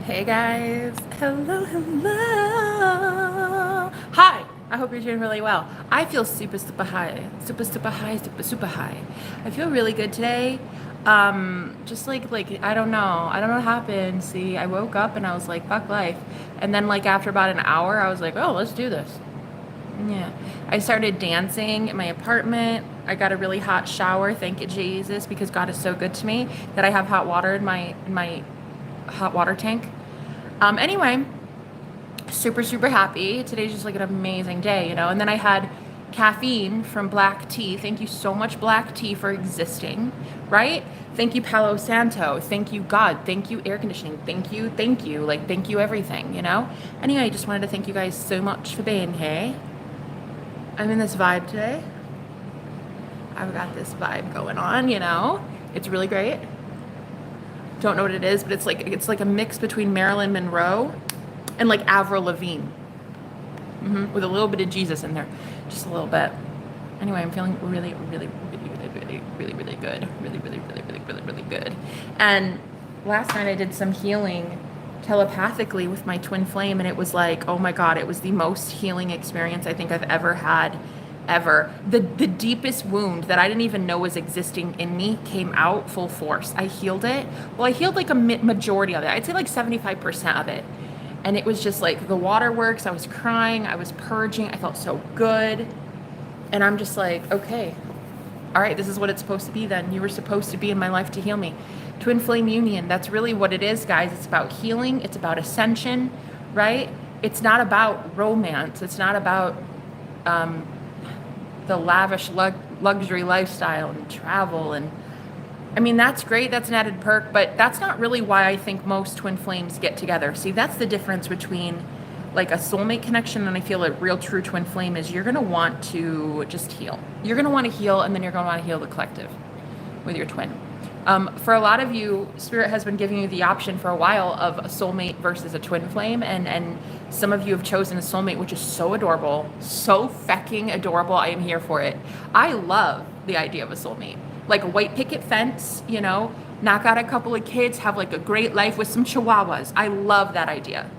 Hey guys, hello, hello. Hi, I hope you're doing really well. I feel super, super high, super, super high, super, super high. I feel really good today. Just like I don't know what happened. See, I woke up and I was like, fuck life. And then like after about an hour, I was like, oh, let's do this. Yeah. I started dancing in my apartment. I got a really hot shower, thank you Jesus, because God is so good to me that I have hot water in my hot water tank. Anyway, super, super happy. Today's just like an amazing day, you know? And then I had caffeine from black tea. Thank you so much, black tea, for existing, right? Thank you, Palo Santo. Thank you, God. Thank you, air conditioning. Thank you, thank you. Like, thank you, everything, you know? Anyway, I just wanted to thank you guys so much for being here. I'm in this vibe today. I've got this vibe going on, you know? It's really great. Don't know what it is, but it's like a mix between Marilyn Monroe and like Avril Lavigne, with a little bit of Jesus in there, just a little bit. Anyway, I'm feeling really, really, really, really, really, really, really good, really, really, really, really, really, really good. And last night I did some healing telepathically with my twin flame, and it was like, oh my God, it was the most healing experience I think I've ever had. Ever. The deepest wound that I didn't even know was existing in me came out full force. I healed it. Well, I healed like a majority of it. I'd say like 75% of it. And it was just like the waterworks. I was crying. I was purging. I felt so good. And I'm just like, okay, all right, this is what it's supposed to be then. You were supposed to be in my life to heal me. Twin flame union. That's really what it is, guys. It's about healing. It's about ascension, right? It's not about romance. It's not about, the lavish luxury lifestyle and travel. And I mean, that's great. That's an added perk, but that's not really why I think most twin flames get together. See, that's the difference between like a soulmate connection and I feel a real true twin flame is you're going to want to just heal. You're going to want to heal, and then you're going to want to heal the collective with your twin. For a lot of you, Spirit has been giving you the option for a while of a soulmate versus a twin flame, and some of you have chosen a soulmate, which is so adorable, so fecking adorable. I am here for it. I love the idea of a soulmate, like a white picket fence, you know, knock out a couple of kids, have like a great life with some chihuahuas. I love that idea.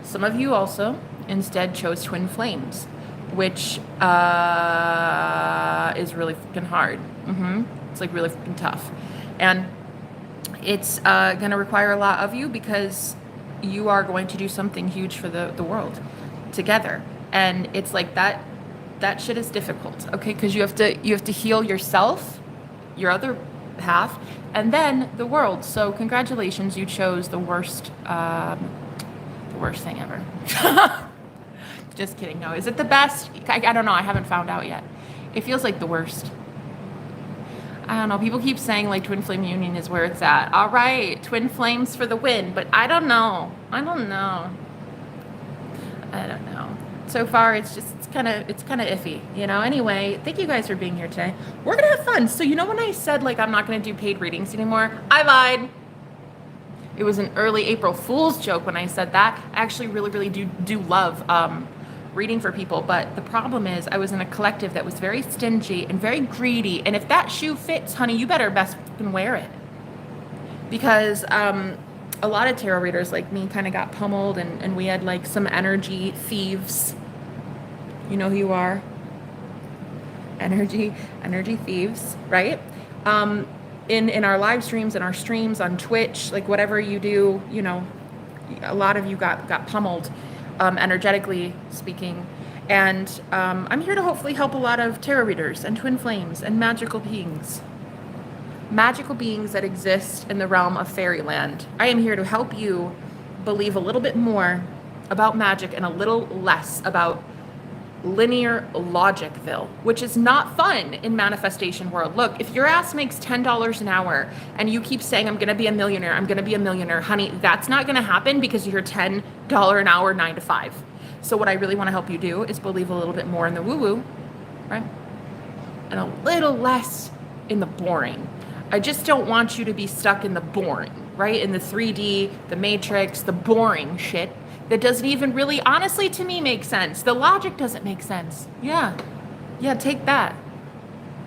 Some of you also instead chose twin flames, which is really fucking hard. It's like really fucking tough. And it's going to require a lot of you because you are going to do something huge for the world together. And it's like that shit is difficult, okay? Because you have to heal yourself, your other half, and then the world. So congratulations, you chose the worst thing ever. Just kidding. No, is it the best? I don't know. I haven't found out yet. It feels like the worst. I don't know. People keep saying like twin flame union is where it's at. All right, twin flames for the win, but I don't know. So far, it's kind of iffy, you know. Anyway, thank you guys for being here today. We're gonna have fun. So you know when I said like I'm not gonna do paid readings anymore, I lied. It was an early April Fool's joke when I said that. I actually really, really do love reading for people, but the problem is I was in a collective that was very stingy and very greedy, and if that shoe fits, honey, you better best fucking wear it. Because a lot of tarot readers like me kind of got pummeled, and we had like some energy thieves. You know who you are? Energy thieves, right? In our live streams and our streams on Twitch, like whatever you do, you know, a lot of you got pummeled, energetically speaking. And I'm here to hopefully help a lot of tarot readers and twin flames and magical beings that exist in the realm of fairyland. I am here to help you believe a little bit more about magic and a little less about linear logicville, which is not fun in manifestation world. Look, if your ass makes $10 an hour and you keep saying I'm gonna be a millionaire, honey, that's not gonna happen because you're $10 an hour 9 to 5. So what I really want to help you do is believe a little bit more in the woo-woo, right? And a little less in the boring. I just don't want you to be stuck in the boring, right? In the 3D, the matrix, the boring shit that doesn't even really, honestly, to me, make sense. The logic doesn't make sense. Yeah, take that.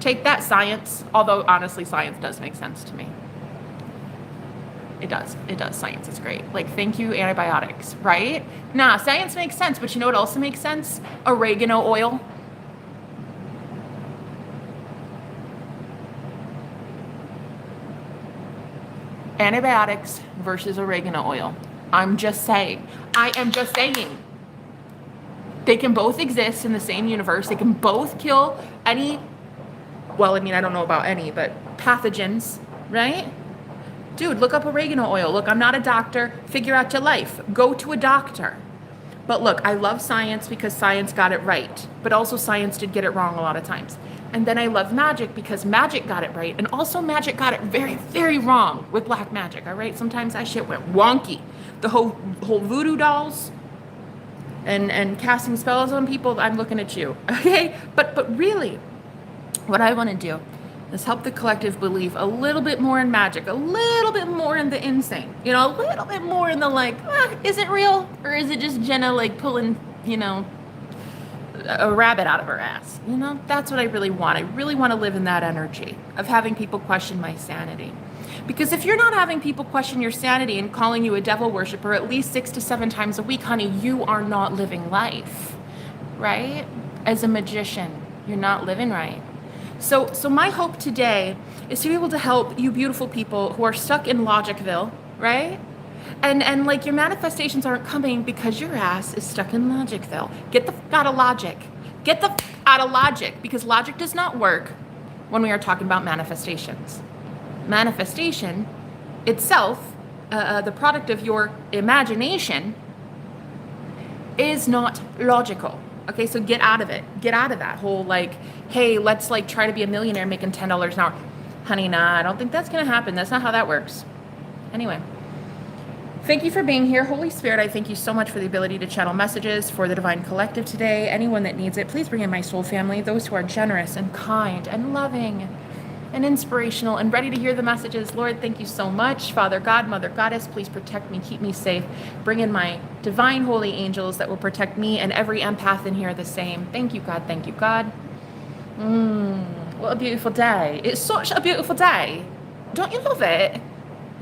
Take that, science. Although, honestly, science does make sense to me. It does. It does. Science is great. Like, thank you, antibiotics, right? Nah, science makes sense, but you know what also makes sense? Oregano oil. Antibiotics versus oregano oil. I'm just saying. I am just saying. They can both exist in the same universe. They can both kill any, well, I mean, I don't know about any, but pathogens, right? Dude, look up oregano oil. Look, I'm not a doctor. Figure out your life. Go to a doctor. But look, I love science because science got it right. But also science did get it wrong a lot of times. And then I love magic because magic got it right. And also magic got it very, very wrong with black magic, all right? Sometimes that shit went wonky. The whole voodoo dolls and casting spells on people, I'm looking at you, okay? But really, what I want to do is help the collective believe a little bit more in magic, a little bit more in the insane, you know, a little bit more in the like, is it real? Or is it just Jenna like pulling, you know, a rabbit out of her ass? You know, that's what I really want. I really want to live in that energy of having people question my sanity. Because if you're not having people question your sanity and calling you a devil worshiper at least 6 to 7 times a week, honey, you are not living life, right? As a magician, you're not living right. So my hope today is to be able to help you beautiful people who are stuck in Logicville, right? And like your manifestations aren't coming because your ass is stuck in Logicville. Get the f out of logic. Get the f out of logic, because logic does not work when we are talking about manifestations. Manifestation itself, the product of your imagination, is not logical. Okay, so get out of it. Get out of that whole like, hey, let's like try to be a millionaire making $10 an hour. Honey, nah, I don't think that's gonna happen. That's not how that works. Anyway, thank you for being here. Holy Spirit, I thank you so much for the ability to channel messages for the Divine Collective today. Anyone that needs it, please bring in my soul family, those who are generous and kind and loving and inspirational and ready to hear the messages. Lord, thank you so much. Father God, Mother Goddess, please protect me, keep me safe. Bring in my divine holy angels that will protect me and every empath in here the same. Thank you, God. Thank you, God. What a beautiful day. It's such a beautiful day. Don't you love it?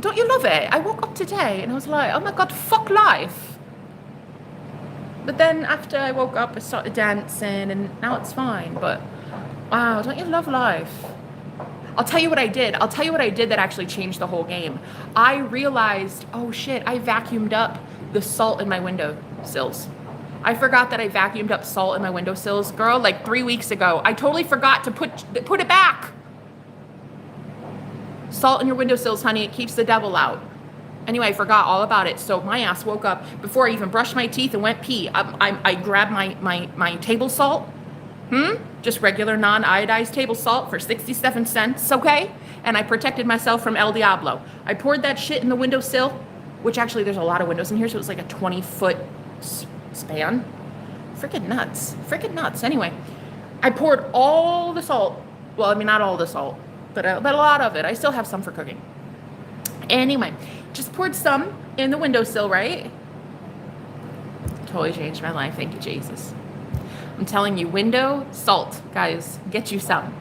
Don't you love it? I woke up today and I was like, oh my God, fuck life. But then after I woke up, I started dancing and now it's fine. But wow, don't you love life? I'll tell you what I did. I'll tell you what I did that actually changed the whole game. I realized, oh shit, I vacuumed up the salt in my windowsills. I forgot that I vacuumed up salt in my windowsills, girl, like 3 weeks ago. I totally forgot to put it back. Salt in your windowsills, honey, it keeps the devil out. Anyway, I forgot all about it. So my ass woke up before I even brushed my teeth and went pee. I grabbed my table salt. Just regular non-iodized table salt for 67 cents, okay? And I protected myself from El Diablo. I poured that shit in the windowsill, which actually there's a lot of windows in here, so it was like a 20-foot span. Freaking nuts. Anyway, I poured all the salt. Well, I mean, not all the salt, but a lot of it. I still have some for cooking. Anyway, just poured some in the windowsill, right? Totally changed my life. Thank you, Jesus. I'm telling you, window salt, guys, get you some.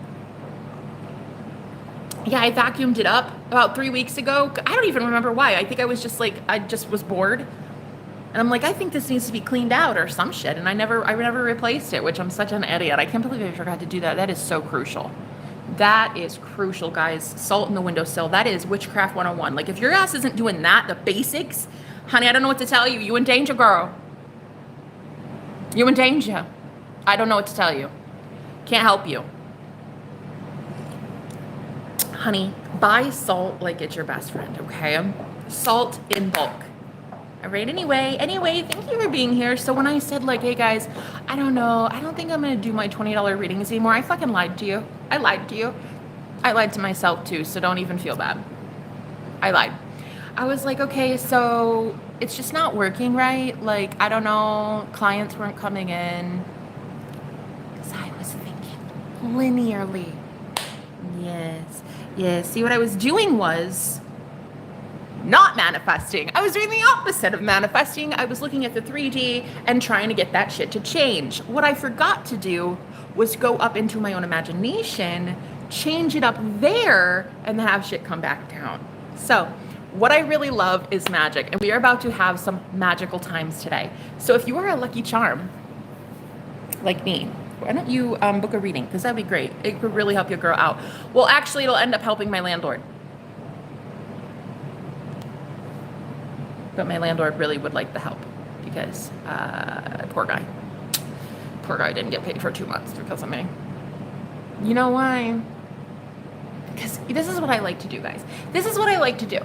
Yeah, I vacuumed it up about 3 weeks ago. I don't even remember why. I think I was just like, I just was bored. And I'm like, I think this needs to be cleaned out or some shit. And I never replaced it, which I'm such an idiot. I can't believe I forgot to do that. That is so crucial. That is crucial, guys. Salt in the windowsill. That is Witchcraft 101. Like, if your ass isn't doing that, the basics, honey, I don't know what to tell you. You in danger, girl. You in danger. I don't know what to tell you. Can't help you. Honey, buy salt like it's your best friend, okay? Salt in bulk. All right, anyway, thank you for being here. So when I said like, hey guys, I don't know, I don't think I'm gonna do my $20 readings anymore, I fucking lied to you. I lied to you. I lied to myself too, so don't even feel bad. I lied. I was like, okay, so it's just not working right. Like, I don't know, clients weren't coming in. Because I was thinking linearly. Yes. See, what I was doing was not manifesting. I was doing the opposite of manifesting. I was looking at the 3D and trying to get that shit to change. What I forgot to do was go up into my own imagination, change it up there, and then have shit come back down. So what I really love is magic, and we are about to have some magical times today. So if you are a lucky charm, like me, why don't you book a reading? Because that'd be great. It could really help your girl out. Well, actually, it'll end up helping my landlord. But my landlord really would like the help because poor guy. Poor guy didn't get paid for 2 months because of me. You know why? Because this is what I like to do, guys. This is what I like to do.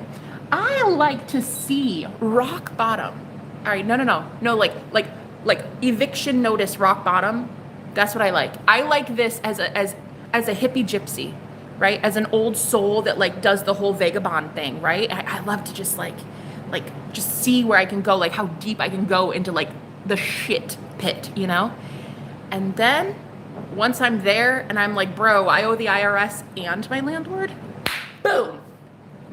I like to see rock bottom. All right, no, like eviction notice rock bottom. That's what I like. I like this as a hippie gypsy, right? As an old soul that like does the whole vagabond thing, right? I love to just like just see where I can go, like how deep I can go into like the shit pit, you know? And then once I'm there and I'm like, bro, I owe the IRS and my landlord, boom,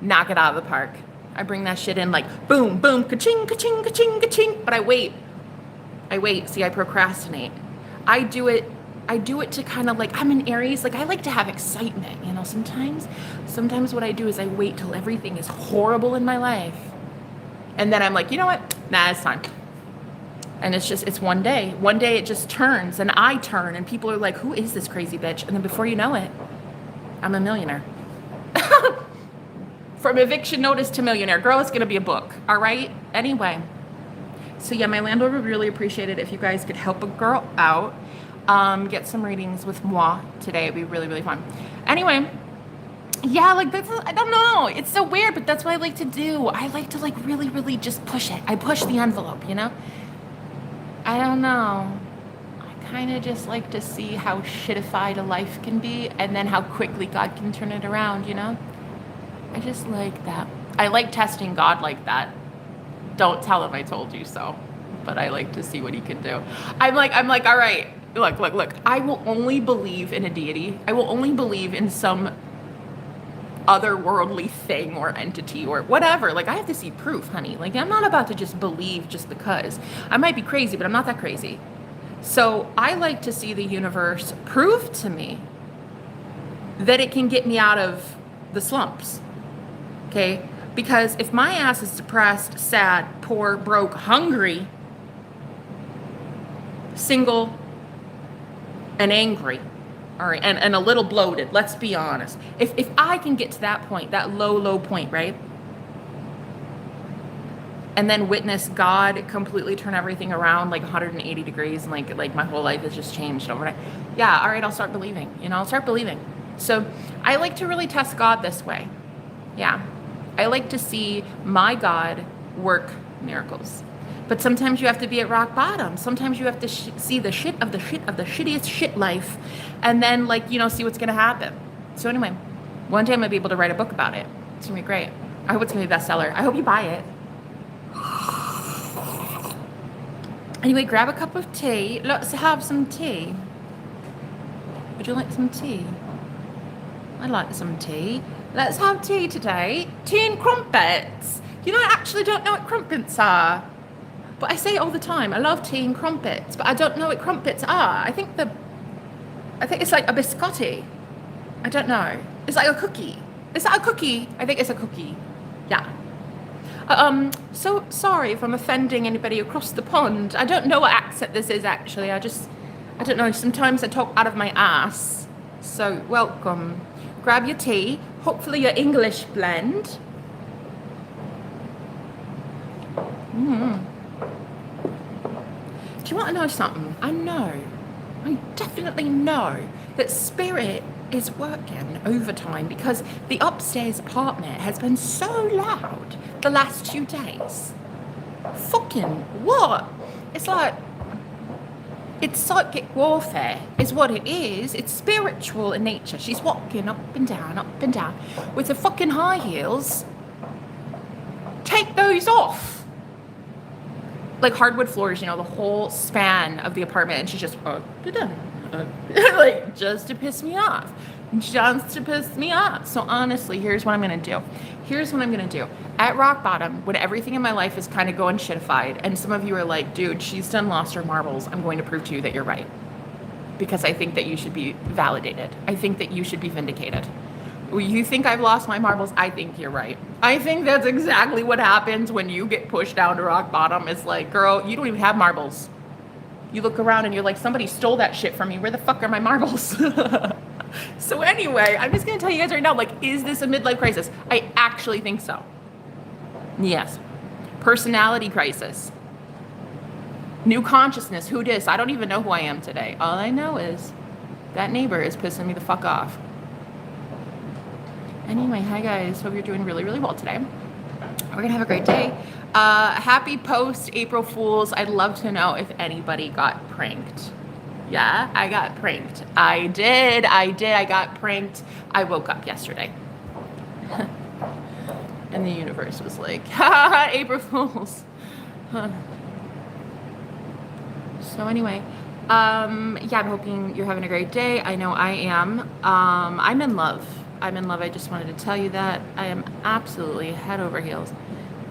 knock it out of the park. I bring that shit in like boom, boom, ka-ching, ka-ching, ka-ching, ka-ching. But I wait. See, I procrastinate. I do it to kind of like, I'm an Aries, like I like to have excitement, you know, sometimes what I do is I wait till everything is horrible in my life. And then I'm like, you know what? Nah, it's time. And it's one day it just turns and I turn and people are like, who is this crazy bitch? And then before you know it, I'm a millionaire. From eviction notice to millionaire. Girl, it's going to be a book. All right. Anyway. So yeah, my landlord would really appreciate it if you guys could help a girl out. Get some readings with moi today. It'd be really, really fun. Anyway. Yeah, like that's, I don't know. It's so weird, but that's what I like to do. I like to like really, really just push it. I push the envelope, you know? I don't know. I kind of just like to see how shitified a life can be and then how quickly God can turn it around, you know? I just like that. I like testing God like that. Don't tell him I told you so, but I like to see what he can do. I'm like, all right, look. I will only believe in a deity. I will only believe in some otherworldly thing or entity or whatever. Like I have to see proof, honey. Like I'm not about to just believe just because. I might be crazy, but I'm not that crazy. So I like to see the universe prove to me that it can get me out of the slumps. Okay? Because if my ass is depressed, sad, poor, broke, hungry, single, and angry, all right, and a little bloated, let's be honest. If I can get to that point, that low point, right? And then witness God completely turn everything around like 180 degrees and like my whole life has just changed overnight. Yeah, all right, I'll start believing, you know, I'll start believing. So I like to really test God this way. Yeah, I like to see my God work miracles. But sometimes you have to be at rock bottom. Sometimes you have to see the shit of the shittiest shit life and then like, you know, see what's going to happen. So anyway, one day I'm going to be able to write a book about it. It's going to be great. I hope it's going to be a bestseller. I hope you buy it. Anyway, grab a cup of tea. Let's have some tea. Would you like some tea? I'd like some tea. Let's have tea today. Tea and crumpets. You know, I actually don't know what crumpets are. But I say it all the time. I love tea and crumpets, but I don't know what crumpets are. I think it's like a biscotti. I don't know. It's like a cookie. Is that a cookie? I think it's a cookie. Yeah. So sorry if I'm offending anybody across the pond. I don't know what accent this is actually. I don't know. Sometimes I talk out of my ass. So welcome. Grab your tea. Hopefully your English blend. Do you want to know something? I definitely know that spirit is working overtime because the upstairs apartment has been so loud the last 2 days. Fucking what? It's like, it's psychic warfare is what it is. It's spiritual in nature. She's walking up and down with her fucking high heels. Take those off. Like hardwood floors, you know, the whole span of the apartment, and she's just like just to piss me off. So honestly, here's what I'm gonna do. At rock bottom, when everything in my life is kind of going shitified, and some of you are like, dude, she's done lost her marbles, I'm going to prove to you that you're right. Because I think that you should be validated. I think that you should be vindicated. You think I've lost my marbles? I think you're right. I think that's exactly what happens when you get pushed down to rock bottom. It's like, girl, you don't even have marbles. You look around and you're like, somebody stole that shit from me. Where the fuck are my marbles? So anyway, I'm just going to tell you guys right now, like, is this a midlife crisis? I actually think so. Yes. Personality crisis. New consciousness. Who dis? I don't even know who I am today. All I know is that neighbor is pissing me the fuck off. Anyway, hi guys. Hope you're doing really, really well today. We're going to have a great day. Happy post-April Fools. I'd love to know if anybody got pranked. Yeah, I got pranked. I did. I got pranked. I woke up yesterday. And the universe was like, ha, April Fools. Huh. So anyway, yeah, I'm hoping you're having a great day. I know I am. I'm in love. I just wanted to tell you that. I am absolutely head over heels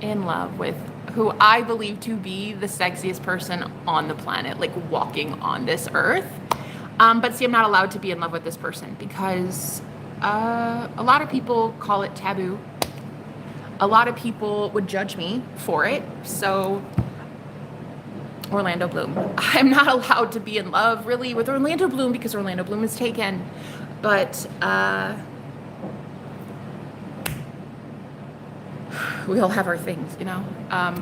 in love with who I believe to be the sexiest person on the planet, like walking on this earth. But see, I'm not allowed to be in love with this person because a lot of people call it taboo. A lot of people would judge me for it. So Orlando Bloom. I'm not allowed to be in love really with Orlando Bloom because Orlando Bloom is taken. But we all have our things, you know.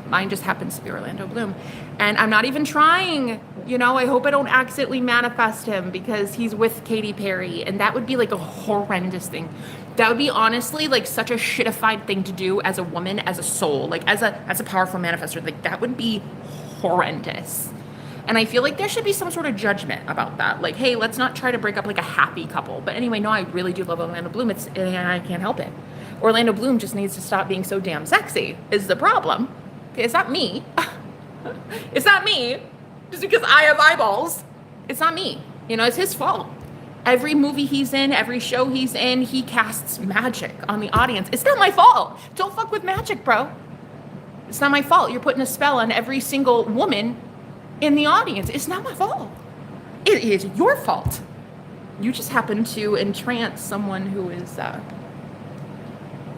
Mine just happens to be Orlando Bloom. And I'm not even trying, you know. I hope I don't accidentally manifest him because he's with Katy Perry. And that would be like a horrendous thing. That would be honestly like such a shitified thing to do as a woman, as a soul, like as a powerful manifestor. Like that would be horrendous. And I feel like there should be some sort of judgment about that. Like, hey, let's not try to break up like a happy couple. But anyway, no, I really do love Orlando Bloom. And I can't help it. Orlando Bloom just needs to stop being so damn sexy is the problem. Okay, it's not me. It's not me. Just because I have eyeballs. It's not me. You know, it's his fault. Every movie he's in, every show he's in, he casts magic on the audience. It's not my fault. Don't fuck with magic, bro. It's not my fault. You're putting a spell on every single woman in the audience. It's not my fault. It is your fault. You just happen to entrance someone who is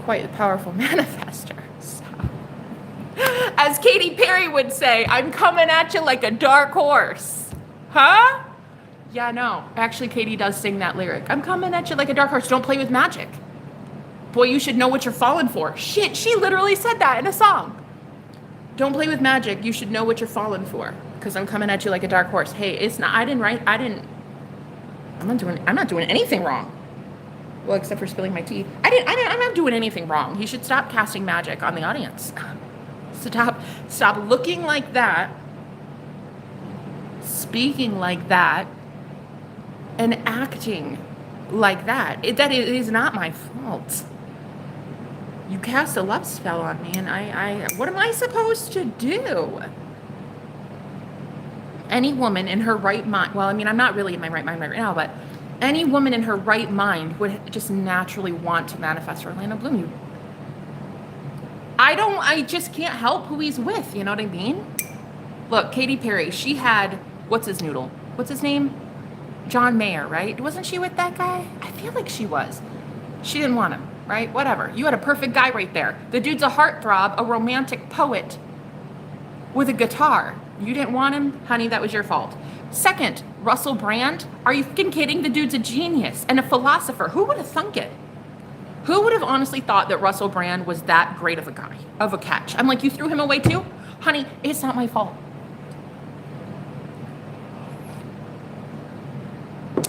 quite a powerful manifester. So, as Katy Perry would say, I'm coming at you like a dark horse. Huh? Yeah, no. Actually, Katy does sing that lyric. I'm coming at you like a dark horse. Don't play with magic. Boy, you should know what you're falling for. Shit, she literally said that in a song. Don't play with magic. You should know what you're falling for. Because I'm coming at you like a dark horse. Hey, it's not, I'm not doing anything wrong. Well, except for spilling my tea. I'm not doing anything wrong. He should stop casting magic on the audience. Stop looking like that, speaking like that, and acting like that. It is not my fault. You cast a love spell on me, and I what am I supposed to do? Any woman in her right mind, well, I mean, I'm not really in my right mind right now, but any woman in her right mind would just naturally want to manifest Orlando Bloom. I just can't help who he's with, you know what I mean? Look, Katy Perry, she had, what's his name? John Mayer, right? Wasn't she with that guy? I feel like she was. She didn't want him, right? Whatever. You had a perfect guy right there. The dude's a heartthrob, a romantic poet with a guitar. You didn't want him? Honey, that was your fault. Second, Russell Brand. Are you fucking kidding? The dude's a genius and a philosopher. Who would have thunk it? Who would have honestly thought that Russell Brand was that great of a guy, of a catch? I'm like, you threw him away too? Honey, it's not my fault.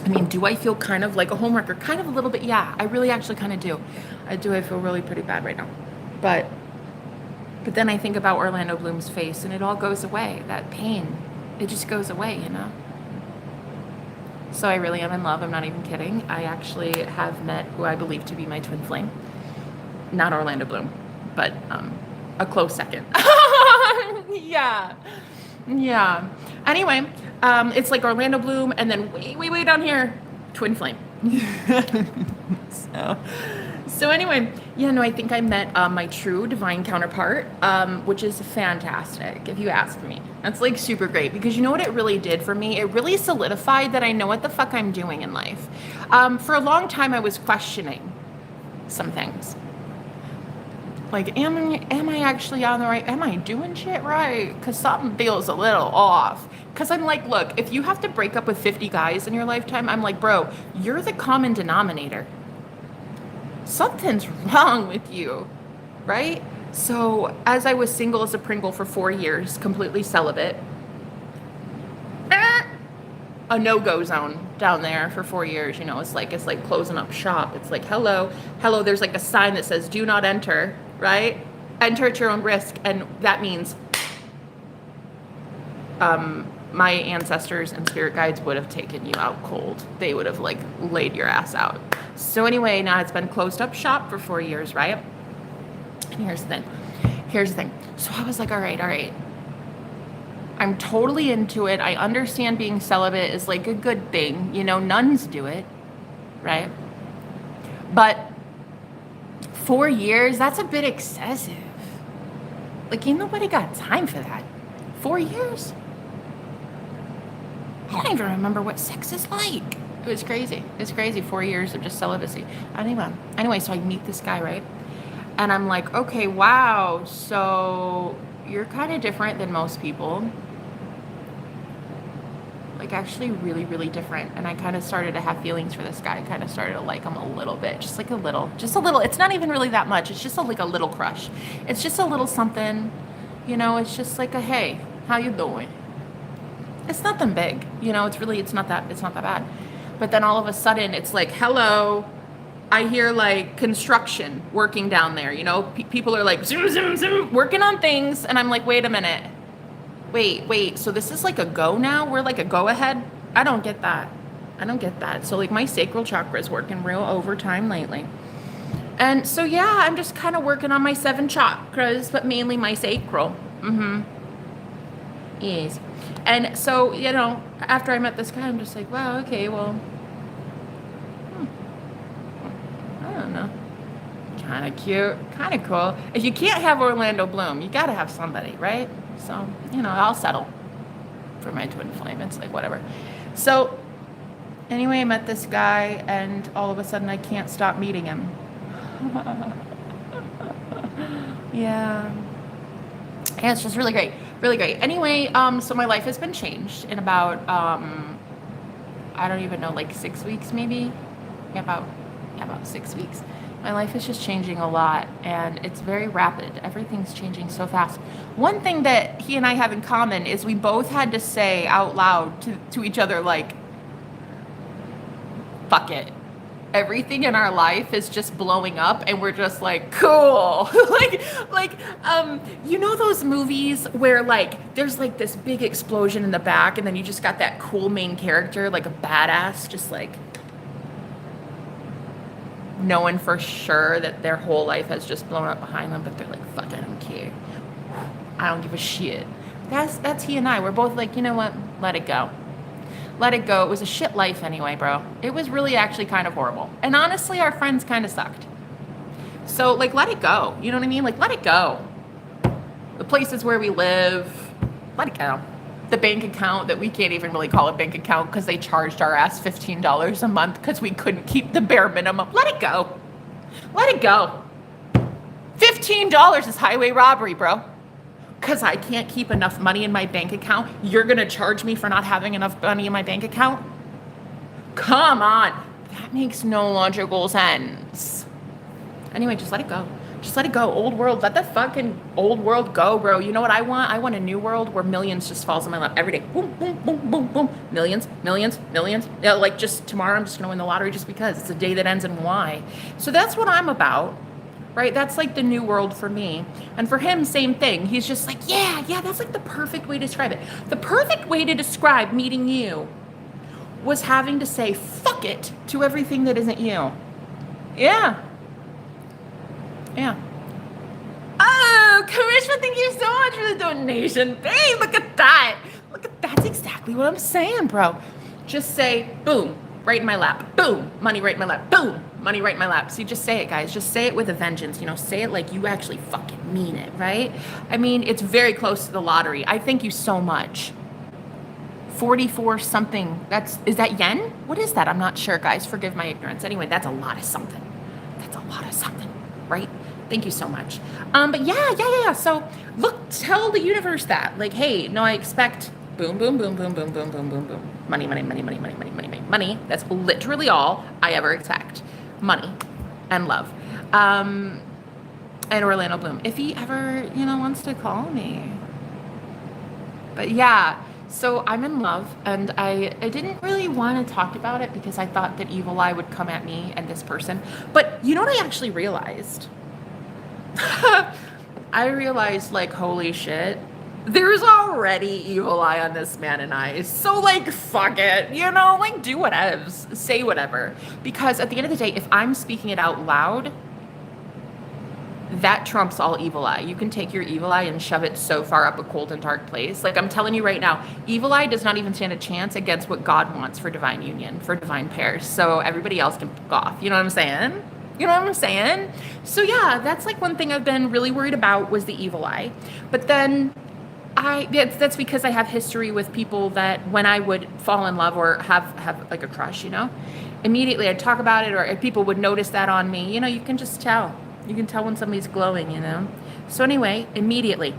I mean, do I feel kind of like a homewrecker? Kind of a little bit, yeah. I really actually kind of do. I feel really pretty bad right now. But then I think about Orlando Bloom's face and it all goes away. That pain, it just goes away, you know? So I really am in love. I'm not even kidding. I actually have met who I believe to be my twin flame. Not Orlando Bloom, but a close second. Yeah. Anyway, it's like Orlando Bloom and then way down here, twin flame. So anyway, yeah, no, I think I met my true divine counterpart, which is fantastic, if you ask me. That's like super great because you know what it really did for me? It really solidified that I know what the fuck I'm doing in life. For a long time, I was questioning some things. Like, am I actually on the right, am I doing shit right? Because something feels a little off. Because I'm like, look, if you have to break up with 50 guys in your lifetime, I'm like, bro, you're the common denominator. Something's wrong with you, right? So as I was single as a Pringle for 4 years, completely celibate, a no-go zone down there for 4 years, you know, it's like closing up shop. It's like, hello, there's like a sign that says do not enter, right? Enter at your own risk. And that means my ancestors and spirit guides would have taken you out cold. They would have like laid your ass out. So anyway, now it's been closed up shop for 4 years, right? And here's the thing. So I was like, all right. I'm totally into it. I understand being celibate is like a good thing. You know, nuns do it, right? But 4 years, that's a bit excessive. Like, ain't nobody got time for that. 4 years? I don't even remember what sex is like. It was crazy. It's crazy. 4 years of just celibacy. Anyway, so I meet this guy, right? And I'm like, okay, wow. So you're kind of different than most people. Like, actually really, really different. And I kind of started to have feelings for this guy. I kind of started to like him a little bit. Just a little. It's not even really that much. It's just like a little crush. It's just a little something, you know, it's just like a, hey, how you doing? It's nothing big, you know, it's not that bad. But then all of a sudden it's like, hello, I hear like construction working down there, you know, people are like zoom, zoom, zoom, working on things. And I'm like, wait a minute. Wait. So this is like a go now? We're like a go ahead? I don't get that. So like my sacral chakra is working real overtime lately. And so, yeah, I'm just kind of working on my 7 chakras, but mainly my sacral. Yes. And so, you know, after I met this guy, I'm just like, wow, okay, well, I don't know. Kind of cute, kind of cool. If you can't have Orlando Bloom, you got to have somebody, right? So, you know, I'll settle for my twin flame. It's like, whatever. So, anyway, I met this guy, and all of a sudden I can't stop meeting him. Yeah. And it's just really great. Really great. Anyway, so my life has been changed in about, I don't even know, like 6 weeks maybe? About 6 weeks. My life is just changing a lot, and it's very rapid. Everything's changing so fast. One thing that he and I have in common is we both had to say out loud to each other, like, fuck it. Everything in our life is just blowing up, and we're just like, cool. You know those movies where like there's like this big explosion in the back, and then you just got that cool main character, like a badass, just like knowing for sure that their whole life has just blown up behind them, but they're like, fuck, I don't care. I don't give a shit. That's he and I. We're both like, you know what? Let it go. Let it go. It was a shit life anyway, bro. It was really actually kind of horrible. And honestly, our friends kind of sucked. So, like, let it go. You know what I mean? Like, let it go. The places where we live, let it go. The bank account that we can't even really call a bank account because they charged our ass $15 a month because we couldn't keep the bare minimum. Let it go. Let it go. $15 is highway robbery, bro. Because I can't keep enough money in my bank account, you're going to charge me for not having enough money in my bank account? Come on. That makes no logical sense. Anyway, just let it go. Just let it go. Old world. Let the fucking old world go, bro. You know what I want? I want a new world where millions just falls in my lap every day. Boom, boom, boom, boom, boom. Millions. Yeah, like just tomorrow I'm just going to win the lottery just because. It's a day that ends in Y. So that's what I'm about. Right? That's like the new world for me. And for him, same thing. He's just like, yeah, that's like the perfect way to describe it. The perfect way to describe meeting you was having to say, fuck it, to everything that isn't you. Yeah. Oh, Karishma, thank you so much for the donation. Hey, look at that. That's exactly what I'm saying, bro. Just say, boom, right in my lap. Boom, money right in my lap. Boom. Money right in my lap. So you just say it, guys. Just say it with a vengeance. You know, say it like you actually fucking mean it, right? I mean, it's very close to the lottery. I thank you so much. 44 something. Is that yen? What is that? I'm not sure, guys. Forgive my ignorance. Anyway, that's a lot of something. That's a lot of something, right? Thank you so much. But yeah. So look, tell the universe that, like, hey, no, I expect boom, boom, boom, boom, boom, boom, boom, boom, boom. Money, money, money, money, money, money, money, money, money. That's literally all I ever expect. Money and love. And Orlando Bloom, if he ever, wants to call me. But yeah, so I'm in love, and I didn't really want to talk about it because I thought that evil eye would come at me and this person. But you know what I actually realized? I realized, like, holy shit, there's already evil eye on this man and I. So, like, fuck it, like, do whatever, say whatever. Because at the end of the day, if I'm speaking it out loud, that trumps all evil eye. You can take your evil eye and shove it so far up a cold and dark place. Like, I'm telling you right now, evil eye does not even stand a chance against what God wants for divine union, for divine pairs. So everybody else can fuck off. You know what I'm saying? So yeah, that's like one thing I've been really worried about was the evil eye. But then that's because I have history with people that when I would fall in love or have like a crush, immediately I'd talk about it, or people would notice that on me. You can just tell. You can tell when somebody's glowing, So anyway, immediately,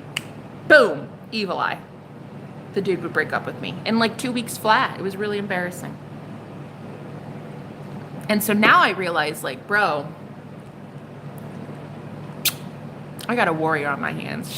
boom, evil eye. The dude would break up with me in like 2 weeks flat. It was really embarrassing. And so now I realize, like, bro, I got a warrior on my hands.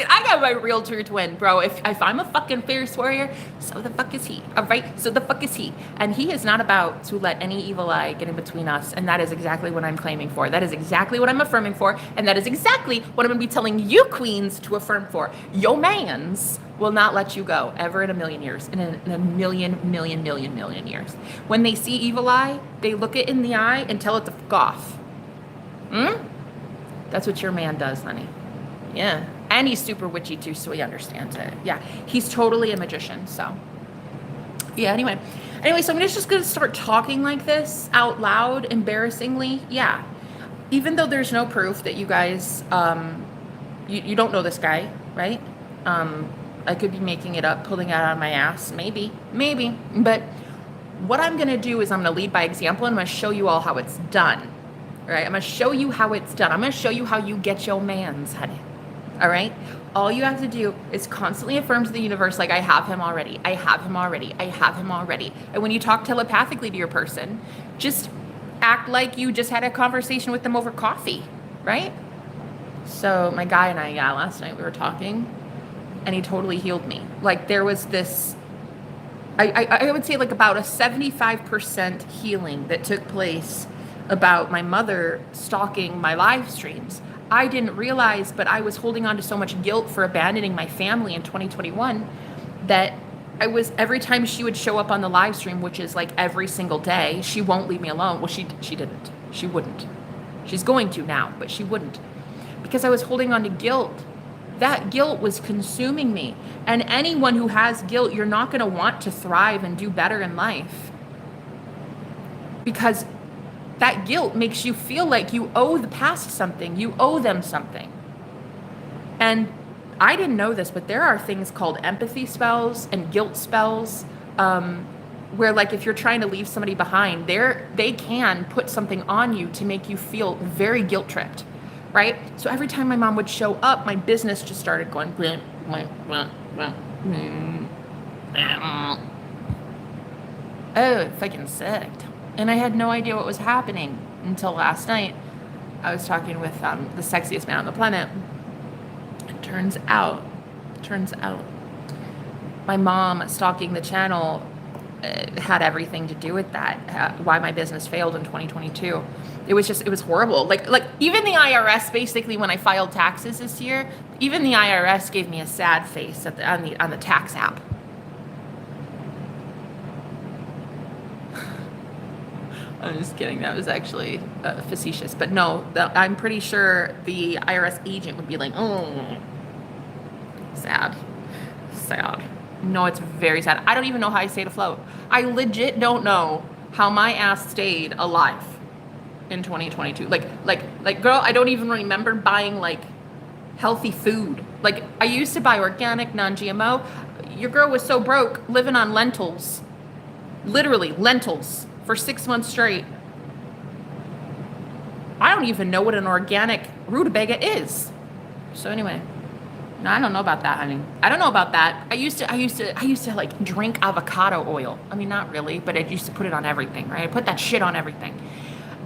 I got my real true twin, bro. If I'm a fucking fierce warrior, so the fuck is he. All right, so the fuck is he. And he is not about to let any evil eye get in between us. And that is exactly what I'm claiming for. That is exactly what I'm affirming for. And that is exactly what I'm going to be telling you queens to affirm for. Yo mans will not let you go ever in a million years. In a million years. When they see evil eye, they look it in the eye and tell it to fuck off. That's what your man does, honey. Yeah. And he's super witchy too, so he understands it. Yeah. He's totally a magician, so. Yeah, anyway, so I'm just going to start talking like this out loud, embarrassingly. Yeah. Even though there's no proof that you guys, you don't know this guy, right? I could be making it up, pulling it out of my ass. Maybe. But what I'm going to do is I'm going to lead by example, and I'm going to show you all how it's done. All right, I'm going to show you how it's done. I'm going to show you how you get your mans, honey. All right? All you have to do is constantly affirm to the universe, like, I have him already. I have him already. I have him already. And when you talk telepathically to your person, just act like you just had a conversation with them over coffee, right? So my guy and I, last night we were talking, and he totally healed me. Like, there was this, I would say like about a 75% healing that took place about my mother stalking my live streams. I didn't realize, but I was holding on to so much guilt for abandoning my family in 2021 that every time she would show up on the live stream, which is like every single day, she won't leave me alone. Well, she didn't. She wouldn't. She's going to now, but she wouldn't. Because I was holding on to guilt. That guilt was consuming me. And anyone who has guilt, you're not going to want to thrive and do better in life. Because that guilt makes you feel like you owe the past something. You owe them something. And I didn't know this, but there are things called empathy spells and guilt spells, where, like, if you're trying to leave somebody behind, they can put something on you to make you feel very guilt tripped, right? So every time my mom would show up, my business just started going. Oh, fucking sucked. And I had no idea what was happening until last night. I was talking with the sexiest man on the planet. It turns out, my mom stalking the channel had everything to do with that. Why my business failed in 2022. It was horrible. Like even the IRS, basically, when I filed taxes this year, even the IRS gave me a sad face on the tax app. I'm just kidding. That was actually facetious. But no, I'm pretty sure the IRS agent would be like, oh, sad. No, it's very sad. I don't even know how I stayed afloat. I legit don't know how my ass stayed alive in 2022. Like, girl, I don't even remember buying, like, healthy food. Like, I used to buy organic, non-GMO. Your girl was so broke, living on lentils. Literally, lentils. For 6 months straight. don't even know what an organic rutabaga is. So anyway, no, I don't know about that, honey. I don't know about that. I used to like drink avocado oil. I mean, not really, but I used to put it on everything, right? I put that shit on everything.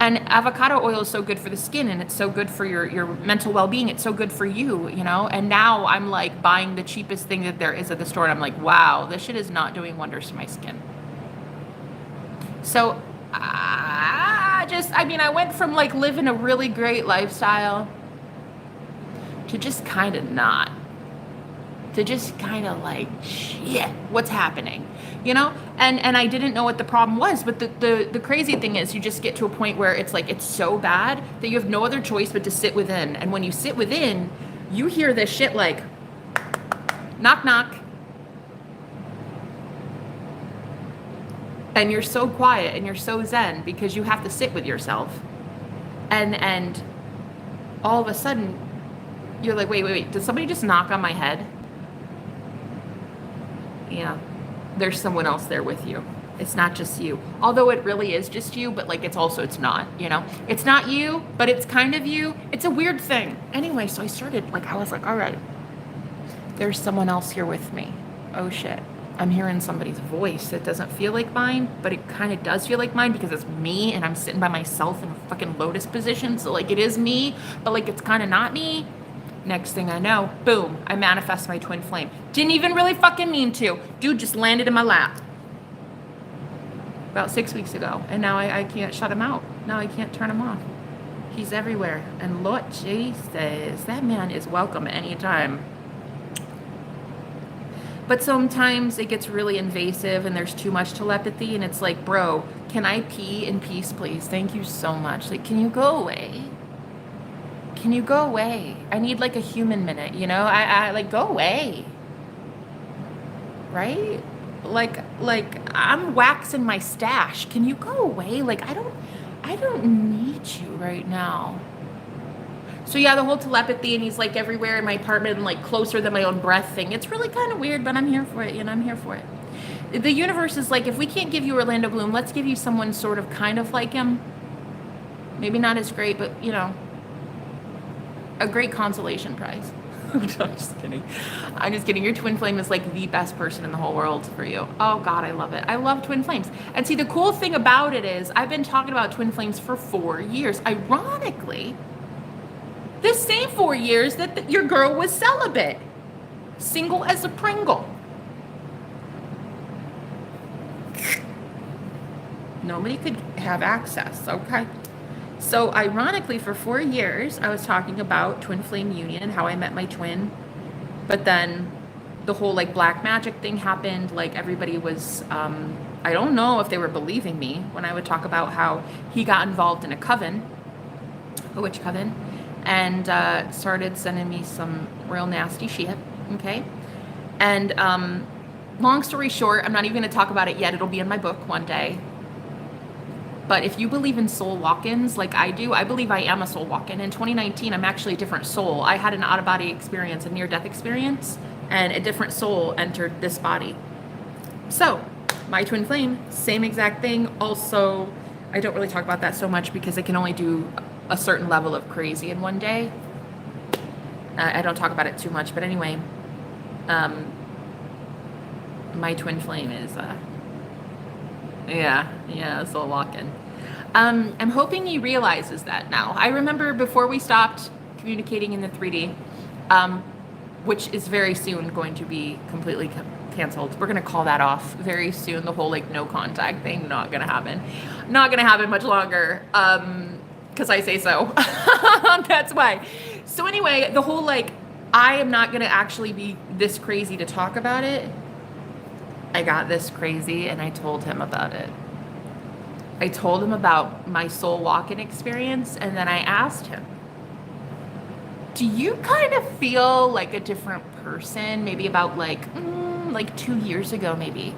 And avocado oil is so good for the skin, and it's so good for your mental well-being. It's so good for you, you know? And now I'm like buying the cheapest thing that there is at the store, and I'm like, wow, this shit is not doing wonders to my skin. So I went from like living a really great lifestyle to just kind of not. To just kind of like, shit, what's happening? You know? And I didn't know what the problem was, but the crazy thing is you just get to a point where it's like, it's so bad that you have no other choice but to sit within. And when you sit within, you hear this shit like, knock, knock. And you're so quiet and you're so zen because you have to sit with yourself. And all of a sudden, you're like, wait, did somebody just knock on my head? Yeah, there's someone else there with you. It's not just you. Although it really is just you, but like it's not, you know? It's not you, but it's kind of you. It's a weird thing. Anyway, so I was like, all right, there's someone else here with me. Oh shit. I'm hearing somebody's voice. It doesn't feel like mine, but it kind of does feel like mine because it's me and I'm sitting by myself in a fucking lotus position. So like it is me, but like it's kind of not me. Next thing I know, boom, I manifest my twin flame. Didn't even really fucking mean to. Dude just landed in my lap. About 6 weeks ago. And now I can't shut him out. Now I can't turn him off. He's everywhere. And Lord Jesus, that man is welcome anytime. But sometimes it gets really invasive and there's too much telepathy and it's like, bro, can I pee in peace, please? Thank you so much. Like, can you go away? Can you go away? I need like a human minute, you know? I like, go away. Right? Like I'm waxing my stash. Can you go away? Like, I don't need you right now. So yeah, the whole telepathy and he's like everywhere in my apartment and like closer than my own breath thing. It's really kind of weird, but I'm here for it. You know, I'm here for it. The universe is like, if we can't give you Orlando Bloom, let's give you someone sort of kind of like him. Maybe not as great, but you know, a great consolation prize. I'm just kidding. I'm just kidding. Your twin flame is like the best person in the whole world for you. Oh God, I love it. I love twin flames. And see, the cool thing about it is I've been talking about twin flames for 4 years. Ironically, the same 4 years that your girl was celibate, single as a Pringle. Nobody could have access, okay? So ironically, for 4 years, I was talking about twin flame union and how I met my twin. But then the whole like black magic thing happened. Like everybody was, I don't know if they were believing me when I would talk about how he got involved in a coven, a witch coven, and started sending me some real nasty shit, okay? And long story short, I'm not even gonna talk about it yet. It'll be in my book one day. But if you believe in soul walk-ins like I do, I believe I am a soul walk-in. In 2019, I'm actually a different soul. I had an out-of-body experience, a near-death experience, and a different soul entered this body. So, my twin flame, same exact thing. Also, I don't really talk about that so much because I can only do a certain level of crazy in one day. I don't talk about it too much, but anyway, my twin flame is, soul walk-in. I'm hoping he realizes that now. I remember before we stopped communicating in the 3D, which is very soon going to be completely canceled. We're going to call that off very soon. The whole like no contact thing, not going to happen. Not going to happen much longer. Because I say so. That's why. So anyway, the whole like, I am not going to actually be this crazy to talk about it. I got this crazy and I told him about it. I told him about my soul walk-in experience and then I asked him, do you kind of feel like a different person? Maybe about like 2 years ago maybe.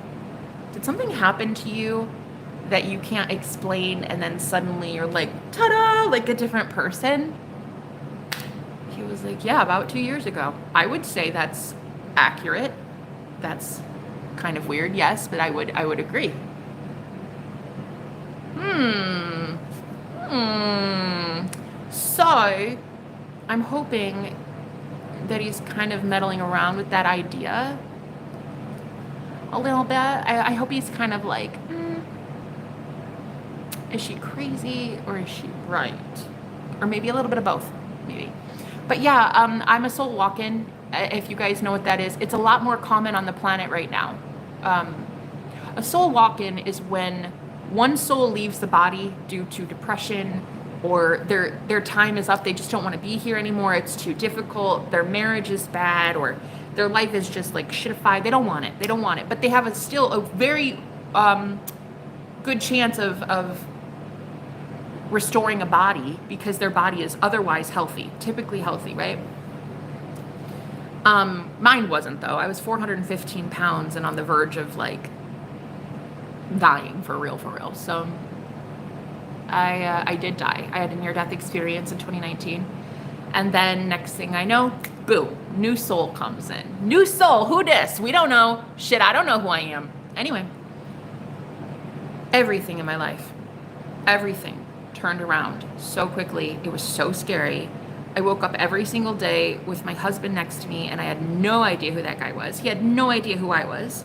Did something happen to you that you can't explain and then suddenly you're like, ta-da, like a different person? He was like, yeah, about 2 years ago. I would say that's accurate. That's kind of weird, yes, but I would agree. So I'm hoping that he's kind of meddling around with that idea a little bit. I hope he's kind of like, is she crazy or is she right? Or maybe a little bit of both, maybe. But yeah, I'm a soul walk-in. If you guys know what that is, it's a lot more common on the planet right now. A soul walk-in is when one soul leaves the body due to depression, or their time is up. They just don't want to be here anymore. It's too difficult. Their marriage is bad, or their life is just like shitified. They don't want it. They don't want it. But they have still a very good chance of restoring a body because their body is otherwise healthy, typically healthy, right? Mine wasn't, though. I was 415 pounds and on the verge of like dying for real. So I did die. I had a near-death experience in 2019. And then next thing I know, boom, new soul comes in. New soul, who dis? We don't know. Shit, I don't know who I am. Anyway, everything in my life, everything turned around so quickly. It was so scary. I woke up every single day with my husband next to me, and I had no idea who that guy was. He had no idea who I was.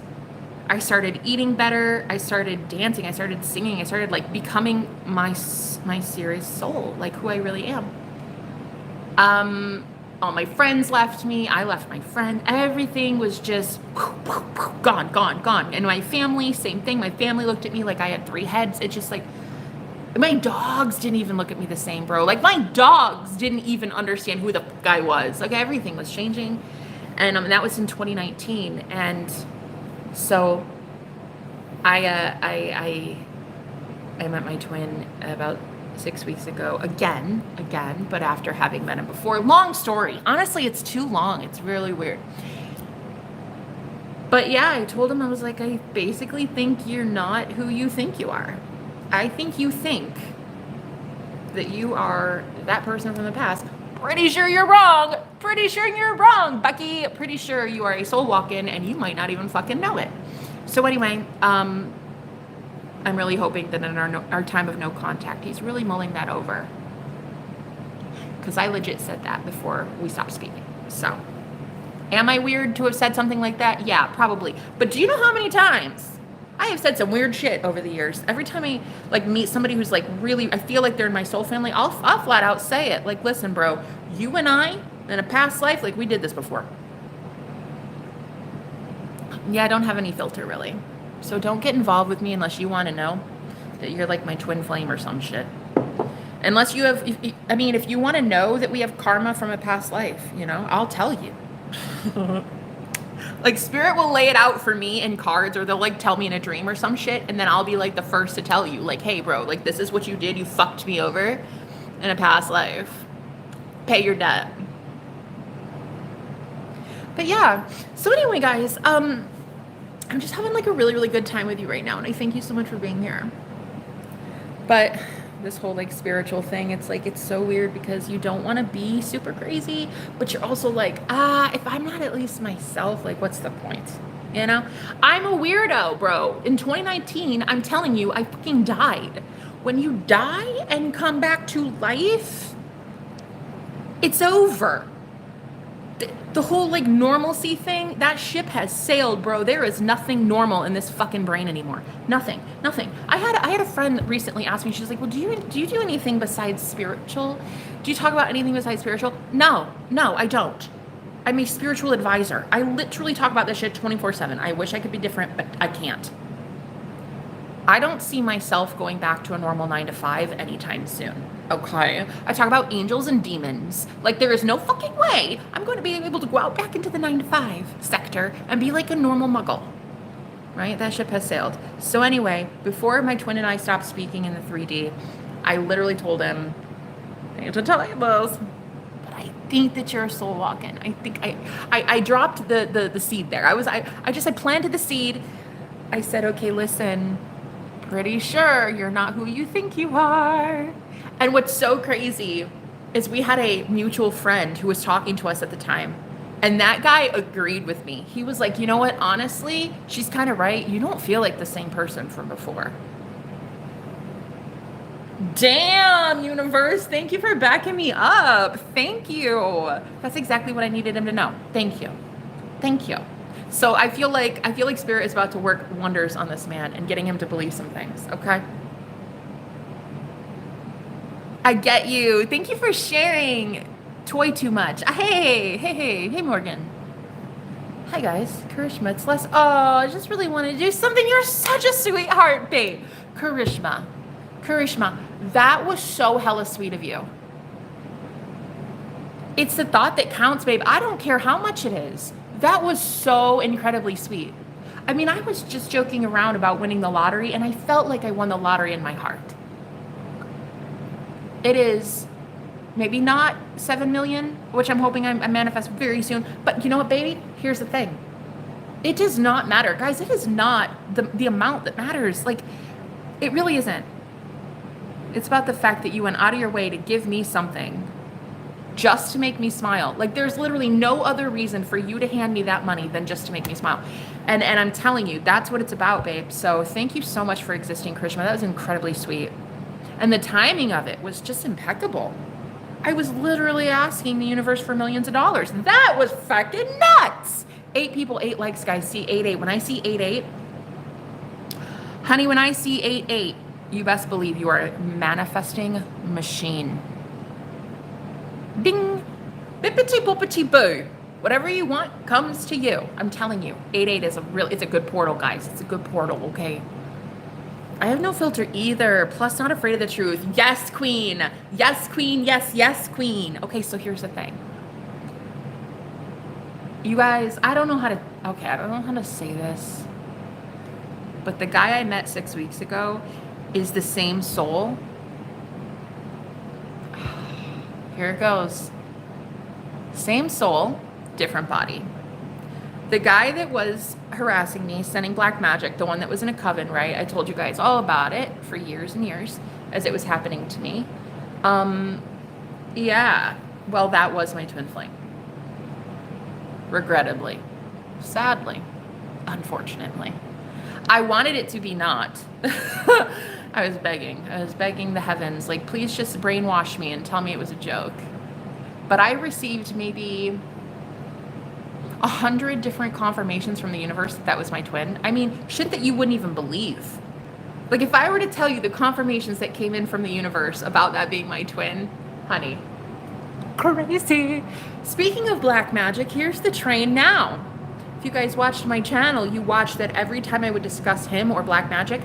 I started eating better. I started dancing. I started singing. I started like becoming my serious soul, like who I really am. All my friends left me. I left my friend. Everything was just gone. And my family, same thing. My family looked at me like I had 3 heads. It's just like, my dogs didn't even look at me the same, bro. Like my dogs didn't even understand who the guy was. Like everything was changing. And that was in 2019. And so I met my twin about 6 weeks ago again, but after having met him before. Long story. Honestly, it's too long. It's really weird. But yeah, I told him, I was like, I basically think you're not who you think you are. I think you think that you are that person from the past. Pretty sure you're wrong. Pretty sure you're wrong, Bucky. Pretty sure you are a soul walk-in and you might not even fucking know it. So anyway, I'm really hoping that in our time of no contact, he's really mulling that over. Because I legit said that before we stopped speaking. So, am I weird to have said something like that? Yeah, probably. But do you know how many times I have said some weird shit over the years? Every time I like meet somebody who's like really, I feel like they're in my soul family, I'll flat out say it. Like, listen, bro, you and I in a past life, like we did this before. Yeah, I don't have any filter really. So don't get involved with me unless you want to know that you're like my twin flame or some shit. Unless you have, if you want to know that we have karma from a past life, I'll tell you. Like spirit will lay it out for me in cards, or they'll like tell me in a dream or some shit. And then I'll be like the first to tell you like, hey bro, like this is what you did. You fucked me over in a past life. Pay your debt. But yeah. So anyway, guys, I'm just having like a really, really good time with you right now. And I thank you so much for being here. But this whole like spiritual thing, it's like, it's so weird because you don't want to be super crazy, but you're also like, if I'm not at least myself, like what's the point? I'm a weirdo, bro. In 2019, I'm telling you, I fucking died. When you die and come back to life, it's over. The whole like normalcy thing, that ship has sailed, bro. There is nothing normal in this fucking brain anymore. Nothing. I had a friend recently ask me, she's like, well, do you do anything besides spiritual? Do you talk about anything besides spiritual? No, I don't. I'm a spiritual advisor. I literally talk about this shit 24/7. I wish I could be different, but I can't. I don't see myself going back to a normal 9 to 5 anytime soon. Okay. I talk about angels and demons. Like there is no fucking way I'm going to be able to go out back into the 9 to 5 sector and be like a normal muggle. Right? That ship has sailed. So anyway, before my twin and I stopped speaking in the 3D, I literally told him, I hate to tell you this, but I think that you're a soul walk-in. I think I dropped the seed there. I planted the seed. I said, okay, listen, pretty sure you're not who you think you are. And what's so crazy is we had a mutual friend who was talking to us at the time. And that guy agreed with me. He was like, you know what? Honestly, she's kind of right. You don't feel like the same person from before. Damn, universe. Thank you for backing me up. Thank you. That's exactly what I needed him to know. Thank you. Thank you. So I feel like spirit is about to work wonders on this man and getting him to believe some things, okay? I get you. Thank you for sharing. Toy too much. Hey, Morgan. Hi guys, Karishma. It's less. Oh, I just really want to do something. You're such a sweetheart, babe. Karishma, that was so hella sweet of you. It's the thought that counts, babe. I don't care how much it is. That was so incredibly sweet. I mean, I was just joking around about winning the lottery, and I felt like I won the lottery in my heart. It is maybe not 7 million, which I'm hoping I manifest very soon. But you know what, baby? Here's the thing. It does not matter. Guys, it is not the amount that matters. Like, it really isn't. It's about the fact that you went out of your way to give me something just to make me smile. Like, there's literally no other reason for you to hand me that money than just to make me smile. And I'm telling you, that's what it's about, babe. So thank you so much for existing, Krishma. That was incredibly sweet. And the timing of it was just impeccable. I was literally asking the universe for millions of dollars. That was fucking nuts. 8 people, 8 likes, guys. See 88. When I see 88, honey, when I see 88, you best believe you are a manifesting machine. Bing, bippity boopity boo. Whatever you want comes to you. I'm telling you, 88 is it's a good portal, guys. It's a good portal, okay? I have no filter either. Plus, not afraid of the truth. Yes, queen. Yes, queen. Yes, queen. Okay, so here's the thing. You guys, I don't know how to say this. But the guy I met 6 weeks ago is the same soul. Here it goes. Same soul, different body. The guy that was harassing me, sending black magic, the one that was in a coven, right? I told you guys all about it for years and years as it was happening to me. Yeah, well, that was my twin flame. Regrettably, sadly, unfortunately. I wanted it to be not. I was begging the heavens, like, please just brainwash me and tell me it was a joke. But I received maybe 100 different confirmations from the universe that was my twin. I mean, shit that you wouldn't even believe. Like, if I were to tell you the confirmations that came in from the universe about that being my twin, honey, crazy. Speaking of black magic, here's the train now. If you guys watched my channel, you watched that every time I would discuss him or black magic,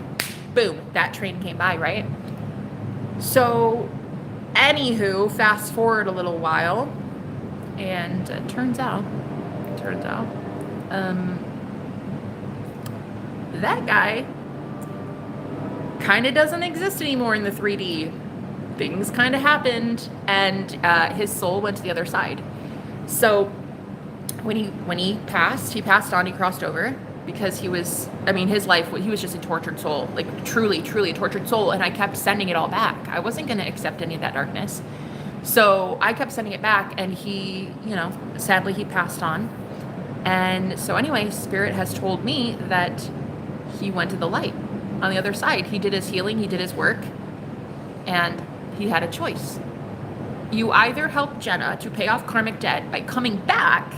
boom, that train came by, right? So, anywho, fast forward a little while, and it turns out, that guy kind of doesn't exist anymore in the 3D. Things kind of happened, and his soul went to the other side. So when he passed on, he crossed over, because he was, I mean, his life, he was just a tortured soul, like truly a tortured soul. And I kept sending it all back. I wasn't going to accept any of that darkness. So I kept sending it back, and he, sadly he passed on. And so anyway, Spirit has told me that he went to the light on the other side. He did his healing, he did his work, and he had a choice. You either help Jenna to pay off karmic debt by coming back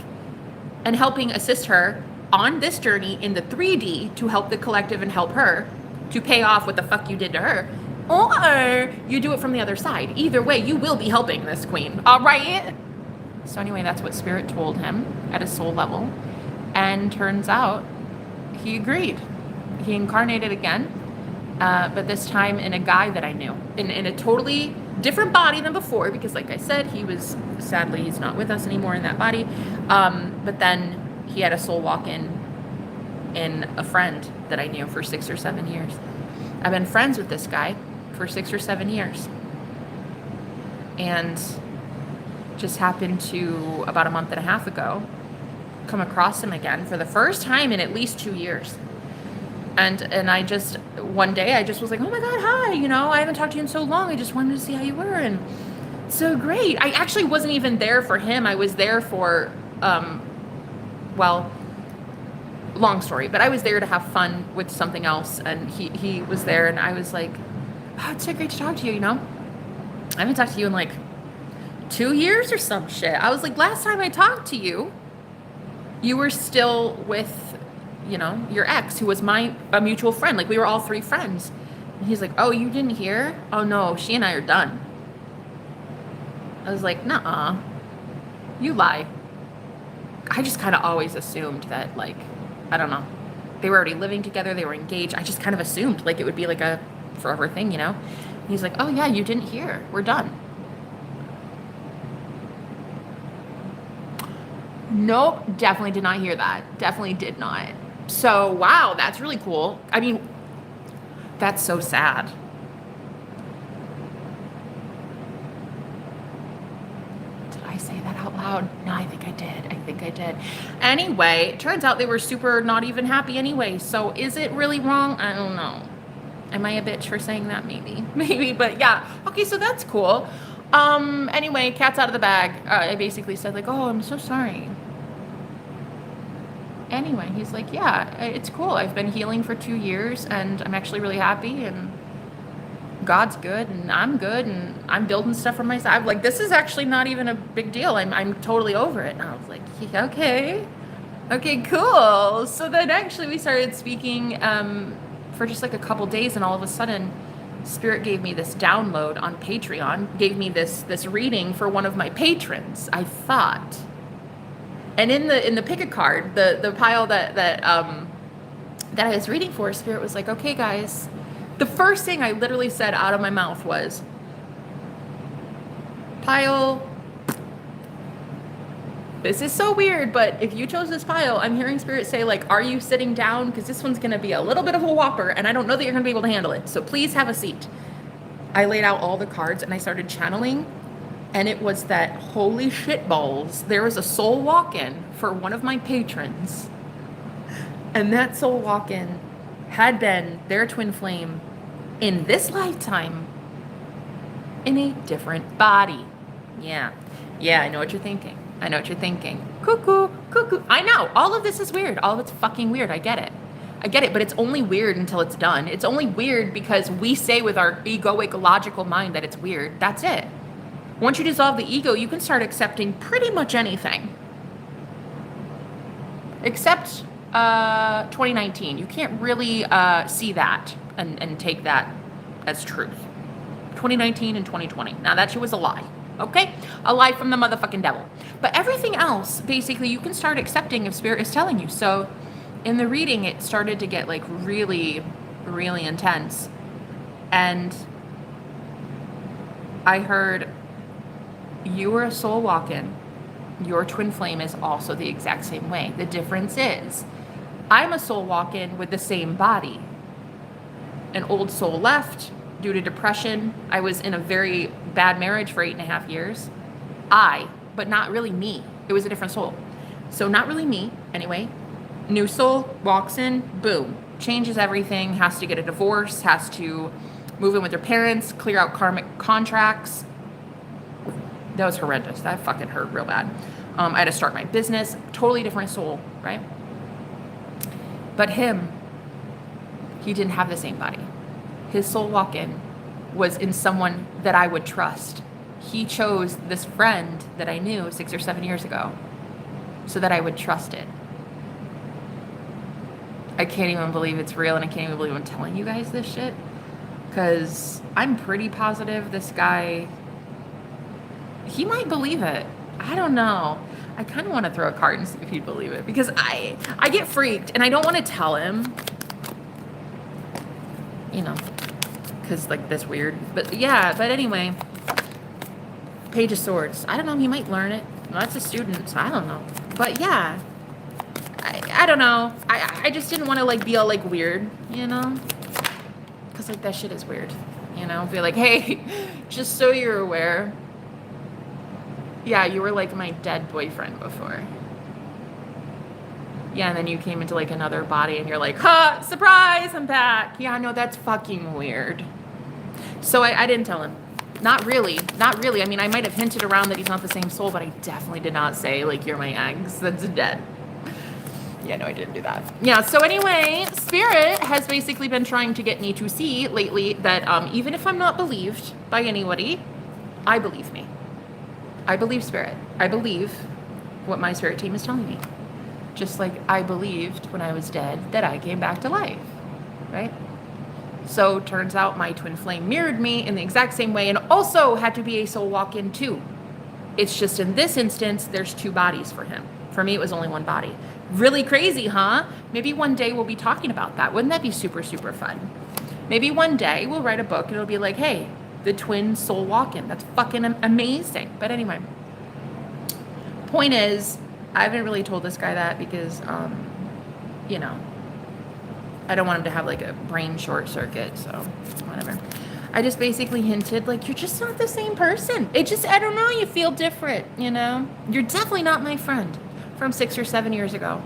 and helping assist her on this journey in the 3D to help the collective and help her to pay off what the fuck you did to her, or you do it from the other side. Either way, you will be helping this queen, all right? So anyway, that's what Spirit told him at a soul level, and turns out he agreed. He incarnated again, but this time in a guy that I knew, in a totally different body than before, because like I said, sadly he's not with us anymore in that body, but then he had a soul walk in a friend that I knew for 6 or 7 years. I've been friends with this guy for 6 or 7 years, and just happened to, about a month and a half ago, come across him again for the first time in at least 2 years. And I just, one day I just was like, oh my God, hi, I haven't talked to you in so long. I just wanted to see how you were. And so great. I actually wasn't even there for him. I was there for, well, long story, but I was there to have fun with something else. And he was there, and I was like, Oh, it's so great to talk to you, you know? I haven't talked to you in like 2 years or some shit. I was like, last time I talked to you, you were still with, you know, your ex, who was a mutual friend. Like, we were all three friends. And he's like, oh, you didn't hear? Oh, no, she and I are done. I was like, nuh-uh. You lie. I just kind of always assumed that, like, I don't know. They were already living together. They were engaged. I just kind of assumed, like, it would be like a forever thing, you know? And he's like, oh, yeah, you didn't hear. We're done. Nope, definitely did not hear that. Definitely did not. So, wow, that's really cool. I mean, that's so sad. Did I say that out loud? No, I think I did. I think I did. Anyway, it turns out they were super not even happy anyway. So is it really wrong? I don't know. Am I a bitch for saying that? Maybe. Maybe, but yeah. Okay, so that's cool. Anyway, cat's out of the bag. I basically said, like, oh, I'm so sorry. Anyway, he's like, yeah, it's cool. I've been healing for 2 years and I'm actually really happy and God's good and I'm good and I'm building stuff for myself. I'm like, this is actually not even a big deal. I'm totally over it. And I was like, yeah, okay, cool. So then actually we started speaking for just like a couple days, and all of a sudden Spirit gave me this download on Patreon, gave me this reading for one of my patrons, I thought. And in the pick a card, the pile that I was reading for, Spirit was like, okay, guys. The first thing I literally said out of my mouth was, pile. This is so weird, but if you chose this pile, I'm hearing Spirit say, like, are you sitting down? Because this one's going to be a little bit of a whopper, and I don't know that you're going to be able to handle it. So please have a seat. I laid out all the cards, and I started channeling. And it was that, holy shit balls, there was a soul walk-in for one of my patrons. And that soul walk-in had been their twin flame in this lifetime in a different body. Yeah, I know what you're thinking. Cuckoo. I know, all of this is weird. All of it's fucking weird. I get it, but it's only weird until it's done. It's only weird because we say with our egoic, logical mind that it's weird. That's it. Once you dissolve the ego, you can start accepting pretty much anything. Except 2019. You can't really see that and take that as truth. 2019 and 2020. Now that shit was a lie. Okay? A lie from the motherfucking devil. But everything else, basically, you can start accepting if Spirit is telling you. So in the reading, it started to get like really, really intense. And I heard, you were a soul walk-in. Your twin flame is also the exact same way. The difference is, I'm a soul walk-in with the same body. An old soul left due to depression. I was in a very bad marriage for 8.5 years. But not really me. It was a different soul. So not really me, anyway. New soul walks in, boom. Changes everything, has to get a divorce, has to move in with their parents, clear out karmic contracts. That was horrendous. That fucking hurt real bad. I had to start my business. Totally different soul, right? But him, he didn't have the same body. His soul walk-in was in someone that I would trust. He chose this friend that I knew 6 or 7 years ago so that I would trust it. I can't even believe it's real, and I can't even believe I'm telling you guys this shit, because I'm pretty positive this guy, he might believe it. I don't know. I kind of want to throw a card and see if he'd believe it, because I get freaked and I don't want to tell him, you know, because like that's weird. But yeah, but anyway, Page of Swords. I don't know, he might learn it. Well, that's a student, so I don't know. But yeah, I don't know. I just didn't want to like be all like weird, you know, because like that shit is weird, you know. Be like, hey, just so you're aware, yeah, you were like my dead boyfriend before. Yeah, and then you came into like another body and you're like, ha, surprise, I'm back. Yeah, no, that's fucking weird. So I didn't tell him. Not really. I mean, I might have hinted around that he's not the same soul, but I definitely did not say like, you're my ex that's dead. Yeah, no, I didn't do that. Yeah, so anyway, Spirit has basically been trying to get me to see lately that even if I'm not believed by anybody, I believe me. I believe Spirit. I believe what my Spirit team is telling me. Just like I believed when I was dead that I came back to life, right? So turns out my twin flame mirrored me in the exact same way and also had to be a soul walk-in too. It's just in this instance, there's 2 bodies for him. For me, it was only 1 body. Really crazy, huh? Maybe one day we'll be talking about that. Wouldn't that be super, super fun? Maybe one day we'll write a book and it'll be like, hey, the twin soul walk-in. That's fucking amazing. But anyway, point is, I haven't really told this guy that because, you know, I don't want him to have like a brain short circuit, so whatever. I just basically hinted, like, you're just not the same person. It just, I don't know, you feel different, you know? You're definitely not my friend from 6 or 7 years ago.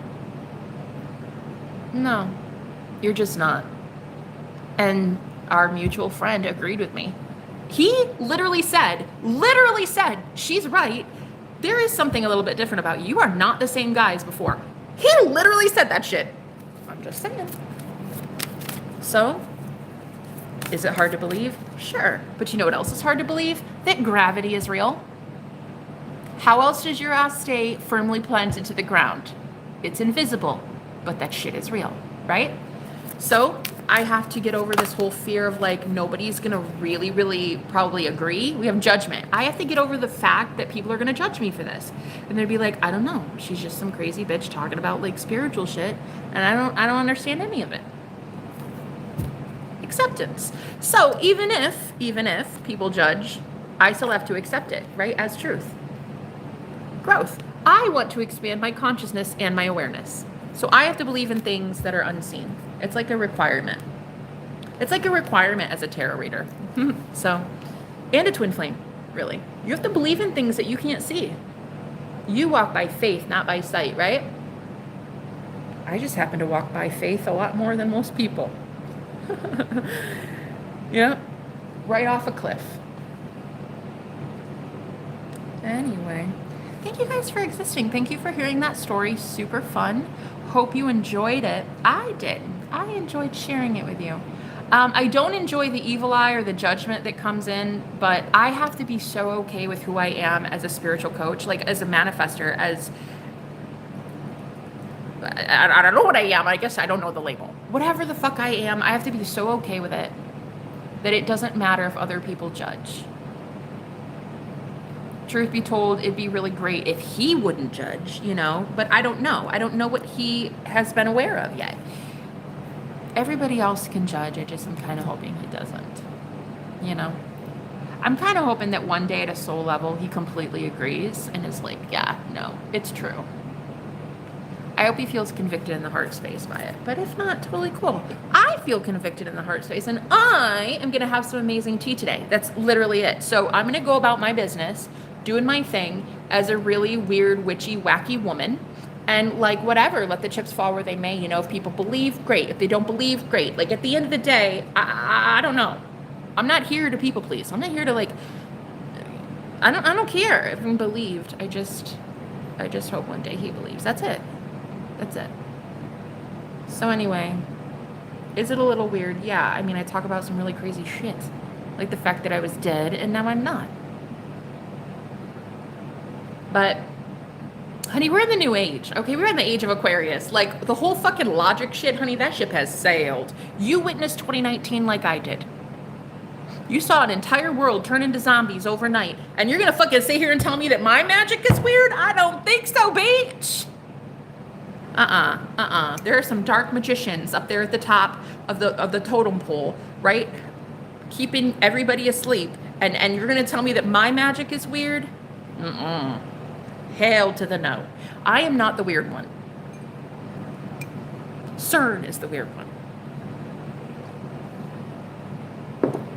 No, you're just not. And our mutual friend agreed with me. He literally said, she's right. There is something a little bit different about you. You are not the same guy as before. He literally said that shit. I'm just saying. So, is it hard to believe? Sure. But you know what else is hard to believe? That gravity is real. How else does your ass stay firmly planted to the ground? It's invisible, but that shit is real, right? So, I have to get over this whole fear of like, nobody's gonna really, really probably agree. We have judgment. I have to get over the fact that people are gonna judge me for this. And they'd be like, I don't know. She's just some crazy bitch talking about like spiritual shit. And I don't understand any of it. Acceptance. So even if people judge, I still have to accept it, right? As truth. Growth. I want to expand my consciousness and my awareness. So I have to believe in things that are unseen. It's like a requirement. It's like a requirement as a tarot reader. So, and a twin flame, really. You have to believe in things that you can't see. You walk by faith, not by sight, right? I just happen to walk by faith a lot more than most people. Yeah, right off a cliff. Anyway, thank you guys for existing. Thank you for hearing that story. Super fun. Hope you enjoyed it. I did. I enjoyed sharing it with you. I don't enjoy the evil eye or the judgment that comes in, but I have to be so okay with who I am as a spiritual coach, like as a manifester, as I don't know what I am. I guess I don't know the label. Whatever the fuck I am, I have to be so okay with it that it doesn't matter if other people judge. Truth be told, it'd be really great if he wouldn't judge, you know, but I don't know. I don't know what he has been aware of yet. Everybody else can judge. I just am kind of hoping he doesn't, you know. I'm kind of hoping that one day at a soul level, he completely agrees and is like, yeah, no, it's true. I hope he feels convicted in the heart space by it. But if not, totally cool. I feel convicted in the heart space, and I am going to have some amazing tea today. That's literally it. So I'm going to go about my business, doing my thing as a really weird, witchy, wacky woman. And like, whatever, let the chips fall where they may. You know, if people believe, great. If they don't believe, great. Like, at the end of the day, I don't know. I'm not here to people please. I'm not here to like, I don't care if I'm believed. I just hope one day he believes. That's it. That's it. So anyway, is it a little weird? Yeah. I mean, I talk about some really crazy shit. Like the fact that I was dead and now I'm not. But, honey, we're in the new age. Okay, we're in the age of Aquarius. Like, the whole fucking logic shit, honey, that ship has sailed. You witnessed 2019 like I did. You saw an entire world turn into zombies overnight. And you're gonna fucking sit here and tell me that my magic is weird? I don't think so, bitch. There are some dark magicians up there at the top of the totem pole, right? Keeping everybody asleep. And you're gonna tell me that my magic is weird? Hell to the no. I am not the weird one. CERN is the weird one.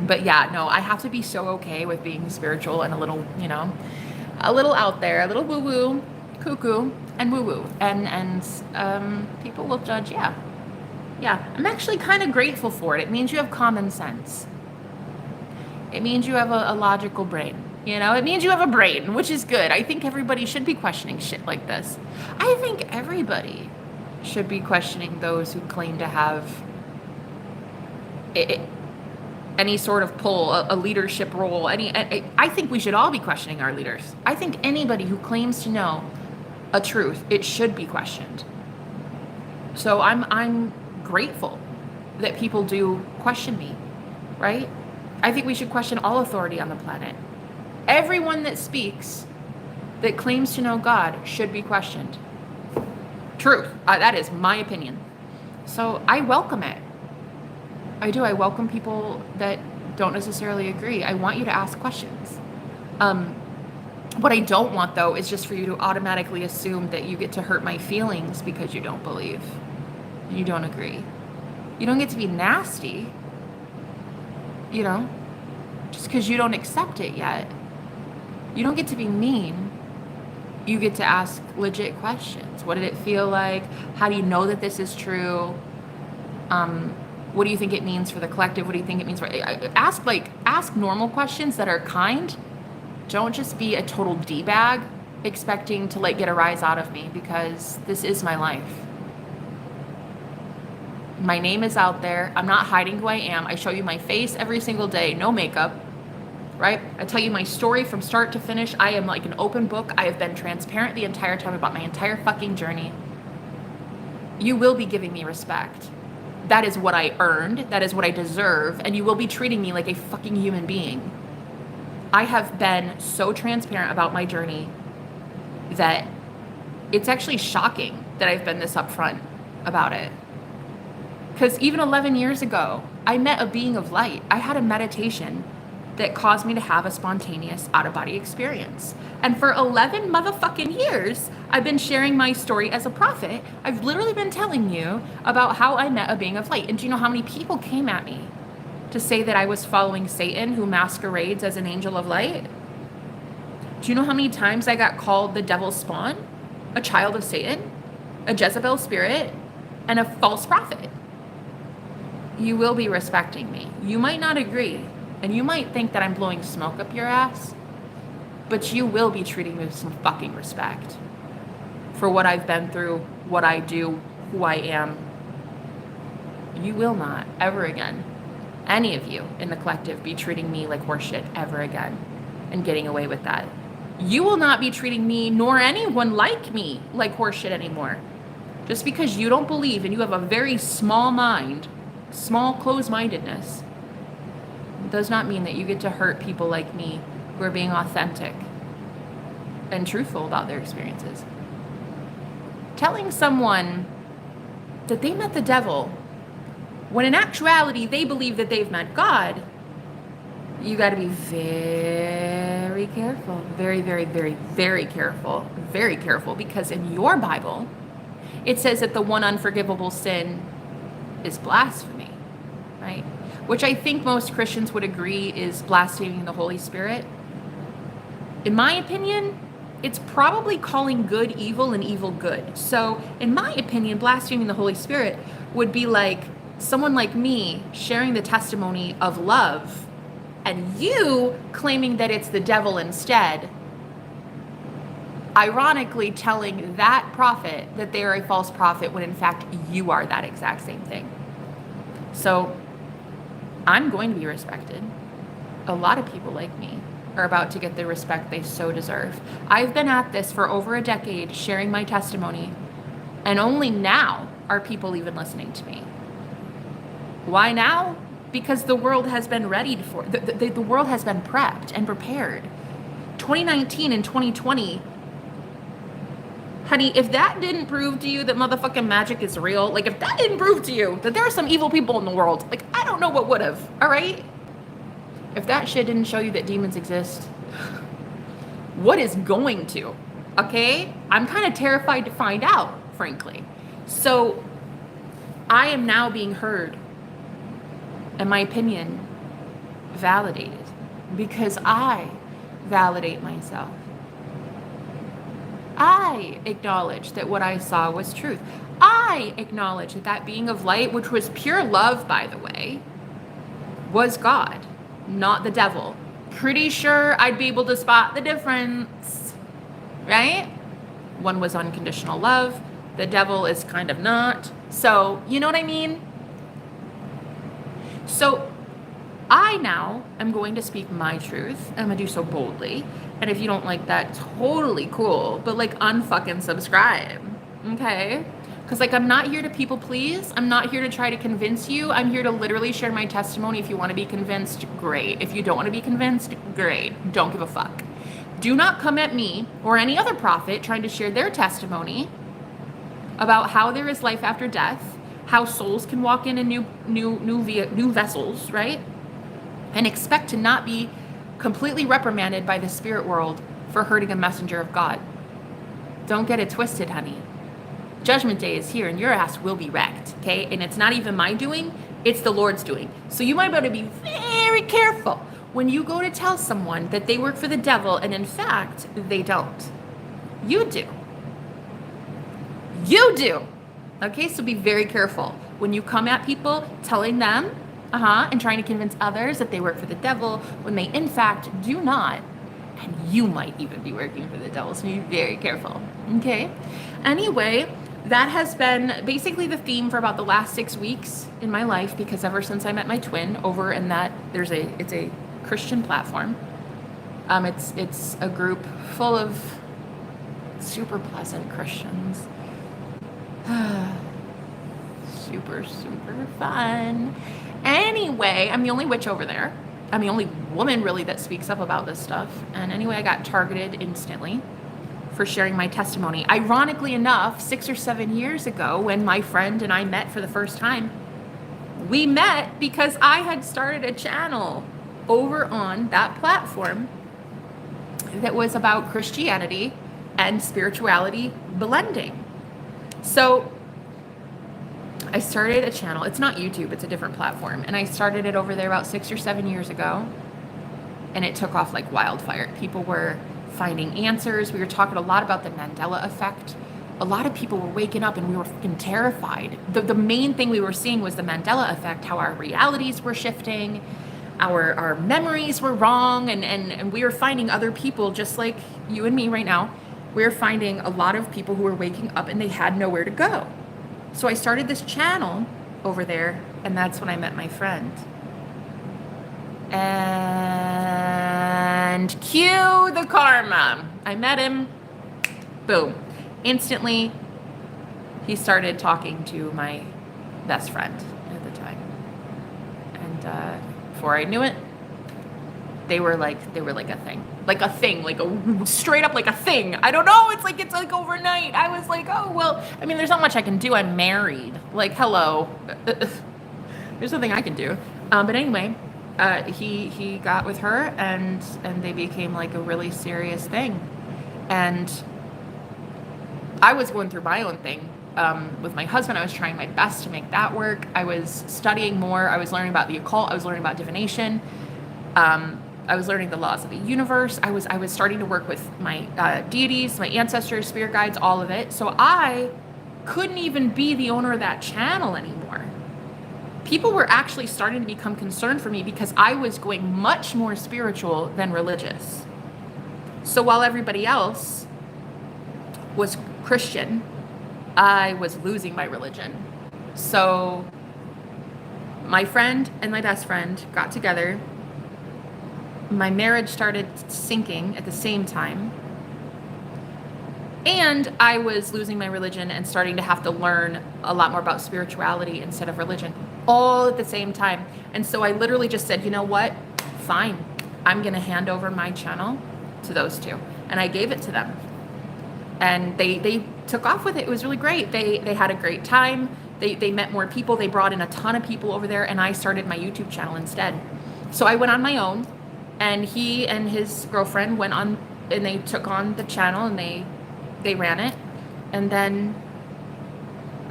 But yeah, no, I have to be so okay with being spiritual and a little, you know, a little out there, a little woo-woo, cuckoo, and woo-woo. And people will judge, yeah. Yeah, I'm actually kind of grateful for it. It means you have common sense. It means you have a logical brain. You know, it means you have a brain, which is good. I think everybody should be questioning shit like this. I think everybody should be questioning those who claim to have any sort of pull, a leadership role. I think we should all be questioning our leaders. I think anybody who claims to know a truth, it should be questioned. So I'm grateful that people do question me, right? I think we should question all authority on the planet. Everyone that speaks, that claims to know God, should be questioned. Truth. That is my opinion. So I welcome it. I do. I welcome people that don't necessarily agree. I want you to ask questions. What I don't want, though, is just for you to automatically assume that you get to hurt my feelings because you don't believe. You don't agree. You don't get to be nasty, you know, just because you don't accept it yet. You don't get to be mean. You get to ask legit questions. What did it feel like? How do you know that this is true? What do you think it means for the collective? What do you think it means for... Ask normal questions that are kind. Don't just be a total D-bag expecting to get a rise out of me, because this is my life. My name is out there. I'm not hiding who I am. I show you my face every single day, no makeup, right? I tell you my story from start to finish. I am like an open book. I have been transparent the entire time about my entire fucking journey. You will be giving me respect. That is what I earned. That is what I deserve. And you will be treating me like a fucking human being. I have been so transparent about my journey that it's actually shocking that I've been this upfront about it. Because even 11 years ago, I met a being of light. I had a meditation that caused me to have a spontaneous out-of-body experience. And for 11 motherfucking years, I've been sharing my story as a prophet. I've literally been telling you about how I met a being of light. And do you know how many people came at me to say that I was following Satan, who masquerades as an angel of light? Do you know how many times I got called the devil's spawn, a child of Satan, a Jezebel spirit, and a false prophet? You will be respecting me. You might not agree, and you might think that I'm blowing smoke up your ass, but you will be treating me with some fucking respect for what I've been through, what I do, who I am. You will not ever again, any of you in the collective, be treating me like horseshit ever again and getting away with that. You will not be treating me, nor anyone like me, like horseshit anymore. Just because you don't believe and you have a very small mind, small closed-mindedness, does not mean that you get to hurt people like me who are being authentic and truthful about their experiences. Telling someone that they met the devil when in actuality they believe that they've met God, you got to be very careful. Very, very, very, very careful. Very careful, because in your Bible, it says that the one unforgivable sin is blasphemy, right? Which I think most Christians would agree is blaspheming the Holy Spirit. In my opinion, it's probably calling good evil and evil good. So in my opinion, blaspheming the Holy Spirit would be like someone like me sharing the testimony of love and you claiming that it's the devil instead, ironically telling that prophet that they are a false prophet when in fact you are that exact same thing. So I'm going to be respected. A lot of people like me are about to get the respect they so deserve. I've been at this for over a decade, sharing my testimony, and only now are people even listening to me. Why now? Because the world has been ready for it. The world has been prepped and prepared. 2019 and 2020, honey, if that didn't prove to you that motherfucking magic is real, like if that didn't prove to you that there are some evil people in the world, like I don't know what would have, all right? If that shit didn't show you that demons exist, what is going to, okay? I'm kind of terrified to find out, frankly. So I am now being heard and my opinion validated because I validate myself. I acknowledge that what I saw was truth. I acknowledge that that being of light, which was pure love, by the way, was God, not the devil. Pretty sure I'd be able to spot the difference, right? One was unconditional love. The devil is kind of not. So, you know what I mean? So I now am going to speak my truth. I'm going to do so boldly. And if you don't like that, totally cool. But like unfucking subscribe. Okay? Because like I'm not here to people please. I'm not here to try to convince you. I'm here to literally share my testimony. If you want to be convinced, great. If you don't want to be convinced, great. Don't give a fuck. Do not come at me or any other prophet trying to share their testimony about how there is life after death, how souls can walk in new vessels, right? And expect to not be completely reprimanded by the spirit world for hurting a messenger of God. Don't get it twisted, honey. Judgment day is here and your ass will be wrecked, okay? And it's not even my doing, it's the Lord's doing. So you might better be very careful when you go to tell someone that they work for the devil and in fact, they don't. You do. You do. Okay, so be very careful when you come at people telling them, and trying to convince others that they work for the devil when they in fact do not. And you might even be working for the devil, so be very careful. Okay? Anyway, that has been basically the theme for about the last 6 weeks in my life, because ever since I met my twin over in that, it's a Christian platform. It's a group full of super pleasant Christians. Super, super fun. Anyway, I'm the only witch over there. I'm the only woman really that speaks up about this stuff. And anyway, I got targeted instantly for sharing my testimony. Ironically enough, 6 or 7 years ago, when my friend and I met for the first time, we met because I had started a channel over on that platform that was about Christianity and spirituality blending. So I started a channel. It's not YouTube, it's a different platform. And I started it over there about 6 or 7 years ago. And it took off like wildfire. People were finding answers. We were talking a lot about the Mandela effect. A lot of people were waking up and we were fucking terrified. The main thing we were seeing was the Mandela effect, how our realities were shifting, our memories were wrong, and we were finding other people just like you and me right now. We're finding a lot of people who were waking up and they had nowhere to go. So I started this channel over there, and that's when I met my friend. And cue the karma. I met him, boom. Instantly, he started talking to my best friend at the time. And before I knew it, they were like a thing. Like a thing, like a straight up like a thing. I don't know, it's like overnight. I was like, oh, well, I mean, there's not much I can do. I'm married. Like, hello. There's nothing I can do. But anyway, he got with her and they became like a really serious thing. And I was going through my own thing. With my husband, I was trying my best to make that work. I was studying more. I was learning about the occult. I was learning about divination. I was learning the laws of the universe. I was starting to work with my deities, my ancestors, spirit guides, all of it. So I couldn't even be the owner of that channel anymore. People were actually starting to become concerned for me because I was going much more spiritual than religious. So while everybody else was Christian, I was losing my religion. So my friend and my best friend got together. My marriage started sinking at the same time. And I was losing my religion and starting to have to learn a lot more about spirituality instead of religion, all at the same time. And so I literally just said, you know what? Fine. I'm going to hand over my channel to those two. And I gave it to them. And they took off with it. It was really great. They had a great time. They met more people. They brought in a ton of people over there. And I started my YouTube channel instead. So I went on my own. And he and his girlfriend went on and they took on the channel and they ran it. And then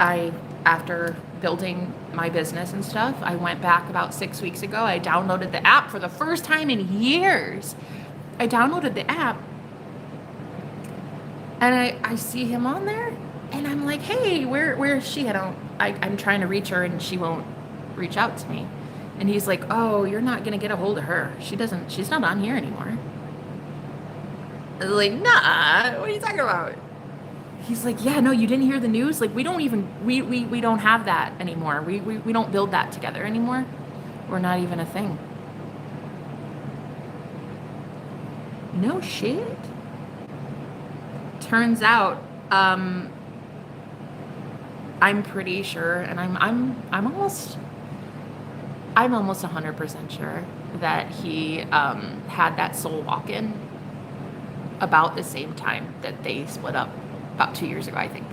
after building my business and stuff, I went back about 6 weeks ago. I downloaded the app for the first time in years. I downloaded the app and I see him on there and I'm like, hey, where is she? I'm trying to reach her and she won't reach out to me. And he's like, oh, you're not going to get a hold of her. She's not on here anymore. I was like, nah, what are you talking about? he's like, yeah, no, you didn't hear the news? Like, we don't even, we don't have that anymore. We don't build that together anymore. We're not even a thing. No shit. Turns out, I'm pretty sure, and I'm almost 100% sure that he had that soul walk-in about the same time that they split up, about 2 years ago, I think.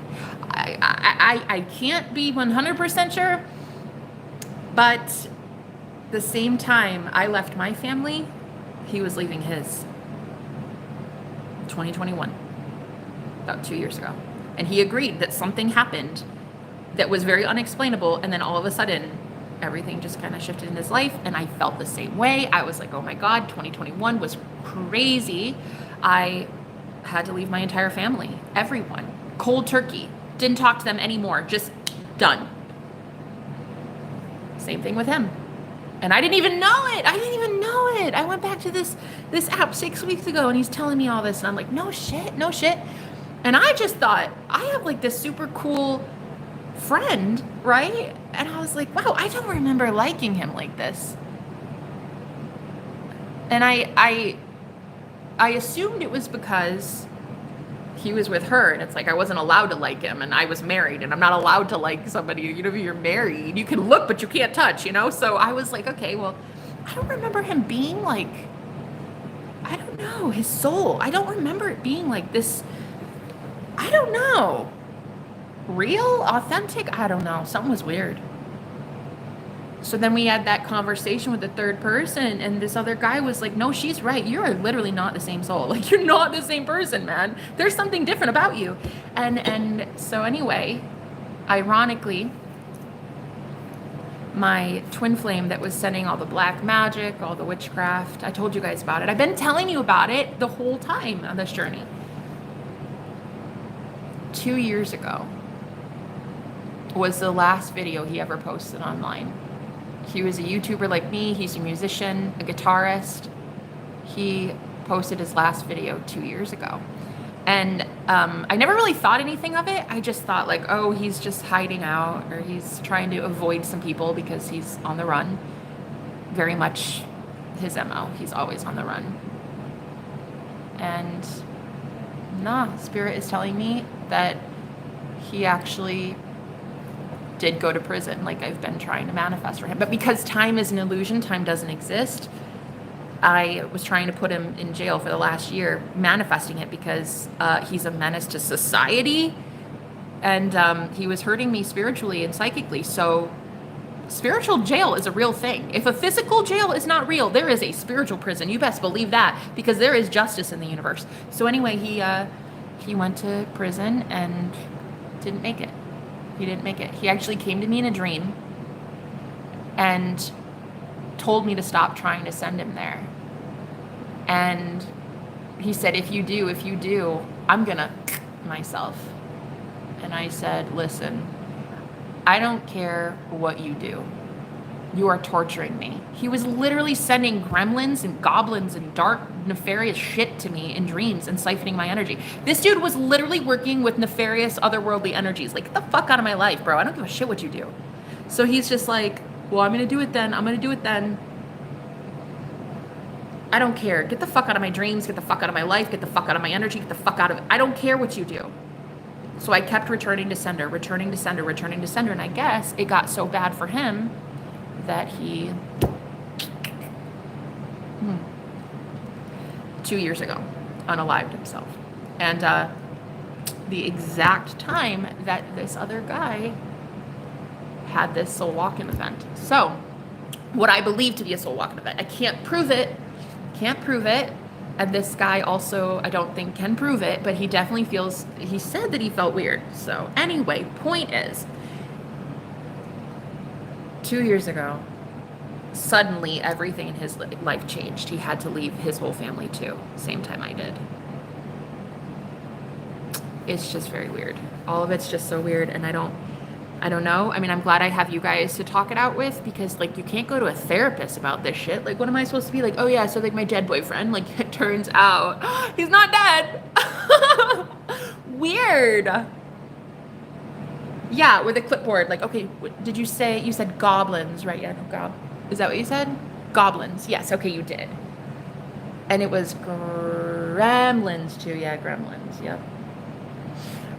I can't be 100% sure, but the same time I left my family, he was leaving his. 2021, about 2 years ago. And he agreed that something happened that was very unexplainable, and then all of a sudden everything just kind of shifted in his life, and I felt the same way. I was like, oh my God, 2021 was crazy. I had to leave my entire family, everyone, cold turkey, didn't talk to them anymore, just done. Same thing with him. And I didn't even know it. I went back to this app 6 weeks ago, and he's telling me all this, and I'm like, no shit. And I just thought, I have like this super cool friend, right? And I was like, wow, I don't remember liking him like this. And I assumed it was because he was with her, and it's like I wasn't allowed to like him, and I was married, and I'm not allowed to like somebody, you're married, you can look but you can't touch, so I was like, okay, well, I don't remember him being like, I don't know, his soul, I don't remember it being like this, I don't know, real, authentic, I don't know, something was weird. So then we had that conversation with the third person, and this other guy was like, no, she's right. You are literally not the same soul. Like, you're not the same person, man. There's something different about you. And so anyway, ironically, my twin flame that was sending all the black magic, all the witchcraft, I told you guys about it. I've been telling you about it the whole time on this journey. 2 years ago was the last video he ever posted online. He was a YouTuber like me. He's a musician, a guitarist. He posted his last video 2 years ago. And I never really thought anything of it. I just thought like, oh, he's just hiding out, or he's trying to avoid some people because he's on the run. Very much his MO. He's always on the run. And nah, Spirit is telling me that he actually did go to prison, like I've been trying to manifest for him. But because time is an illusion, time doesn't exist, I was trying to put him in jail for the last year, manifesting it because he's a menace to society, and he was hurting me spiritually and psychically. So spiritual jail is a real thing. If a physical jail is not real, there is a spiritual prison. You best believe that, because there is justice in the universe. So anyway, he went to prison and didn't make it. He didn't make it. He actually came to me in a dream and told me to stop trying to send him there. And he said, if you do, I'm gonna myself. And I said, listen, I don't care what you do. You are torturing me. He was literally sending gremlins and goblins and dark, nefarious shit to me in dreams and siphoning my energy. This dude was literally working with nefarious, otherworldly energies. Like, get the fuck out of my life, bro. I don't give a shit what you do. So he's just like, well, I'm going to do it then. I don't care. Get the fuck out of my dreams. Get the fuck out of my life. Get the fuck out of my energy. Get the fuck out of it. I don't care what you do. So I kept returning to sender. And I guess it got so bad for him that he 2 years ago unalived himself. And the exact time that this other guy had this soul walk-in event. So what I believe to be a soul walk-in event, I can't prove it. And this guy also, I don't think, can prove it, but he definitely he said that he felt weird. So anyway, point is, 2 years ago, suddenly everything in his life changed. He had to leave his whole family too, same time I did. It's just very weird. All of it's just so weird, and I don't know. I mean, I'm glad I have you guys to talk it out with, because like, you can't go to a therapist about this shit. Like, what am I supposed to be like? Oh yeah, so like my dead boyfriend, like it turns out he's not dead. Weird. Yeah, with a clipboard. Like, okay, did you say, you said goblins, right? Yeah, no, is that what you said? Goblins. Yes, okay, you did. And it was gremlins too. Yeah, gremlins. Yep.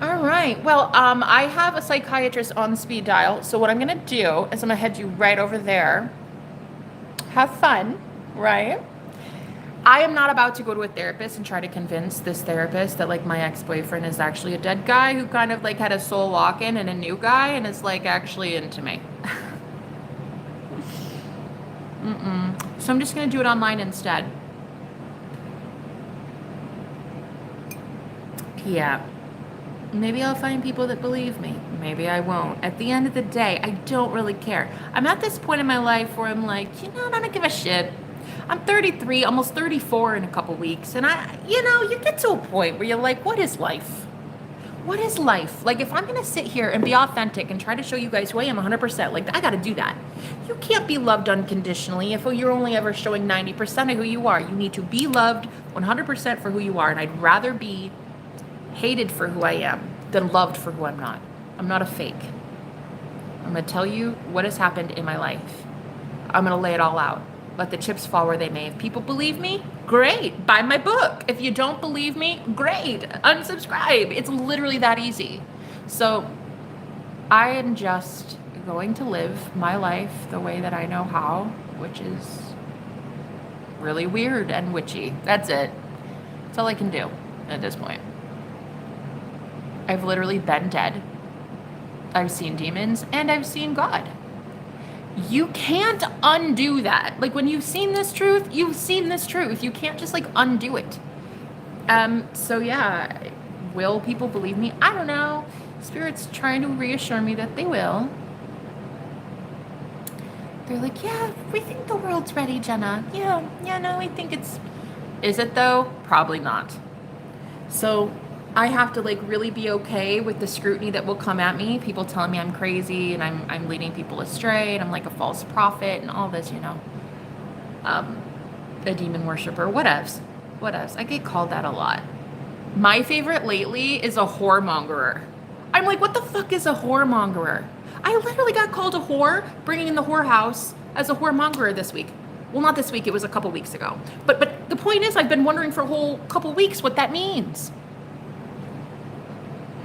All right. Well, I have a psychiatrist on speed dial. So what I'm going to do is I'm going to head you right over there. Have fun, right? I am not about to go to a therapist and try to convince this therapist that like my ex-boyfriend is actually a dead guy who kind of like had a soul lock-in and a new guy and is like actually into me. So I'm just going to do it online instead. Yeah. Maybe I'll find people that believe me. Maybe I won't. At the end of the day, I don't really care. I'm at this point in my life where I'm like, you know, I don't give a shit. I'm 33, almost 34 in a couple weeks. And you get to a point where you're like, what is life? What is life? Like, if I'm going to sit here and be authentic and try to show you guys who I am 100%, like, I got to do that. You can't be loved unconditionally if you're only ever showing 90% of who you are. You need to be loved 100% for who you are. And I'd rather be hated for who I am than loved for who I'm not. I'm not a fake. I'm going to tell you what has happened in my life. I'm going to lay it all out. Let the chips fall where they may. If people believe me, great. Buy my book. If you don't believe me, great. Unsubscribe. It's literally that easy. So I am just going to live my life the way that I know how, which is really weird and witchy. That's it. That's all I can do at this point. I've literally been dead. I've seen demons and I've seen God. You can't undo that. Like, when you've seen this truth, you've seen this truth. You can't just like undo it. So yeah, will people believe me? I don't know. Spirit's trying to reassure me that they will. They're like, yeah, we think the world's ready, Jenna. Yeah, no, we think it's... Is it though? Probably not. So I have to like really be okay with the scrutiny that will come at me. People telling me I'm crazy and I'm leading people astray and I'm like a false prophet and all this, a demon worshiper, whatevs. I get called that a lot. My favorite lately is a whoremongerer. I'm like, what the fuck is a whoremongerer? I literally got called a whore, bringing in the whorehouse as a whoremongerer this week. Well, not this week, it was a couple weeks ago. But the point is, I've been wondering for a whole couple weeks what that means.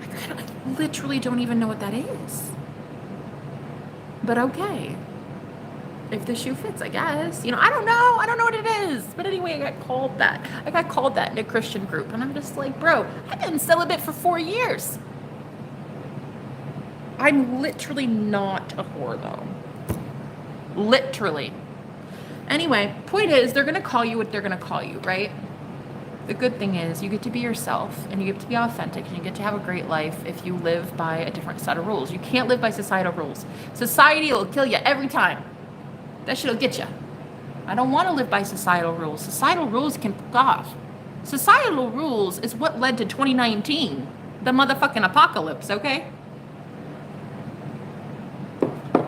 I literally don't even know what that is. But okay. If the shoe fits, I guess. I don't know what it is. But anyway, I got called that in a Christian group. And I'm just like, bro, I've been celibate for 4 years. I'm literally not a whore, though. Literally. Anyway, point is, they're going to call you what they're going to call you, right? The good thing is you get to be yourself and you get to be authentic and you get to have a great life if you live by a different set of rules. You can't live by societal rules. Society will kill you every time. That shit'll get you. I don't want to live by societal rules. Societal rules can fuck off. Societal rules is what led to 2019, the motherfucking apocalypse, okay?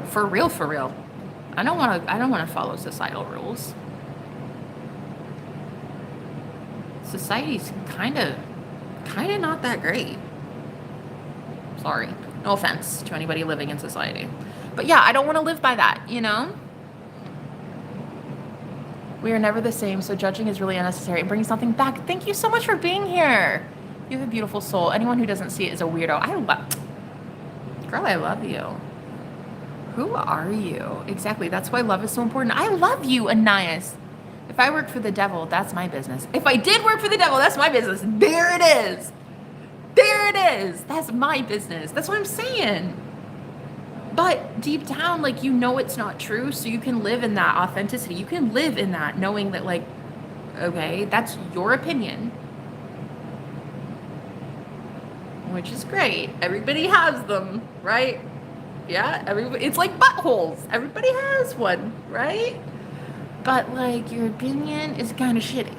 For real. I don't want to follow societal rules. Society's kind of not that great. Sorry. No offense to anybody living in society. But yeah, I don't want to live by that, We are never the same, so judging is really unnecessary. And bringing something back. Thank you so much for being here. You have a beautiful soul. Anyone who doesn't see it is a weirdo. Girl, I love you. Who are you? Exactly. That's why love is so important. I love you, Ananias. If I worked for the devil, that's my business. If I did work for the devil, that's my business. There it is. That's my business. That's what I'm saying. But deep down, it's not true. So you can live in that authenticity. You can live in that knowing that, okay, that's your opinion. Which is great. Everybody has them, right? Yeah, it's like buttholes. Everybody has one, right? But your opinion is kind of shitty.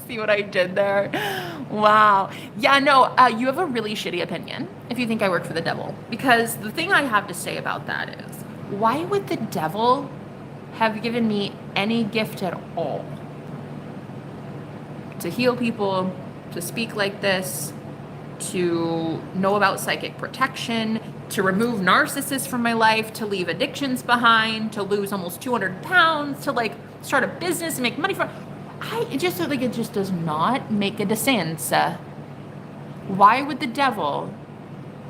See what I did there? Wow. Yeah, no, you have a really shitty opinion if you think I work for the devil. Because the thing I have to say about that is, why would the devil have given me any gift at all? To heal people, to speak like this, to know about psychic protection, to remove narcissists from my life, to leave addictions behind, to lose almost 200 pounds, to like start a business and make money from. It just does not make a sense. Why would the devil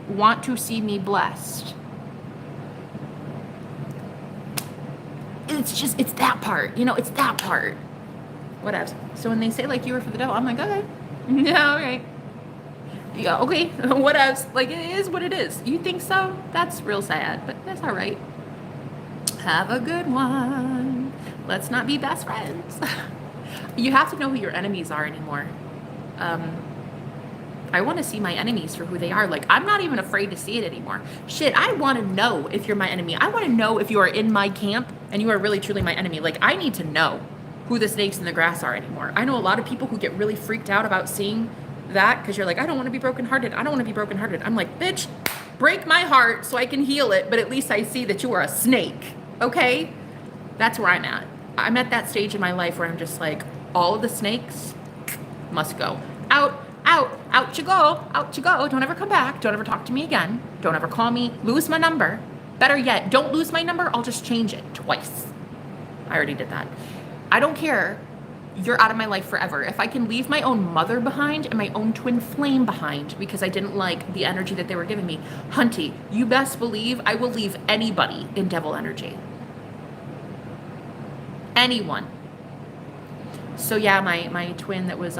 want to see me blessed? It's that part, it's that part. Whatever. So when they say like you were for the devil, I'm like, okay, yeah, all right. Yeah, okay, what else? Like, it is what it is. You think so? That's real sad, but that's all right. Have a good one. Let's not be best friends. You have to know who your enemies are anymore. I want to see my enemies for who they are. Like, I'm not even afraid to see it anymore. Shit, I want to know if you're my enemy. I want to know if you are in my camp and you are really, truly my enemy. Like, I need to know who the snakes in the grass are anymore. I know a lot of people who get really freaked out about seeing that because you're like, I don't want to be brokenhearted. I don't want to be brokenhearted. I'm like, bitch, break my heart so I can heal it, but at least I see that you are a snake, okay? That's where I'm at. I'm at that stage in my life where I'm just like, all of the snakes must go. Out you go, out you go. Don't ever come back. Don't ever talk to me again. Don't ever call me. Lose my number. Better yet, don't lose my number. I'll just change it twice. I already did that. I don't care. You're out of my life forever. If I can leave my own mother behind and my own twin flame behind because I didn't like the energy that they were giving me, hunty, you best believe I will leave anybody in devil energy. Anyone. So yeah, my twin that was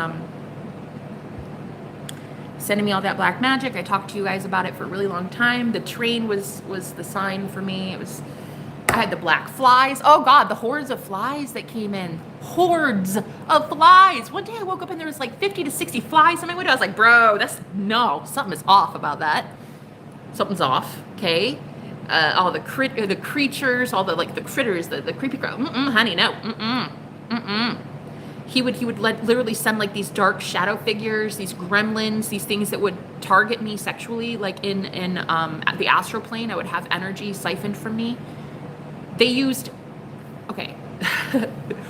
sending me all that black magic. I talked to you guys about it for a really long time. The train was the sign for me. I had the black flies. Oh God, the hordes of flies that came in. Hordes of flies. One day I woke up and there was like 50 to 60 flies in my window. I was like, bro, something is off about that. Something's off, okay? All the creatures, all the critters, the creepy, honey, no, He would literally send like these dark shadow figures, these gremlins, these things that would target me sexually, like in the astral plane. I would have energy siphoned from me. They used, okay.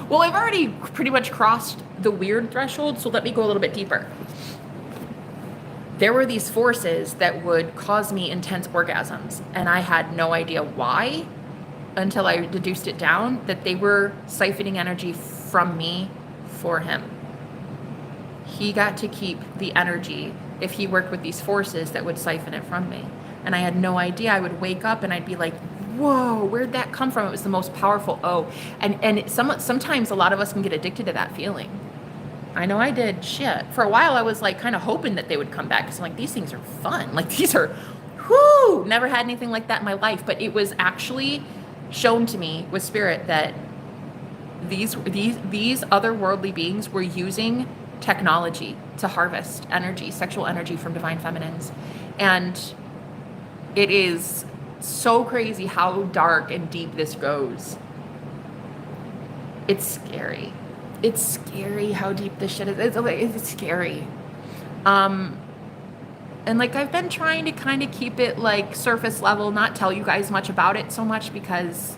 Well, I've already pretty much crossed the weird threshold, so let me go a little bit deeper. There were these forces that would cause me intense orgasms, and I had no idea why until I deduced it down, that they were siphoning energy from me for him. He got to keep the energy if he worked with these forces that would siphon it from me. And I had no idea. I would wake up and I'd be like, whoa, where'd that come from? It was the most powerful. Sometimes a lot of us can get addicted to that feeling. I know I did. Shit. For a while I was like kind of hoping that they would come back because I'm like, these things are fun. Like these are, never had anything like that in my life. But it was actually shown to me with spirit that these otherworldly beings were using technology to harvest energy, sexual energy from divine feminines. And it is so crazy how dark and deep this goes. It's scary. It's scary how deep this shit is. It's scary. And like I've been trying to kind of keep it like surface level, not tell you guys much about it so much because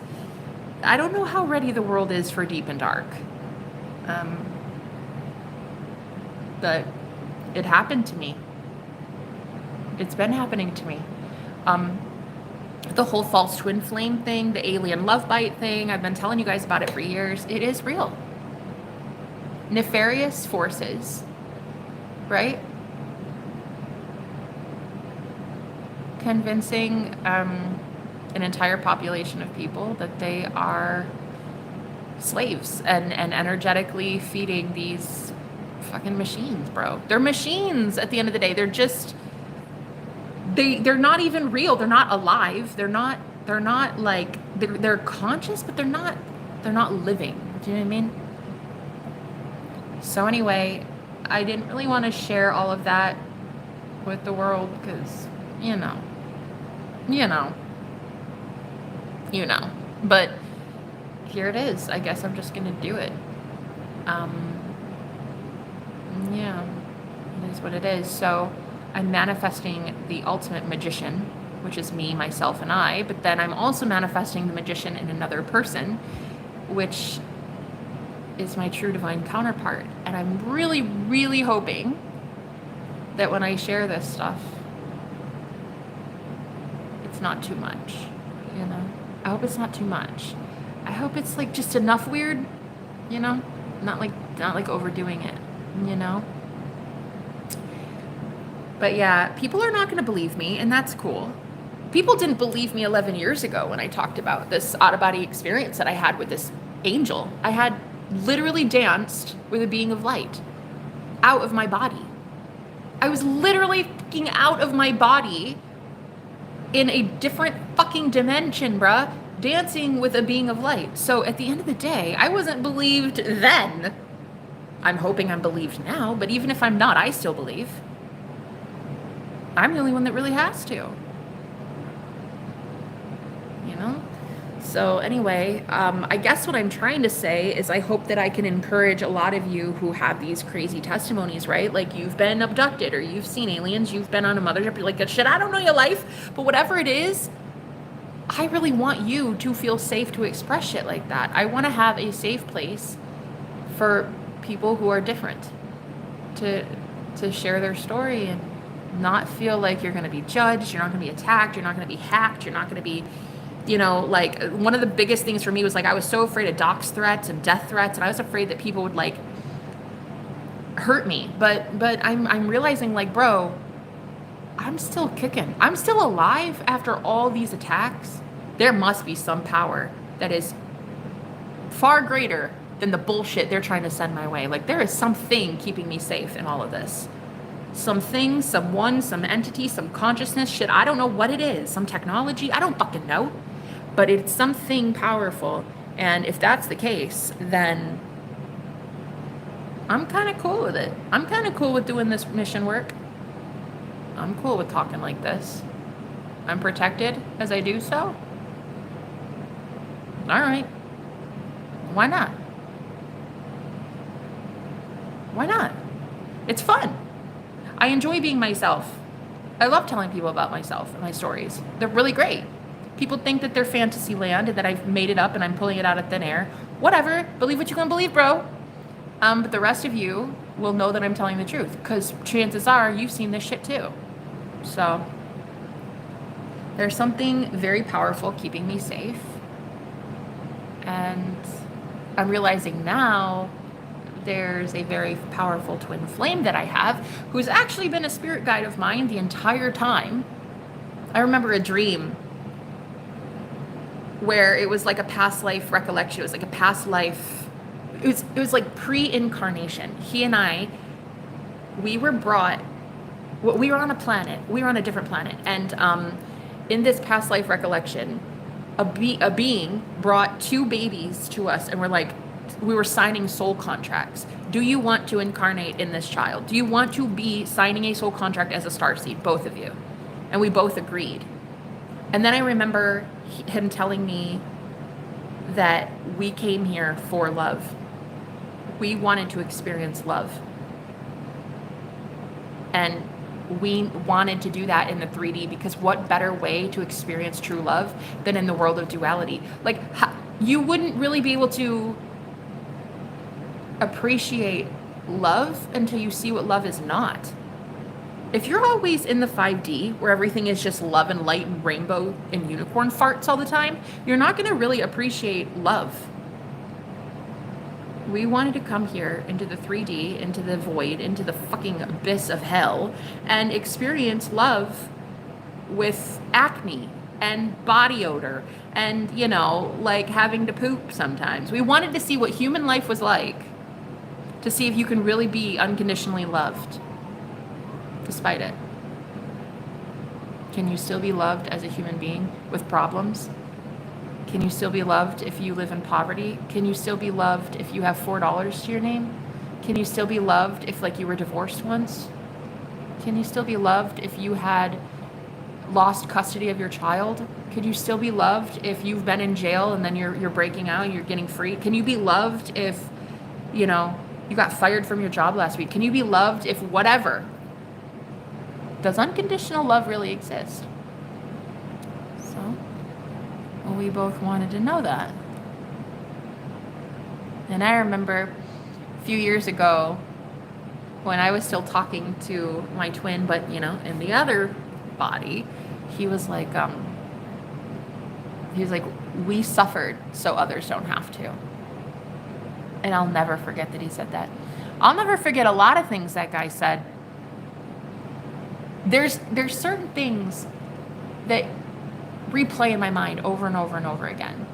I don't know how ready the world is for deep and dark. But it happened to me. It's been happening to me. The whole false twin flame thing, the alien love bite thing, I've been telling you guys about it for years. It is real. Nefarious forces, right? Convincing an entire population of people that they are slaves and energetically feeding these fucking machines, bro. They're machines at the end of the day. They're just, they're not even real. They're not alive. They're not like, they're conscious, but they're not living. Do you know what I mean? So anyway, I didn't really want to share all of that with the world because, you know. But here it is. I guess I'm just going to do it. Yeah, it is what it is. So I'm manifesting the ultimate magician, which is me, myself, and I. But then I'm also manifesting the magician in another person, which is my true divine counterpart. And I'm really, really hoping that when I share this stuff, it's not too much, you know? I hope it's not too much. I hope it's like just enough weird, you know? Not like overdoing it, you know? But yeah, people are not going to believe me, and that's cool. People didn't believe me 11 years ago when I talked about this out-of-body experience that I had with this angel. I had literally danced with a being of light out of my body. I was literally fucking out of my body in a different fucking dimension, bruh, dancing with a being of light. So at the end of the day, I wasn't believed then. I'm hoping I'm believed now, but even if I'm not, I still believe. I'm the only one that really has to. You know? So anyway, I guess what I'm trying to say is I hope that I can encourage a lot of you who have these crazy testimonies, right? Like you've been abducted or you've seen aliens, you've been on a mothership, you're like, shit, I don't know your life, but whatever it is, I really want you to feel safe to express shit like that. I want to have a safe place for people who are different to share their story and not feel like you're going to be judged, you're not going to be attacked, you're not going to be hacked, you're not going to be, you know, like one of the biggest things for me was like I was so afraid of dox threats and death threats, and I was afraid that people would like hurt me. But I'm realizing like, bro, I'm still kicking. I'm still alive after all these attacks. There must be some power that is far greater than the bullshit they're trying to send my way. Like there is something keeping me safe in all of this. Something, someone, some entity, some consciousness, shit, I don't know what it is. Some technology, I don't fucking know. But it's something powerful. And if that's the case, then I'm kind of cool with it. I'm kind of cool with doing this mission work. I'm cool with talking like this. I'm protected as I do so. All right. Why not? Why not? It's fun. I enjoy being myself. I love telling people about myself and my stories. They're really great. People think that they're fantasy land and that I've made it up and I'm pulling it out of thin air. Whatever. Believe what you can believe, bro. But the rest of you will know that I'm telling the truth because chances are you've seen this shit too. So there's something very powerful keeping me safe. And I'm realizing now there's a very powerful twin flame that I have who's actually been a spirit guide of mine the entire time. I remember a dream where it was like a past life recollection. It was like a past life. It was like pre-incarnation. He and I, we were on a planet. We were on a different planet. And in this past life recollection, a being brought two babies to us and we were signing soul contracts. Do you want to incarnate in this child? Do you want to be signing a soul contract as a starseed, both of you? And we both agreed. And then I remember him telling me that we came here for love. We wanted to experience love. And we wanted to do that in the 3D because what better way to experience true love than in the world of duality? Like, you wouldn't really be able to appreciate love until you see what love is not. If you're always in the 5D where everything is just love and light and rainbow and unicorn farts all the time, you're not going to really appreciate love. We wanted to come here into the 3D, into the void, into the fucking abyss of hell and experience love with acne and body odor and, you know, like having to poop sometimes. We wanted to see what human life was like, to see if you can really be unconditionally loved despite it. Can you still be loved as a human being with problems? Can you still be loved if you live in poverty? Can you still be loved if you have $4 to your name? Can you still be loved if like you were divorced once? Can you still be loved if you had lost custody of your child? Could you still be loved if you've been in jail and then you're breaking out and you're getting free? Can you be loved if, you know, you got fired from your job last week? Can you be loved if whatever? Does unconditional love really exist? So, well, we both wanted to know that. And I remember a few years ago, when I was still talking to my twin, but you know, in the other body, he was like, we suffered so others don't have to. And I'll never forget that he said that. I'll never forget a lot of things that guy said. There's certain things that replay in my mind over and over and over again.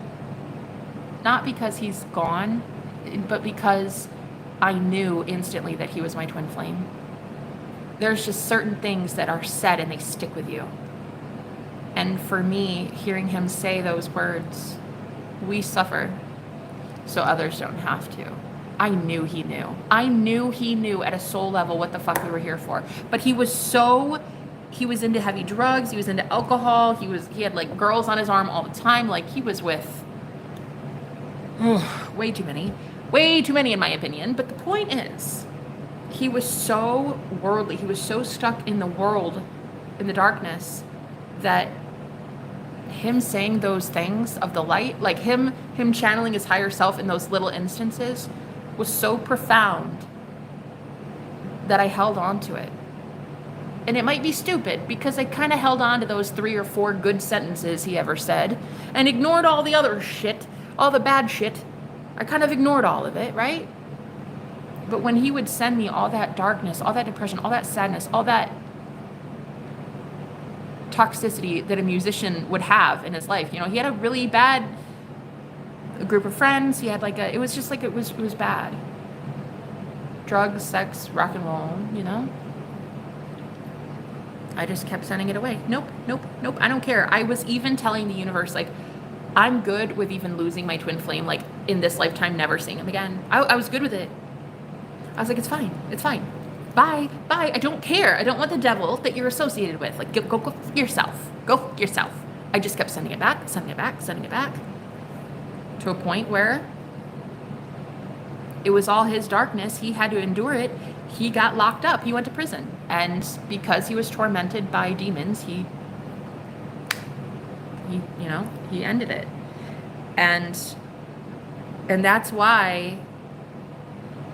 Not because he's gone, but because I knew instantly that he was my twin flame. There's just certain things that are said and they stick with you. And for me, hearing him say those words, we suffer so others don't have to. I knew he knew. I knew he knew at a soul level what the fuck we were here for. But he was into heavy drugs, he was into alcohol, he had like girls on his arm all the time, like he was with way too many in my opinion. But the point is, he was so worldly, he was so stuck in the world, in the darkness, that him saying those things of the light, like him channeling his higher self in those little instances, was so profound that I held on to it. And it might be stupid because I kind of held on to those 3 or 4 good sentences he ever said and ignored all the other shit, all the bad shit. I kind of ignored all of it, right? But when he would send me all that darkness, all that depression, all that sadness, all that toxicity that a musician would have in his life, you know, he had a really bad group of friends. He had like it was just like, it was bad. Drugs, sex, rock and roll, you know? I just kept sending it away. Nope. I don't care. I was even telling the universe, like, I'm good with even losing my twin flame, like, in this lifetime, never seeing him again. I was good with it. I was like, it's fine. Bye. I don't care. I don't want the devil that you're associated with. Like, go yourself. Go yourself. I just kept sending it back. To a point where it was all his darkness. He had to endure it. He got locked up. He went to prison. And because he was tormented by demons, he ended it. And that's why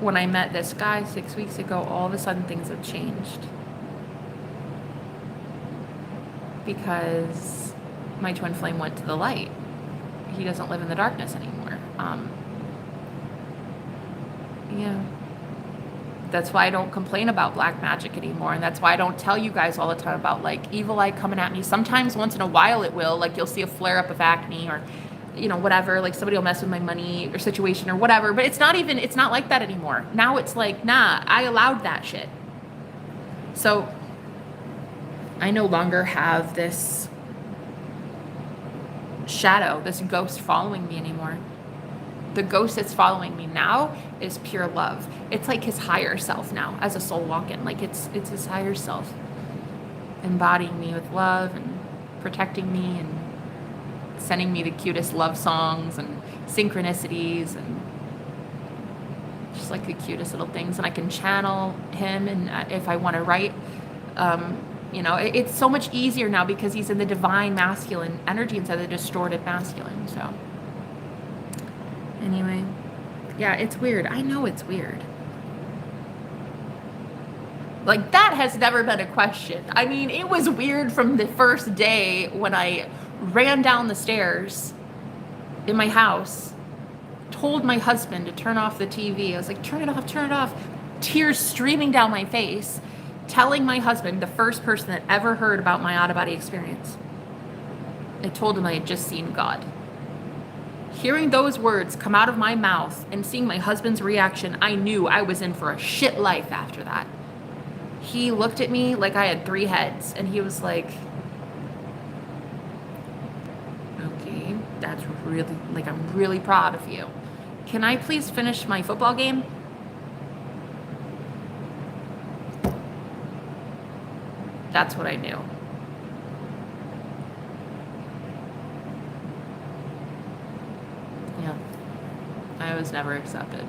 when I met this guy 6 weeks ago, all of a sudden things have changed. Because my twin flame went to the light. He doesn't live in the darkness anymore. Yeah. That's why I don't complain about black magic anymore. And that's why I don't tell you guys all the time about like evil eye coming at me. Sometimes once in a while it will, like you'll see a flare up of acne or, you know, whatever, like somebody will mess with my money or situation or whatever, but it's not like that anymore. Now it's like, nah, I allowed that shit. So I no longer have this shadow, this ghost following me anymore. The ghost that's following me now is pure love. It's like his higher self now as a soul walk-in. Like it's his higher self embodying me with love and protecting me and sending me the cutest love songs and synchronicities and just like the cutest little things. And I can channel him, and if I want to write, you know, it's so much easier now because he's in the divine masculine energy instead of the distorted masculine. So anyway, yeah, it's weird. I know it's weird. Like, that has never been a question. I mean, it was weird from the first day when I ran down the stairs in my house, told my husband to turn off the TV. I was like, turn it off. Tears streaming down my face, telling my husband, the first person that ever heard about my out-of-body experience. I told him I had just seen God. Hearing those words come out of my mouth and seeing my husband's reaction, I knew I was in for a shit life after that. He looked at me like I had 3 heads, and he was like, okay, that's really, like, I'm really proud of you. Can I please finish my football game? That's what I knew. Yeah. I was never accepted.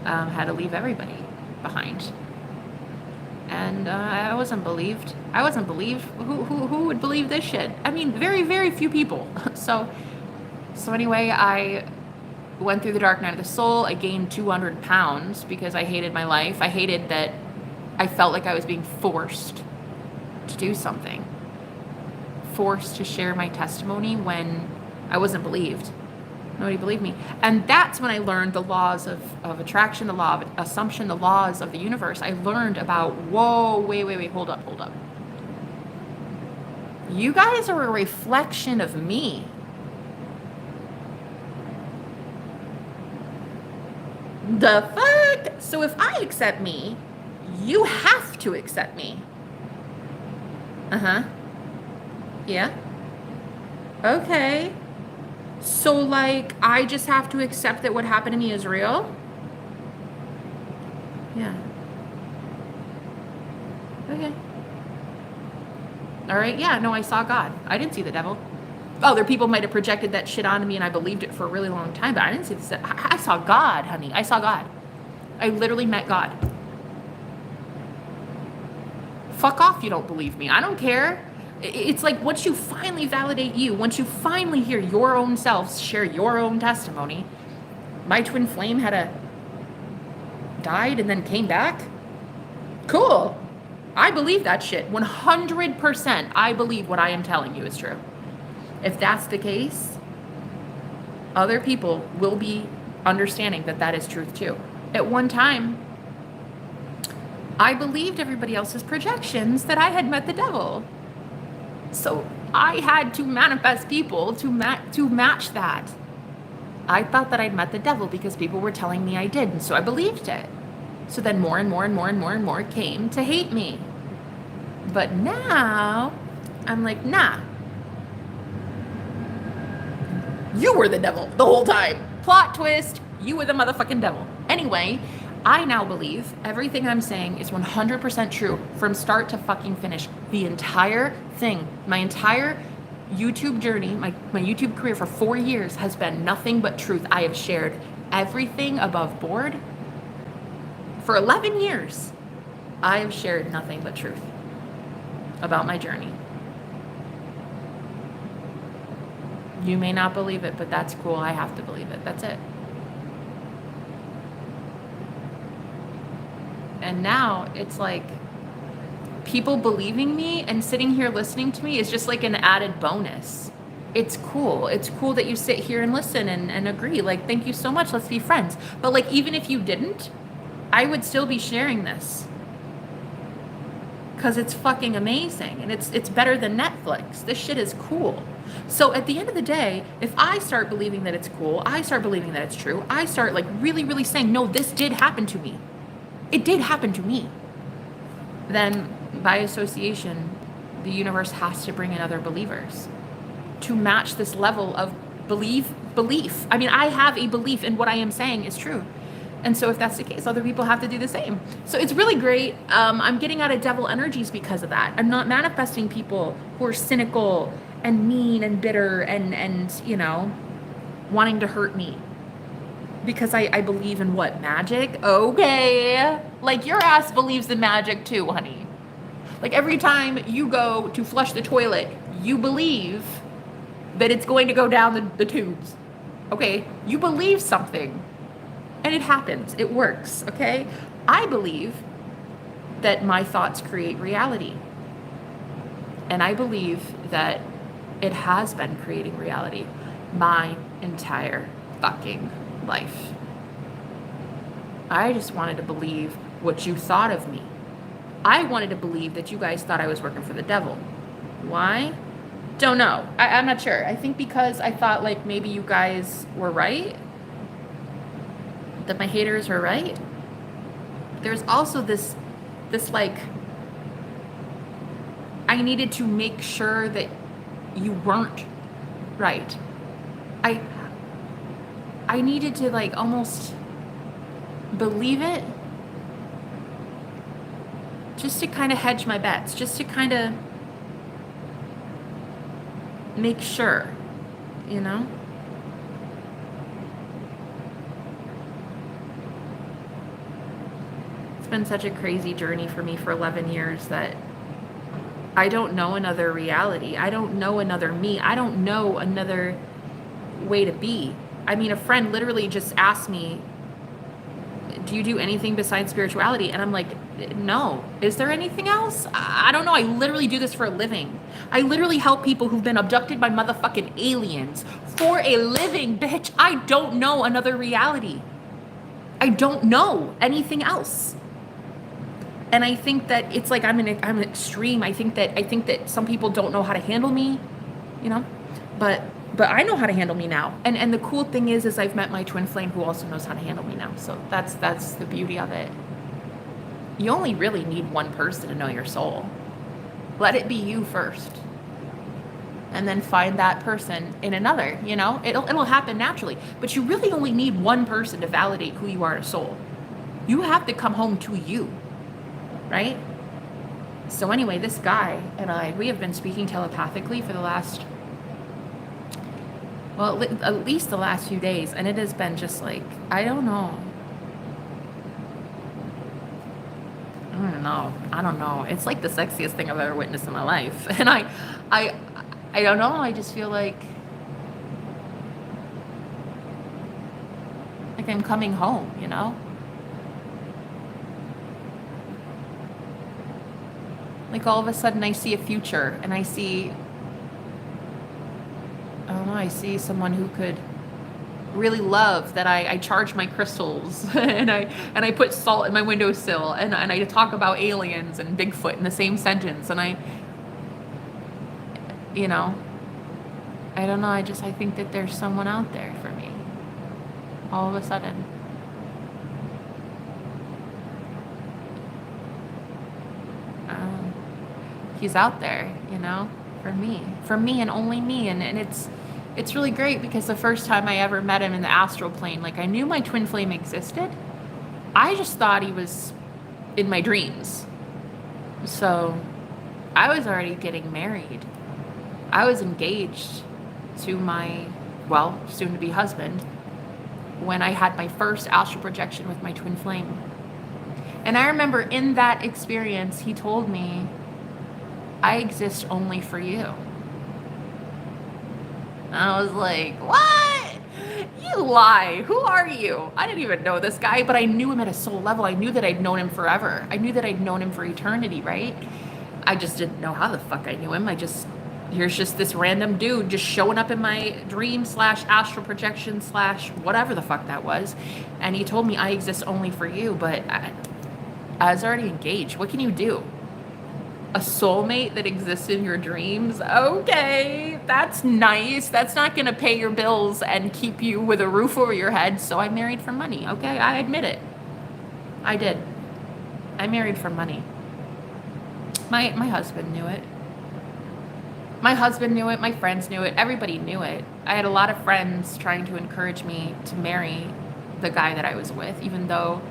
Had to leave everybody behind. And I wasn't believed. Who would believe this shit? I mean, very, very few people. So anyway, I went through the dark night of the soul. I gained 200 pounds because I hated my life. I hated that I felt like I was being forced to do something, forced to share my testimony when I wasn't believed. Nobody believed me. And that's when I learned the laws of attraction, the law of assumption, the laws of the universe. I learned about, whoa, wait, hold up. You guys are a reflection of me. The fuck? So if I accept me, you have to accept me. Yeah. Okay. So, like, I just have to accept that what happened to me is real? Yeah. Okay. All right. Yeah. No, I saw God. I didn't see the devil. Other people might have projected that shit onto me and I believed it for a really long time, but I didn't see this. I saw God, honey. I saw God. I literally met God. Fuck off, you don't believe me. I don't care. It's like once you finally validate you, once you finally hear your own self share your own testimony, my twin flame died and then came back. Cool. I believe that shit. 100% I believe what I am telling you is true. If that's the case, other people will be understanding that that is truth too. At one time, I believed everybody else's projections that I had met the devil. So I had to manifest people to match that. I thought that I'd met the devil because people were telling me I did, and so I believed it. So then more and more came to hate me. But now, I'm like, nah. You were the devil the whole time. Plot twist, you were the motherfucking devil. Anyway, I now believe everything I'm saying is 100% true from start to fucking finish. The entire thing, my entire YouTube journey, my YouTube career for 4 years has been nothing but truth. I have shared everything above board. For 11 years, I have shared nothing but truth about my journey. You may not believe it, but that's cool. I have to believe it. That's it. And now it's like people believing me and sitting here listening to me is just like an added bonus. It's cool. It's cool that you sit here and listen and agree. Like, thank you so much. Let's be friends. But like, even if you didn't, I would still be sharing this. Because it's fucking amazing. And it's better than Netflix. This shit is cool. So at the end of the day, if I start believing that it's cool, I start believing that it's true, I start like really, really saying, no, this did happen to me. It did happen to me. Then by association, the universe has to bring in other believers to match this level of belief. I mean, I have a belief in what I am saying is true. And so if that's the case, other people have to do the same. So it's really great. I'm getting out of devil energies because of that. I'm not manifesting people who are cynical and mean and bitter and you know, wanting to hurt me. Because I believe in what? Magic? Okay. Like your ass believes in magic too, honey. Like every time you go to flush the toilet, you believe that it's going to go down the tubes. Okay? You believe something. And it happens. It works. Okay? I believe that my thoughts create reality. And I believe that it has been creating reality my entire fucking life. I just wanted to believe what you thought of me. I wanted to believe that you guys thought I was working for the devil. Why? Don't know. I'm not sure. I think because I thought like maybe you guys were right. That my haters were right. There's also this like, I needed to make sure that you weren't right. I needed to like almost believe it just to kind of hedge my bets, just to kind of make sure, you know? It's been such a crazy journey for me for 11 years that I don't know another reality. I don't know another me. I don't know another way to be. I mean, a friend literally just asked me, do you do anything besides spirituality? And I'm like, no. Is there anything else? I don't know. I literally do this for a living. I literally help people who've been abducted by motherfucking aliens for a living, bitch. I don't know another reality. I don't know anything else. And I think that it's like I'm an extreme. I think that some people don't know how to handle me, you know, but I know how to handle me now. And the cool thing is I've met my twin flame who also knows how to handle me now. So that's the beauty of it. You only really need one person to know your soul. Let it be you first. And then find that person in another, you know, it'll happen naturally. But you really only need one person to validate who you are as a soul. You have to come home to you, right? So anyway, this guy and we have been speaking telepathically for the last, well, at least the last few days. And it has been just like, I don't know. I don't know. It's like the sexiest thing I've ever witnessed in my life. And I don't know. I just feel like I'm coming home, you know? Like all of a sudden I see a future and I see someone who could really love that I charge my crystals and I put salt in my windowsill and I talk about aliens and Bigfoot in the same sentence and you know, I don't know, I think that there's someone out there for me all of a sudden. He's out there, you know, for me and only me. And it's really great because the first time I ever met him in the astral plane, like I knew my twin flame existed. I just thought he was in my dreams. So I was already getting married. I was engaged to my, well, soon to be husband when I had my first astral projection with my twin flame. And I remember in that experience, he told me, I exist only for you. And I was like, what? You lie. Who are you? I didn't even know this guy, but I knew him at a soul level. I knew that I'd known him forever. I knew that I'd known him for eternity, right? I just didn't know how the fuck I knew him. Here's just this random dude just showing up in my dream / astral projection / whatever the fuck that was. And he told me I exist only for you, but I was already engaged. What can you do? A soulmate that exists in your dreams? Okay, that's nice. That's not going to pay your bills and keep you with a roof over your head. So I married for money. Okay, I admit it. I did. I married for money. My husband knew it. My husband knew it. My friends knew it. Everybody knew it. I had a lot of friends trying to encourage me to marry the guy that I was with, even though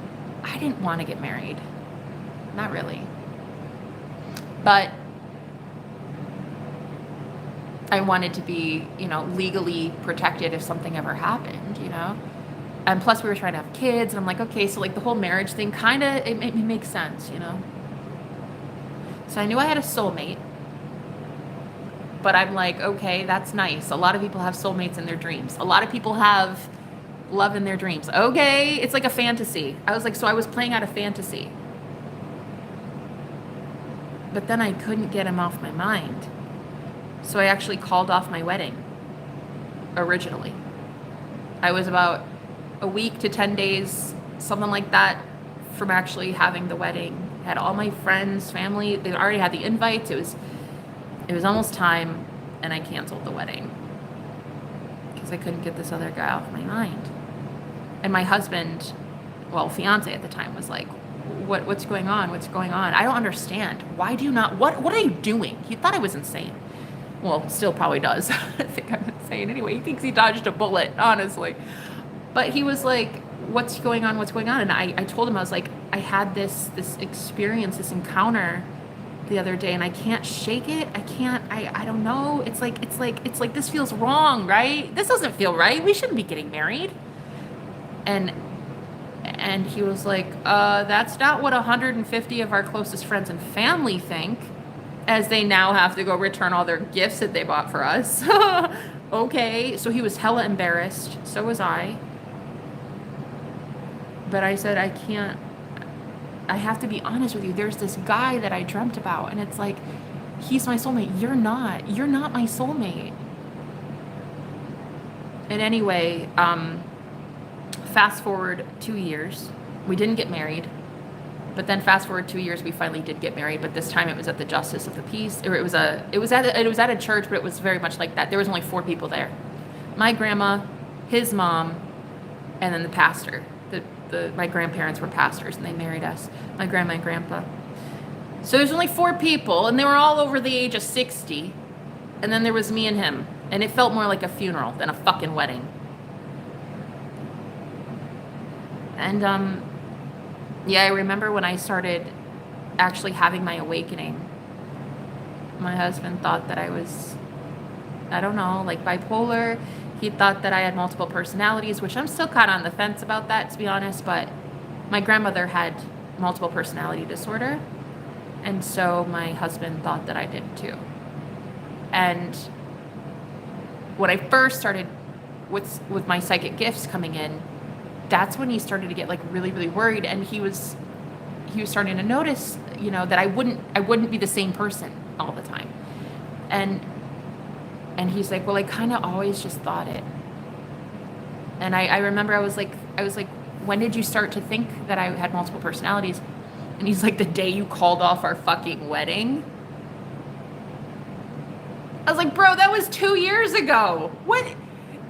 I didn't want to get married. Not really. But I wanted to be, you know, legally protected if something ever happened, you know? And plus we were trying to have kids, and I'm like, okay, so like the whole marriage thing kind of, it makes sense, you know? So I knew I had a soulmate, but I'm like, okay, that's nice. A lot of people have soulmates in their dreams. A lot of people have love in their dreams. Okay, it's like a fantasy. I was like, so I was playing out a fantasy. But then I couldn't get him off my mind. So I actually called off my wedding originally. I was about a week to 10 days, something like that, from actually having the wedding. Had all my friends, family, they already had the invites. It was almost time, and I canceled the wedding because I couldn't get this other guy off my mind. And my husband, well, fiance at the time, was like, what's going on? What's going on? I don't understand. Why do you not, what are you doing? He thought I was insane. Well, still probably does. I think I'm insane anyway. He thinks he dodged a bullet, honestly. But he was like, what's going on? What's going on? And I told him, I was like, I had this experience, this encounter the other day, and I can't shake it. I don't know. It's like this feels wrong, right? This doesn't feel right. We shouldn't be getting married. And he was like, that's not what 150 of our closest friends and family think, as they now have to go return all their gifts that they bought for us. Okay, so he was hella embarrassed. So was I. But I said, I can't, I have to be honest with you. There's this guy that I dreamt about, and it's like, he's my soulmate. You're not. You're not my soulmate. And anyway, fast forward 2 years. We didn't get married. But then fast forward 2 years, we finally did get married. But this time it was at the Justice of the Peace. Or it was at a church, but it was very much like that. There was only 4 people there. My grandma, his mom, and then the pastor. My grandparents were pastors, and they married us. My grandma and grandpa. So there's only 4 people, and they were all over the age of 60. And then there was me and him. And it felt more like a funeral than a fucking wedding. And, yeah, I remember when I started actually having my awakening, my husband thought that I was, I don't know, like bipolar. He thought that I had multiple personalities, which I'm still kind of on the fence about that, to be honest. But my grandmother had multiple personality disorder. And so my husband thought that I did too. And when I first started with my psychic gifts coming in, that's when he started to get like really, really worried. And he was starting to notice, you know, that I wouldn't be the same person all the time. And he's like, well, I kind of always just thought it. And I remember I was like, when did you start to think that I had multiple personalities? And he's like, the day you called off our fucking wedding. I was like, bro, that was 2 years ago. What?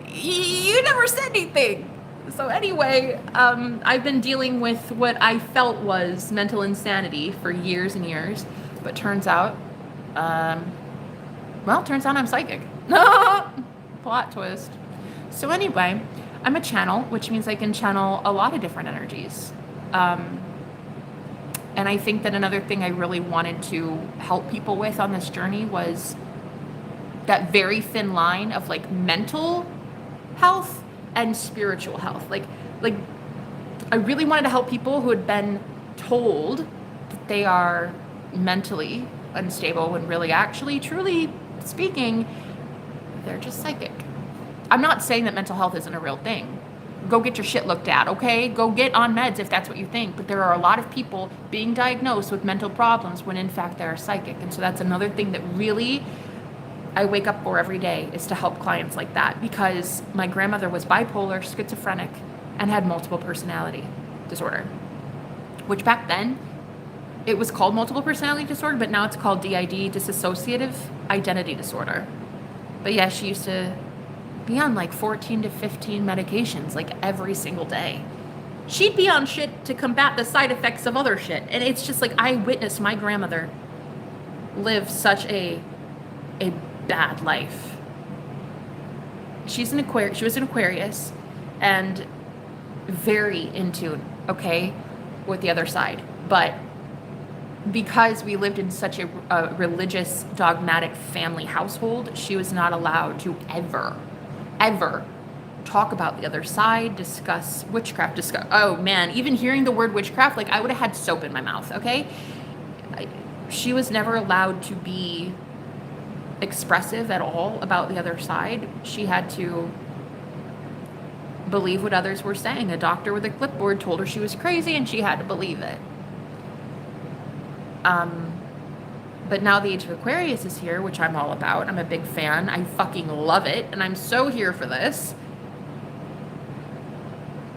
You never said anything. So anyway, I've been dealing with what I felt was mental insanity for years and years. But turns out, turns out I'm psychic. Plot twist. So anyway, I'm a channel, which means I can channel a lot of different energies. And I think that another thing I really wanted to help people with on this journey was that very thin line of like mental health and spiritual health. Like I really wanted to help people who had been told that they are mentally unstable when really actually, truly speaking, they're just psychic. I'm not saying that mental health isn't a real thing. Go get your shit looked at, okay? Go get on meds if that's what you think. But there are a lot of people being diagnosed with mental problems when in fact they're psychic. And so that's another thing that really I wake up for every day, is to help clients like that, because my grandmother was bipolar, schizophrenic, and had multiple personality disorder, which back then it was called multiple personality disorder, but now it's called DID, dissociative identity disorder. But yeah, she used to be on like 14 to 15 medications like every single day. She'd be on shit to combat the side effects of other shit. And it's just like, I witnessed my grandmother live such a bad life. She was an Aquarius and very in tune, okay, with the other side. But because we lived in such a religious, dogmatic family household, she was not allowed to ever talk about the other side, discuss witchcraft, oh man, even hearing the word witchcraft, like I would have had soap in my mouth, okay? She was never allowed to be expressive at all about the other side. She had to believe what others were saying. A doctor with a clipboard told her she was crazy and she had to believe it. But now the age of Aquarius is here, which I'm all about. I'm a big fan. I fucking love it. And I'm so here for this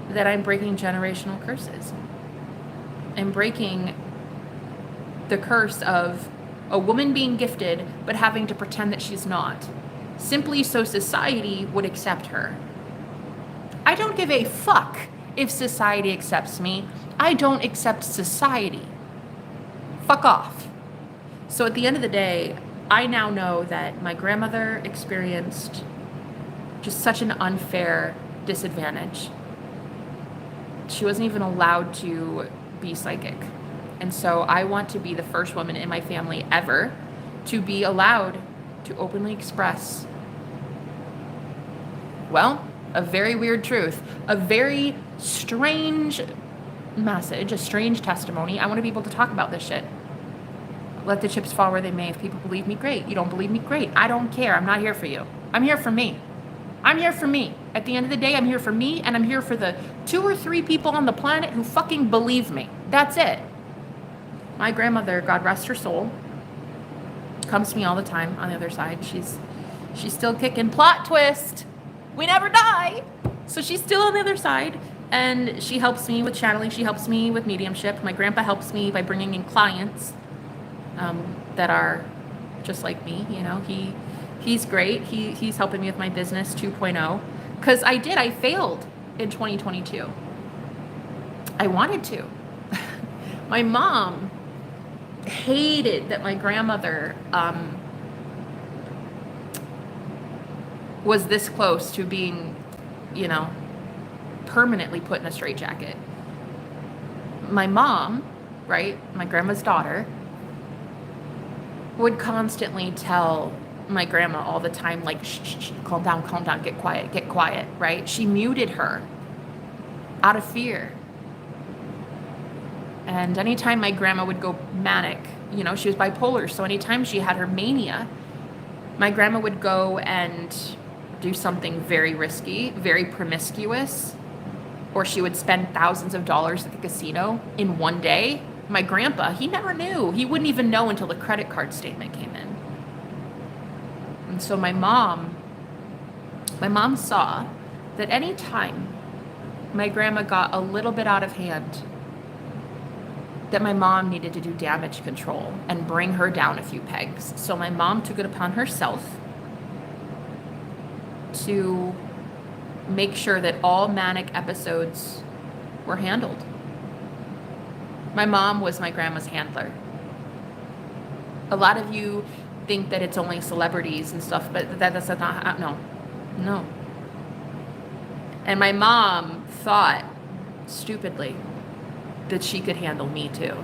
that I'm breaking generational curses. I'm breaking the curse of a woman being gifted but having to pretend that she's not, simply so society would accept her. I don't give a fuck if society accepts me. I don't accept society. Fuck off. So at the end of the day, I now know that my grandmother experienced just such an unfair disadvantage. She wasn't even allowed to be psychic. And so I want to be the first woman in my family ever to be allowed to openly express, well, a very weird truth, a very strange message, a strange testimony. I want to be able to talk about this shit. Let the chips fall where they may. If people believe me, great. You don't believe me, great. I don't care. I'm not here for you. I'm here for me. I'm here for me. At the end of the day, I'm here for me, and I'm here for the 2 or 3 people on the planet who fucking believe me. That's it. My grandmother, God rest her soul, comes to me all the time on the other side. She's still kicking. Plot twist. We never die. So she's still on the other side, and she helps me with channeling. She helps me with mediumship. My grandpa helps me by bringing in clients that are just like me. You know, he's great. He's helping me with my business 2.0, because I failed in 2022. I wanted to. My mom hated that my grandmother was this close to being, you know, permanently put in a straitjacket. My mom, right, my grandma's daughter, would constantly tell my grandma all the time, like, shh, calm down, get quiet, right? She muted her out of fear. And anytime my grandma would go manic, you know, she was bipolar, so anytime she had her mania, my grandma would go and do something very risky, very promiscuous, or she would spend thousands of dollars at the casino in one day. My grandpa, he never knew. He wouldn't even know until the credit card statement came in. And so my mom saw that any time my grandma got a little bit out of hand, that my mom needed to do damage control and bring her down a few pegs. So my mom took it upon herself to make sure that all manic episodes were handled. My mom was my grandma's handler. A lot of you think that it's only celebrities and stuff, but that's not, no. And my mom thought, stupidly, that she could handle me too.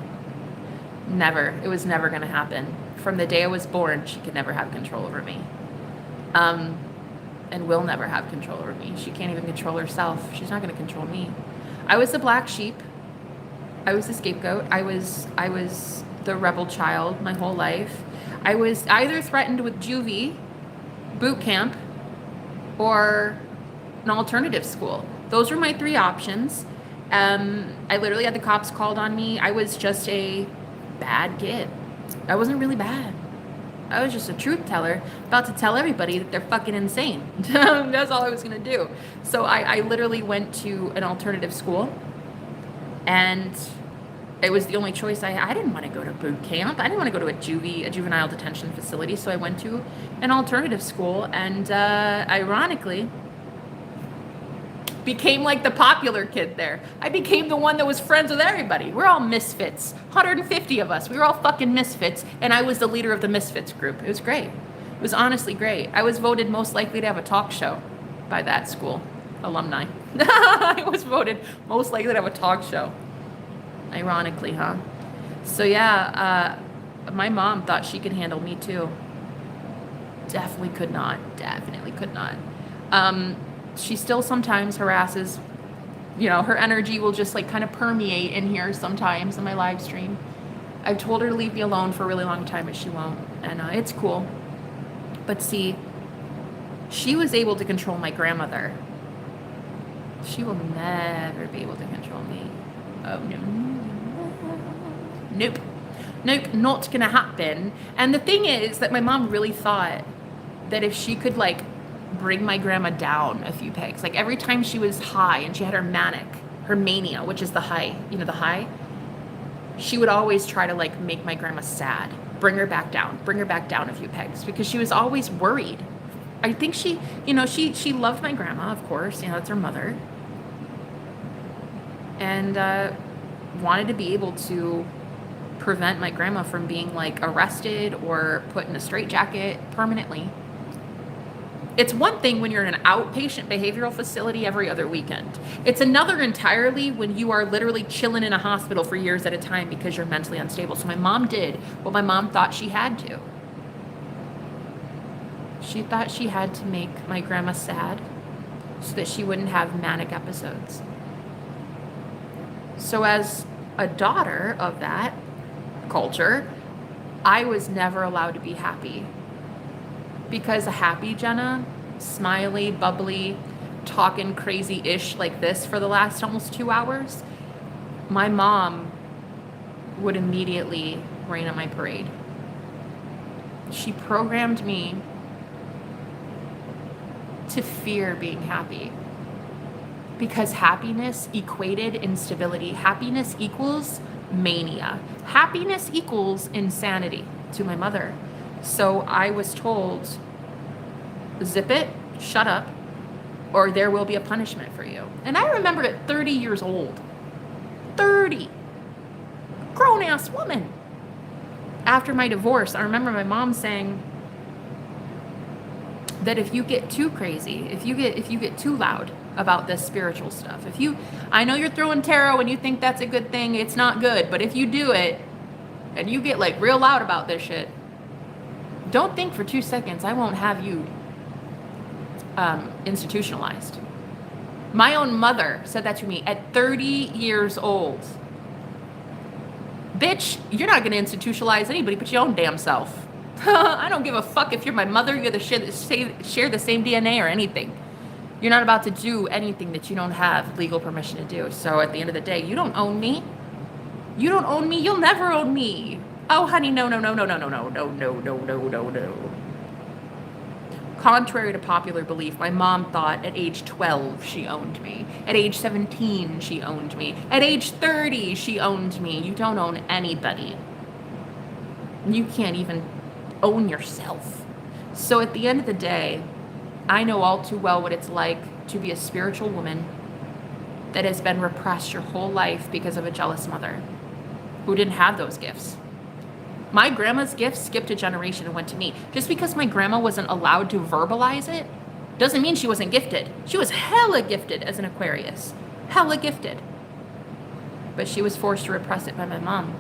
Never. It was never going to happen. From the day I was born, she could never have control over me. And will never have control over me. She can't even control herself. She's not going to control me. I was the black sheep. I was the scapegoat. I was the rebel child my whole life. I was either threatened with juvie, boot camp, or an alternative school. Those were my 3 options. I literally had the cops called on me. I was just a bad kid. I wasn't really bad. I was just a truth teller, about to tell everybody that they're fucking insane. That's all I was going to do. So I literally went to an alternative school, and it was the only choice I had. I didn't want to go to boot camp. I didn't want to go to a juvenile detention facility. So I went to an alternative school, and ironically, became like the popular kid there. I became the one that was friends with everybody. We're all misfits. 150 of us. We were all fucking misfits. And I was the leader of the misfits group. It was great. It was honestly great. I was voted most likely to have a talk show by that school alumni. I was voted most likely to have a talk show. Ironically, huh? So yeah, my mom thought she could handle me too. Definitely could not. She still sometimes harasses, you know, her energy will just like kind of permeate in here sometimes in my live stream. I've told her to leave me alone for a really long time, but she won't. And it's cool. But see, she was able to control my grandmother. She will never be able to control me. Oh, no. Nope, not gonna happen. And the thing is that my mom really thought that if she could like bring my grandma down a few pegs, like every time she was high and she had her mania, which is the high, you know, the high, she would always try to like make my grandma sad, bring her back down a few pegs, because she was always worried. I think she, you know, she loved my grandma, of course, you know, that's her mother, and wanted to be able to prevent my grandma from being like arrested or put in a straitjacket permanently. It's one thing when you're in an outpatient behavioral facility every other weekend. It's another entirely when you are literally chilling in a hospital for years at a time because you're mentally unstable. So my mom did what my mom thought she had to. She thought she had to make my grandma sad so that she wouldn't have manic episodes. So as a daughter of that culture, I was never allowed to be happy. Because a happy Jenna smiley, bubbly, talking crazy-ish like this for the last almost 2 hours, my mom would immediately rain on my parade. She programmed me to fear being happy because happiness equated instability. Happiness equals mania. Happiness equals insanity to my mother. So I was told, zip it, shut up, or there will be a punishment for you. And I remember at 30 years old, 30, grown-ass woman. After my divorce, I remember my mom saying that if you get too crazy, if you get too loud about this spiritual stuff, I know you're throwing tarot and you think that's a good thing, it's not good, but if you do it and you get like real loud about this shit, don't think for 2 seconds I won't have you institutionalized. My own mother said that to me at 30 years old. Bitch, you're not going to institutionalize anybody but your own damn self. I don't give a fuck if you're my mother, you're share the same DNA or anything. You're not about to do anything that you don't have legal permission to do. So at the end of the day, you don't own me. You don't own me. You'll never own me. Oh, honey, no. Contrary to popular belief, my mom thought at age 12 she owned me. At age 17 she owned me. At age 30 she owned me. You don't own anybody. You can't even own yourself. So at the end of the day, I know all too well what it's like to be a spiritual woman that has been repressed your whole life because of a jealous mother who didn't have those gifts. My grandma's gifts skipped a generation and went to me. Just because my grandma wasn't allowed to verbalize it doesn't mean she wasn't gifted. She was hella gifted as an Aquarius. Hella gifted. But she was forced to repress it by my mom.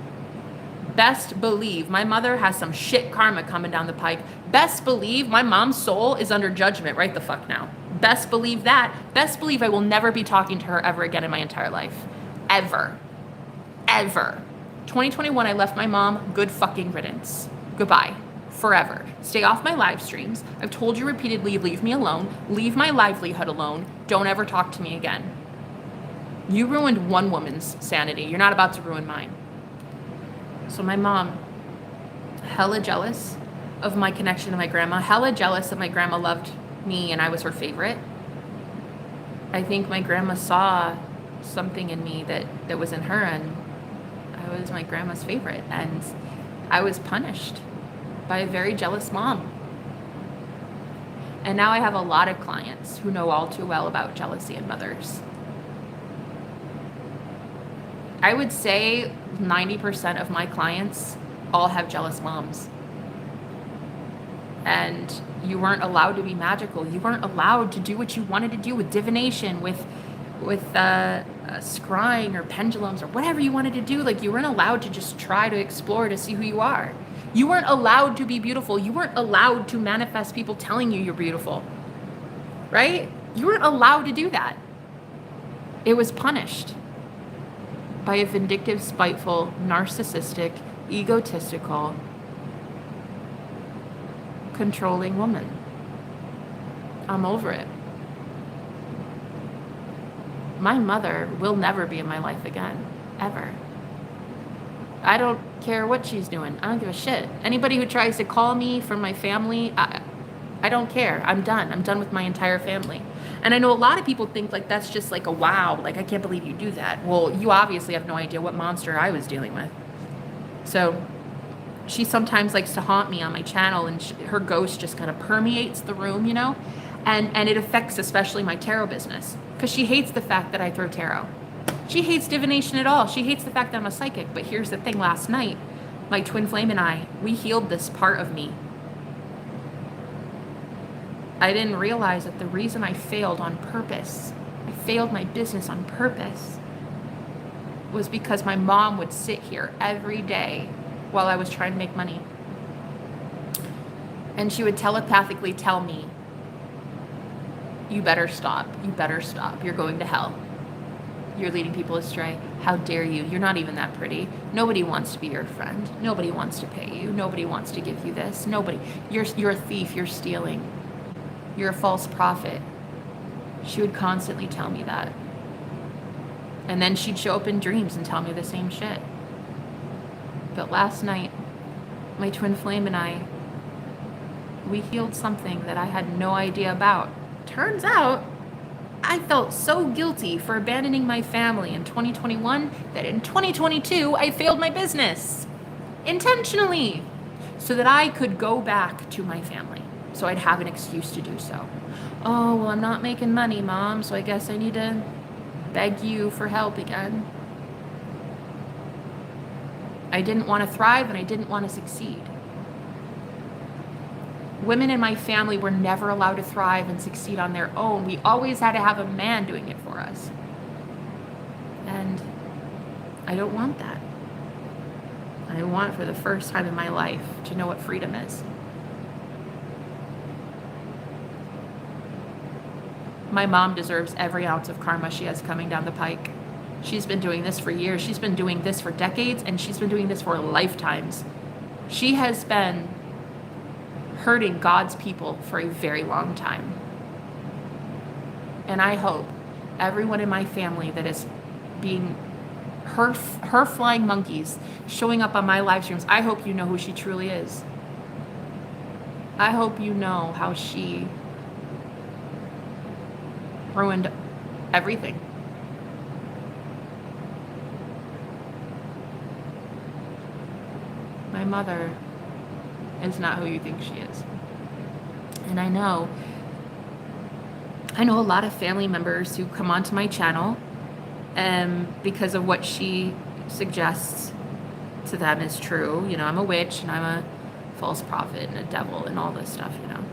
Best believe my mother has some shit karma coming down the pike. Best believe my mom's soul is under judgment right the fuck now. Best believe that. Best believe I will never be talking to her ever again in my entire life. Ever. Ever. 2021, I left my mom. Good fucking riddance. Goodbye. Forever. Stay off my live streams. I've told you repeatedly, leave me alone. Leave my livelihood alone. Don't ever talk to me again. You ruined one woman's sanity. You're not about to ruin mine. So my mom, hella jealous of my connection to my grandma. Hella jealous that my grandma loved me and I was her favorite. I think my grandma saw something in me that was in her, and I was my grandma's favorite, and I was punished by a very jealous mom. And now I have a lot of clients who know all too well about jealousy in mothers. I would say 90% of my clients all have jealous moms. And you weren't allowed to be magical. You weren't allowed to do what you wanted to do with divination, with scrying or pendulums or whatever you wanted to do. Like, you weren't allowed to just try to explore to see who you are. You weren't allowed to be beautiful. You weren't allowed to manifest people telling you you're beautiful, right? You weren't allowed to do that. It was punished by a vindictive, spiteful, narcissistic, egotistical, controlling woman. I'm over it. My mother will never be in my life again, ever. I don't care what she's doing. I don't give a shit. Anybody who tries to call me from my family, I don't care. I'm done. I'm done with my entire family. And I know a lot of people think like that's just like a wow, like I can't believe you do that. Well, you obviously have no idea what monster I was dealing with. So she sometimes likes to haunt me on my channel, and her ghost just kind of permeates the room, you know? And it affects especially my tarot business, because she hates the fact that I throw tarot. She hates divination at all. She hates the fact that I'm a psychic. But here's the thing, last night, my twin flame and I, we healed this part of me. I didn't realize that the reason I failed on purpose, I failed my business on purpose, was because my mom would sit here every day while I was trying to make money. And she would telepathically tell me, you better stop. You better stop. You're going to hell. You're leading people astray. How dare you? You're not even that pretty. Nobody wants to be your friend. Nobody wants to pay you. Nobody wants to give you this. Nobody. You're a thief. You're stealing. You're a false prophet. She would constantly tell me that. And then she'd show up in dreams and tell me the same shit. But last night, my twin flame and I, we healed something that I had no idea about. Turns out, I felt so guilty for abandoning my family in 2021 that in 2022, I failed my business. Intentionally. So that I could go back to my family. So I'd have an excuse to do so. Oh, well, I'm not making money, Mom, so I guess I need to beg you for help again. I didn't want to thrive and I didn't want to succeed. Women in my family were never allowed to thrive and succeed on their own. We always had to have a man doing it for us. And I don't want that. I want for the first time in my life to know what freedom is. My mom deserves every ounce of karma she has coming down the pike. She's been doing this for years. She's been doing this for decades, and she's been doing this for lifetimes. She has been hurting God's people for a very long time. And I hope everyone in my family that is being her flying monkeys showing up on my live streams, I hope you know who she truly is. I hope you know how she ruined everything. My mother is not who you think she is. And I know a lot of family members who come onto my channel because of what she suggests to them is true. You know, I'm a witch and I'm a false prophet and a devil and all this stuff, you know.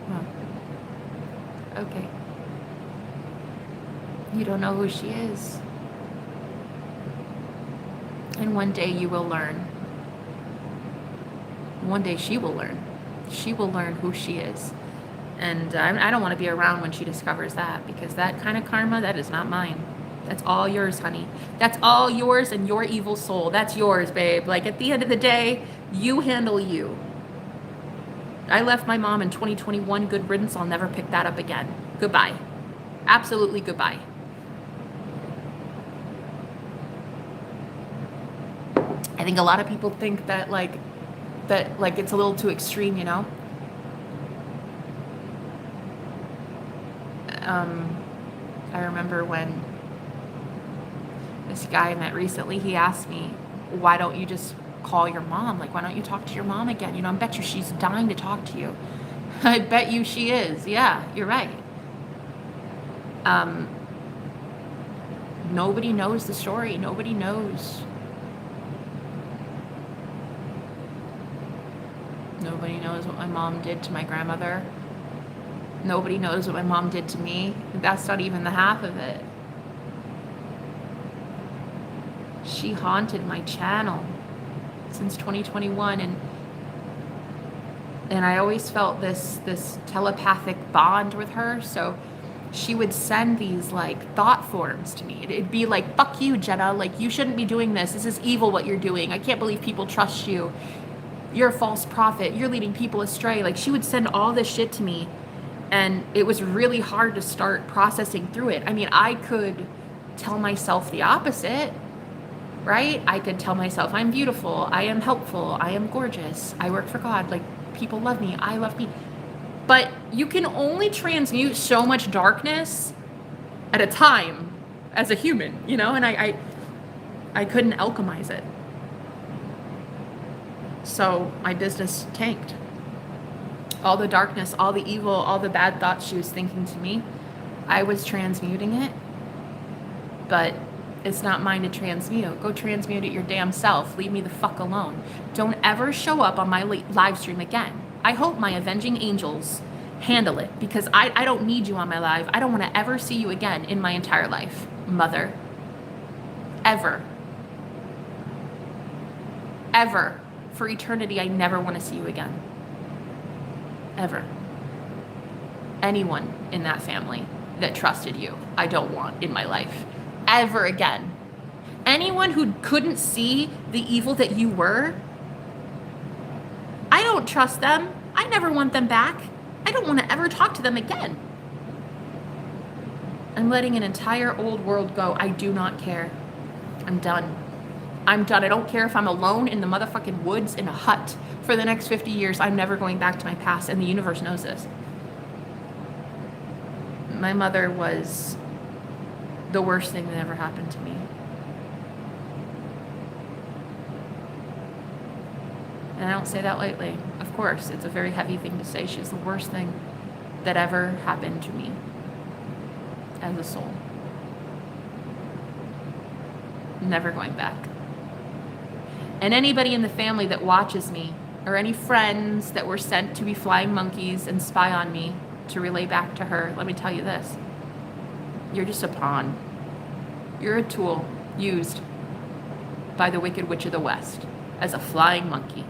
Well, okay. You don't know who she is. And one day you will learn. One day she will learn. She will learn who she is. And I don't want to be around when she discovers that, because that kind of karma, that is not mine. That's all yours, honey. That's all yours and your evil soul. That's yours, babe. Like, at the end of the day, you handle you. I left my mom in 2021. Good riddance. I'll never pick that up again. Goodbye. Absolutely goodbye. I think a lot of people think that it's a little too extreme, you know? I remember when this guy I met recently, he asked me, why don't you just call your mom? Like, why don't you talk to your mom again? You know, I bet you she's dying to talk to you. I bet you she is. Yeah, you're right. Nobody knows the story. Nobody knows. Nobody knows what my mom did to my grandmother. Nobody knows what my mom did to me. That's not even the half of it. She haunted my channel since 2021, and I always felt this telepathic bond with her. So she would send these like thought forms to me. It'd be like, fuck you, Jenna, like, you shouldn't be doing this. This is evil what you're doing. I can't believe people trust you. You're a false prophet. You're leading people astray. Like, she would send all this shit to me, and it was really hard to start processing through it. I mean, I could tell myself the opposite, right? I could tell myself I'm beautiful, I am helpful, I am gorgeous, I work for God, like, people love me, I love me. But you can only transmute so much darkness at a time as a human, you know? And I couldn't alchemize it. So my business tanked. All the darkness, all the evil, all the bad thoughts she was thinking to me, I was transmuting it, but it's not mine to transmute. Go transmute it your damn self. Leave me the fuck alone. Don't ever show up on my live stream again. I hope my avenging angels handle it, because I don't need you on my live. I don't want to ever see you again in my entire life, mother. Ever. Ever. For eternity, I never want to see you again. Ever. Anyone in that family that trusted you, I don't want in my life. Ever again. Anyone who couldn't see the evil that you were, don't trust them. I never want them back. I don't want to ever talk to them again. I'm letting an entire old world go. I do not care. I'm done. I'm done. I don't care if I'm alone in the motherfucking woods in a hut for the next 50 years. I'm never going back to my past, and the universe knows this. My mother was the worst thing that ever happened to me. And I don't say that lightly. Of course, it's a very heavy thing to say. She's the worst thing that ever happened to me as a soul. Never going back. And anybody in the family that watches me, or any friends that were sent to be flying monkeys and spy on me to relay back to her, let me tell you this. You're just a pawn. You're a tool used by the Wicked Witch of the West as a flying monkey.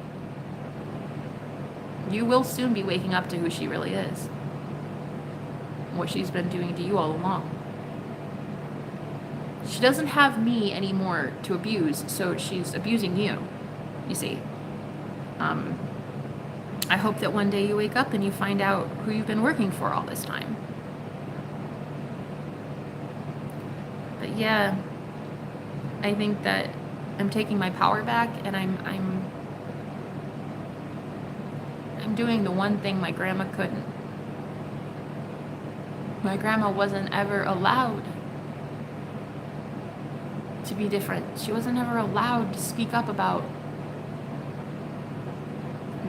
You will soon be waking up to who she really is. What she's been doing to you all along. She doesn't have me anymore to abuse, so she's abusing you, you see. I hope that one day you wake up and you find out who you've been working for all this time. But yeah, I think that I'm taking my power back, and I'm doing the one thing my grandma couldn't. My grandma wasn't ever allowed to be different. She wasn't ever allowed to speak up about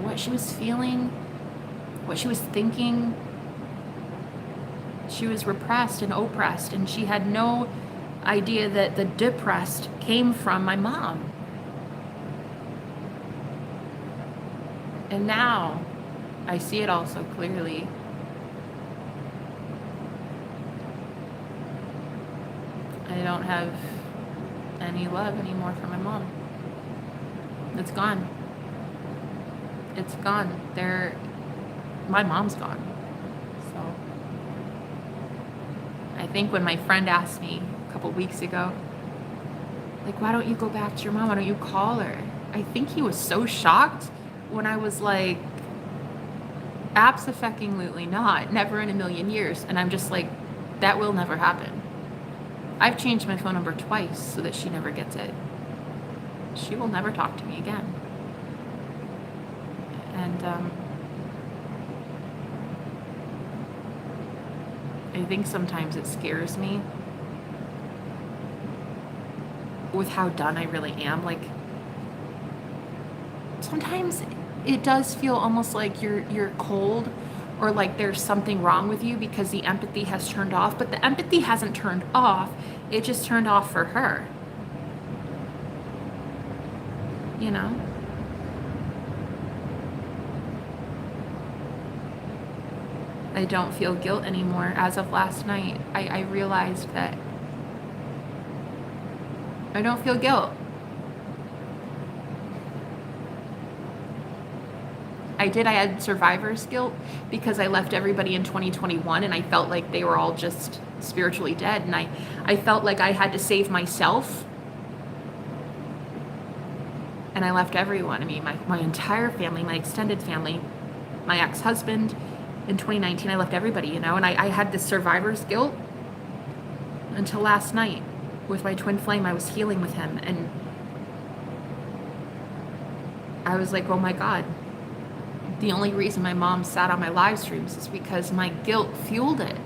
what she was feeling, what she was thinking. She was repressed and oppressed, and she had no idea that the depressed came from my mom. And now I see it all so clearly. I don't have any love anymore for my mom. It's gone. It's gone. My mom's gone. So I think when my friend asked me a couple weeks ago, like, why don't you go back to your mom? Why don't you call her? I think he was so shocked when I was like, abso-fucking-lutely not. Never in a million years. And I'm just like, that will never happen. I've changed my phone number twice so that she never gets it. She will never talk to me again. And I think sometimes it scares me with how done I really am. Like, sometimes it does feel almost like you're cold, or like there's something wrong with you because the empathy has turned off. But the empathy hasn't turned off. It just turned off for her. You know? I don't feel guilt anymore. As of last night, I realized that I don't feel guilt. I had survivor's guilt because I left everybody in 2021 and I felt like they were all just spiritually dead, and I felt like I had to save myself, and I left everyone. I mean, my entire family, my extended family, my ex-husband. In 2019, I left everybody, you know, and I had this survivor's guilt until last night with my twin flame. I was healing with him, and I was like, oh my God. The only reason my mom sat on my live streams is because my guilt fueled it.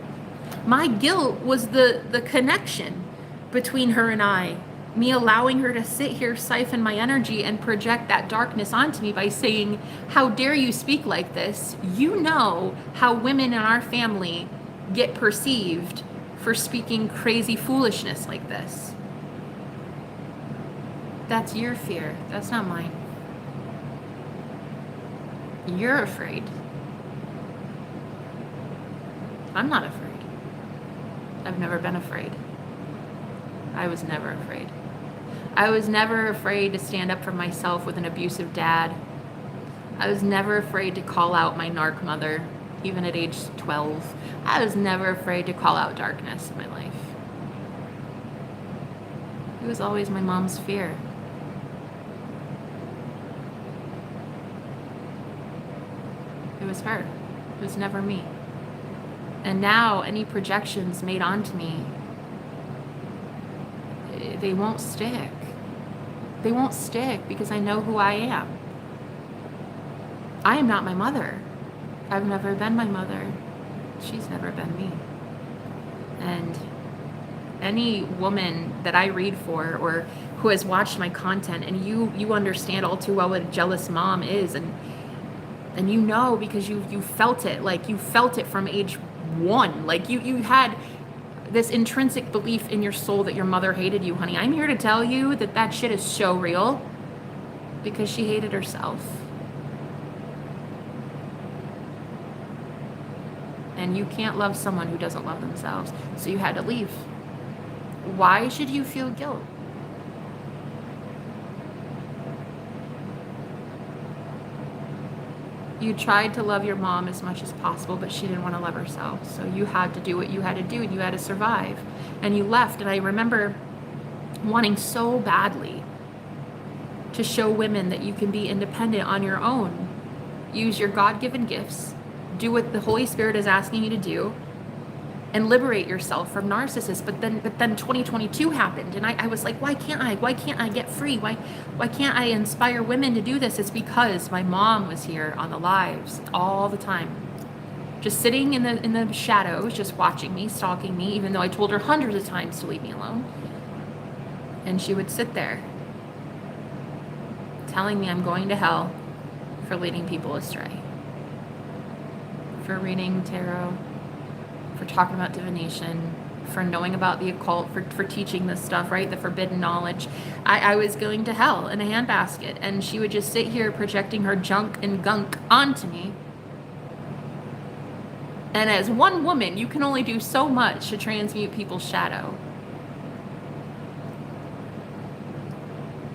My guilt was the connection between her and I. Me allowing her to sit here, siphon my energy, and project that darkness onto me by saying, how dare you speak like this? You know how women in our family get perceived for speaking crazy foolishness like this. That's your fear. That's not mine. You're afraid. I'm not afraid. I've never been afraid. I was never afraid. I was never afraid to stand up for myself with an abusive dad. I was never afraid to call out my narc mother, even at age 12. I was never afraid to call out darkness in my life. It was always my mom's fear. was her. It was never me. And now any projections made onto me, they won't stick. They won't stick because I know who I am. I am not my mother. I've never been my mother. She's never been me. And any woman that I read for or who has watched my content, and you understand all too well what a jealous mom is, and you know because you felt it, like you felt it from age 1. Like you had this intrinsic belief in your soul that your mother hated you, honey. I'm here to tell you that that shit is so real because she hated herself. And you can't love someone who doesn't love themselves. So you had to leave. Why should you feel guilt? You tried to love your mom as much as possible, but she didn't want to love herself. So you had to do what you had to do, and you had to survive. And you left. And I remember wanting so badly to show women that you can be independent on your own. Use your God-given gifts. Do what the Holy Spirit is asking you to do. And liberate yourself from narcissists. But then 2022 happened, and I was like, why can't I? Why can't I get free? Why can't I inspire women to do this? It's because my mom was here on the lives all the time, just sitting in the shadows, just watching me, stalking me, even though I told her hundreds of times to leave me alone. And she would sit there, telling me I'm going to hell for leading people astray, for reading tarot, for talking about divination, for knowing about the occult, for teaching this stuff, right? The forbidden knowledge. I was going to hell in a handbasket, and she would just sit here projecting her junk and gunk onto me. And as one woman, you can only do so much to transmute people's shadow.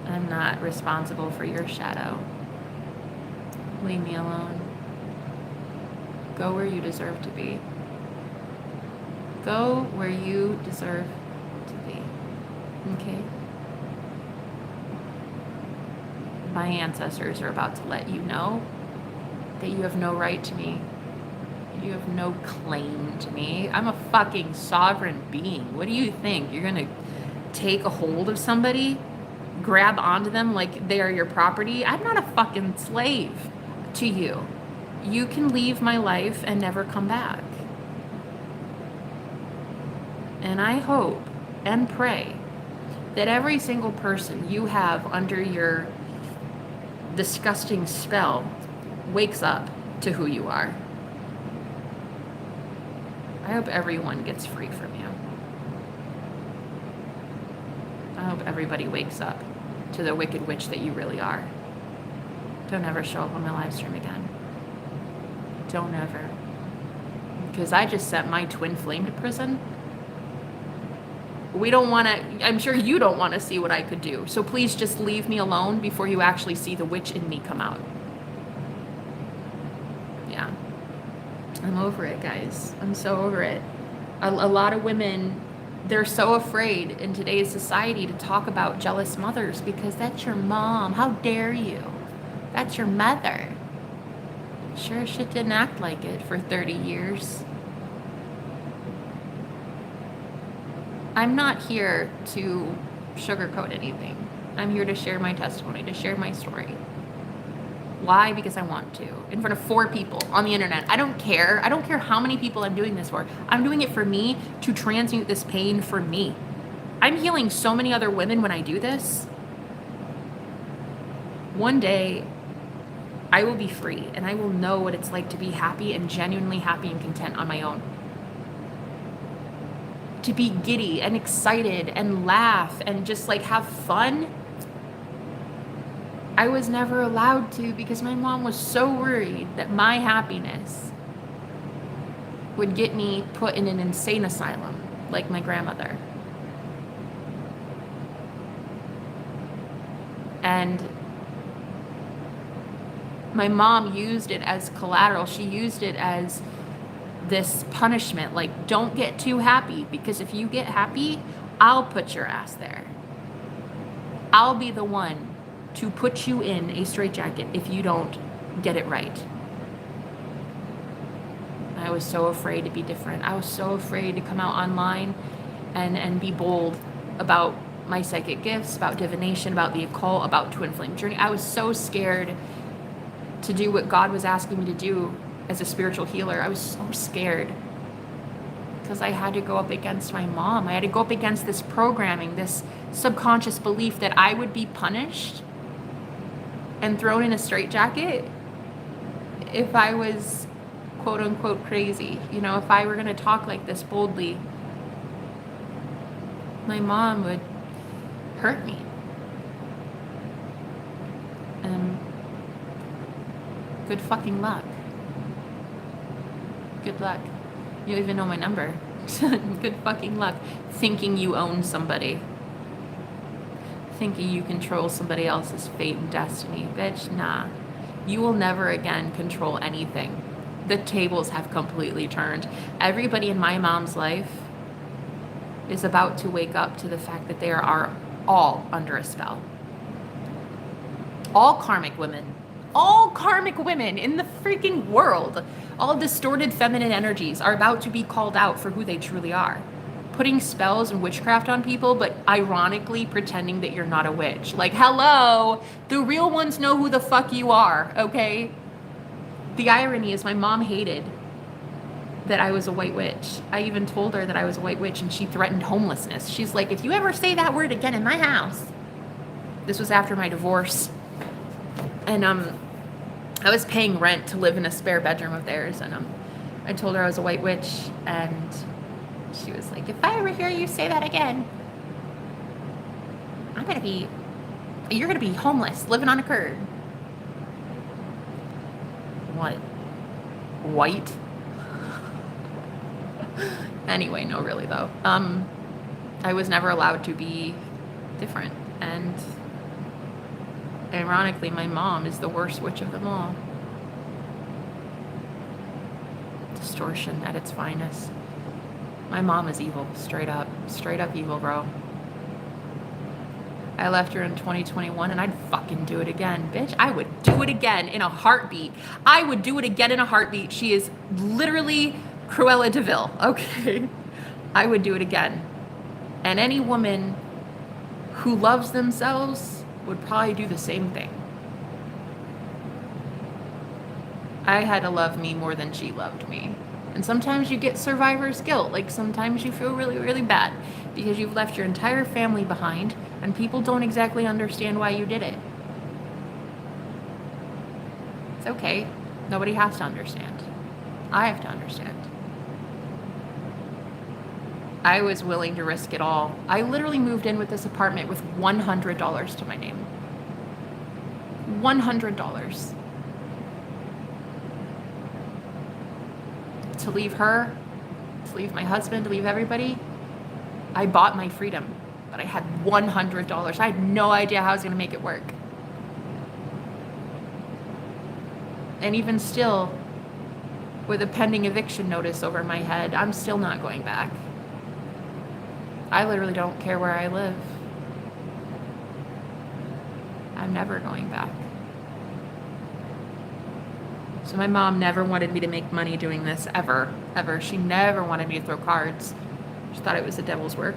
I'm not responsible for your shadow. Leave me alone. Go where you deserve to be. Go where you deserve to be. Okay? My ancestors are about to let you know that you have no right to me. You have no claim to me. I'm a fucking sovereign being. What do you think? You're gonna take a hold of somebody, grab onto them like they are your property? I'm not a fucking slave to you. You can leave my life and never come back. And I hope and pray that every single person you have under your disgusting spell wakes up to who you are. I hope everyone gets free from you. I hope everybody wakes up to the wicked witch that you really are. Don't ever show up on my live stream again. Don't ever. Because I just sent my twin flame to prison. We don't want to, I'm sure you don't want to see what I could do. So please just leave me alone before you actually see the witch in me come out. Yeah. I'm over it, guys. I'm so over it. A lot of women, they're so afraid in today's society to talk about jealous mothers because that's your mom. How dare you? That's your mother. Sure shit didn't act like it for 30 years. I'm not here to sugarcoat anything. I'm here to share my testimony, to share my story. Why? Because I want to. In front of 4 people on the internet. I don't care. I don't care how many people I'm doing this for. I'm doing it for me to transmute this pain for me. I'm healing so many other women when I do this. One day, I will be free and I will know what it's like to be happy and genuinely happy and content on my own. To be giddy and excited and laugh and just like have fun. I was never allowed to because my mom was so worried that my happiness would get me put in an insane asylum like my grandmother. And my mom used it as collateral. She used it as this punishment, like don't get too happy because if you get happy, I'll put your ass there. I'll be the one to put you in a straitjacket if you don't get it right. I was so afraid to be different. I was so afraid to come out online and be bold about my psychic gifts, about divination, about the occult, about twin flame journey. I was so scared to do what God was asking me to do as a spiritual healer. I was so scared because I had to go up against my mom. I had to go up against this programming, this subconscious belief that I would be punished and thrown in a straitjacket if I was quote unquote crazy. You know, if I were going to talk like this boldly, my mom would hurt me. And good fucking luck. Good luck. You don't even know my number. Good fucking luck. Thinking you own somebody. Thinking you control somebody else's fate and destiny. Bitch, nah. You will never again control anything. The tables have completely turned. Everybody in my mom's life is about to wake up to the fact that they are all under a spell. All karmic women in the freaking world, all distorted feminine energies are about to be called out for who they truly are. Putting spells and witchcraft on people, but ironically pretending that you're not a witch. Like, hello, the real ones know who the fuck you are, okay? The irony is my mom hated that I was a white witch. I even told her that I was a white witch and she threatened homelessness. She's like, if you ever say that word again in my house. This was after my divorce. And I was paying rent to live in a spare bedroom of theirs, and I told her I was a white witch, and she was like, if I ever hear you say that again, you're gonna be homeless, living on a curb. What? White? Anyway, no, really though. I was never allowed to be different, and ironically, my mom is the worst witch of them all. Distortion at its finest. My mom is evil, straight up evil, bro. I left her in 2021 and I'd fucking do it again, bitch. I would do it again in a heartbeat. I would do it again in a heartbeat. She is literally Cruella de Vil, okay? I would do it again. And any woman who loves themselves would probably do the same thing. I had to love me more than she loved me. And sometimes you get survivor's guilt. Like sometimes you feel really, really bad because you've left your entire family behind and people don't exactly understand why you did it. It's okay. Nobody has to understand. I have to understand. I was willing to risk it all. I literally moved in with this apartment with $100 to my name. $100. To leave her, to leave my husband, to leave everybody. I bought my freedom, but I had $100. I had no idea how I was going to make it work. And even still, with a pending eviction notice over my head, I'm still not going back. I literally don't care where I live. I'm never going back. So my mom never wanted me to make money doing this, ever. She never wanted me to throw cards. She thought it was the devil's work.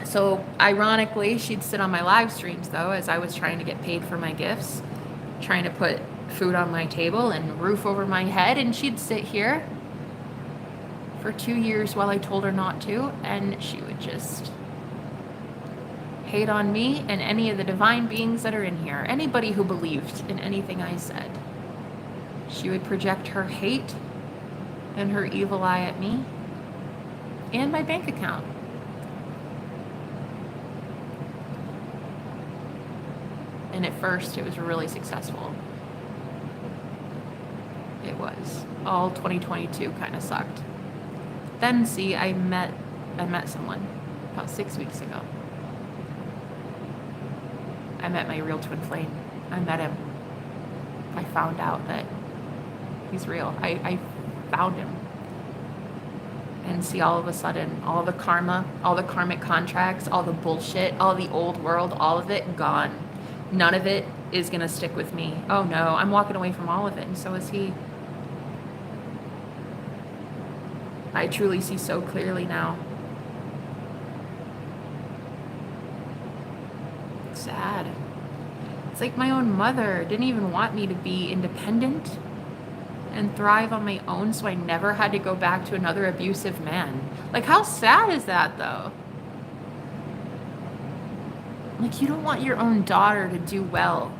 So ironically, she'd sit on my live streams though, as I was trying to get paid for my gifts, trying to put food on my table and roof over my head, and she'd sit here for 2 years while I told her not to, and she would just hate on me and any of the divine beings that are in here, anybody who believed in anything I said. She would project her hate and her evil eye at me and my bank account. And at first, it was really successful. It was. All 2022 kind of sucked. Then, see, I met someone about 6 weeks ago. I met my real twin flame. I met him. I found out that he's real. I found him. And see, all of a sudden, all the karma, all the karmic contracts, all the bullshit, all the old world, all of it gone. None of it is going to stick with me. Oh no, I'm walking away from all of it, and so is he. I truly see so clearly now. It's sad. It's like my own mother didn't even want me to be independent and thrive on my own, so I never had to go back to another abusive man. Like, how sad is that, though? Like, you don't want your own daughter to do well,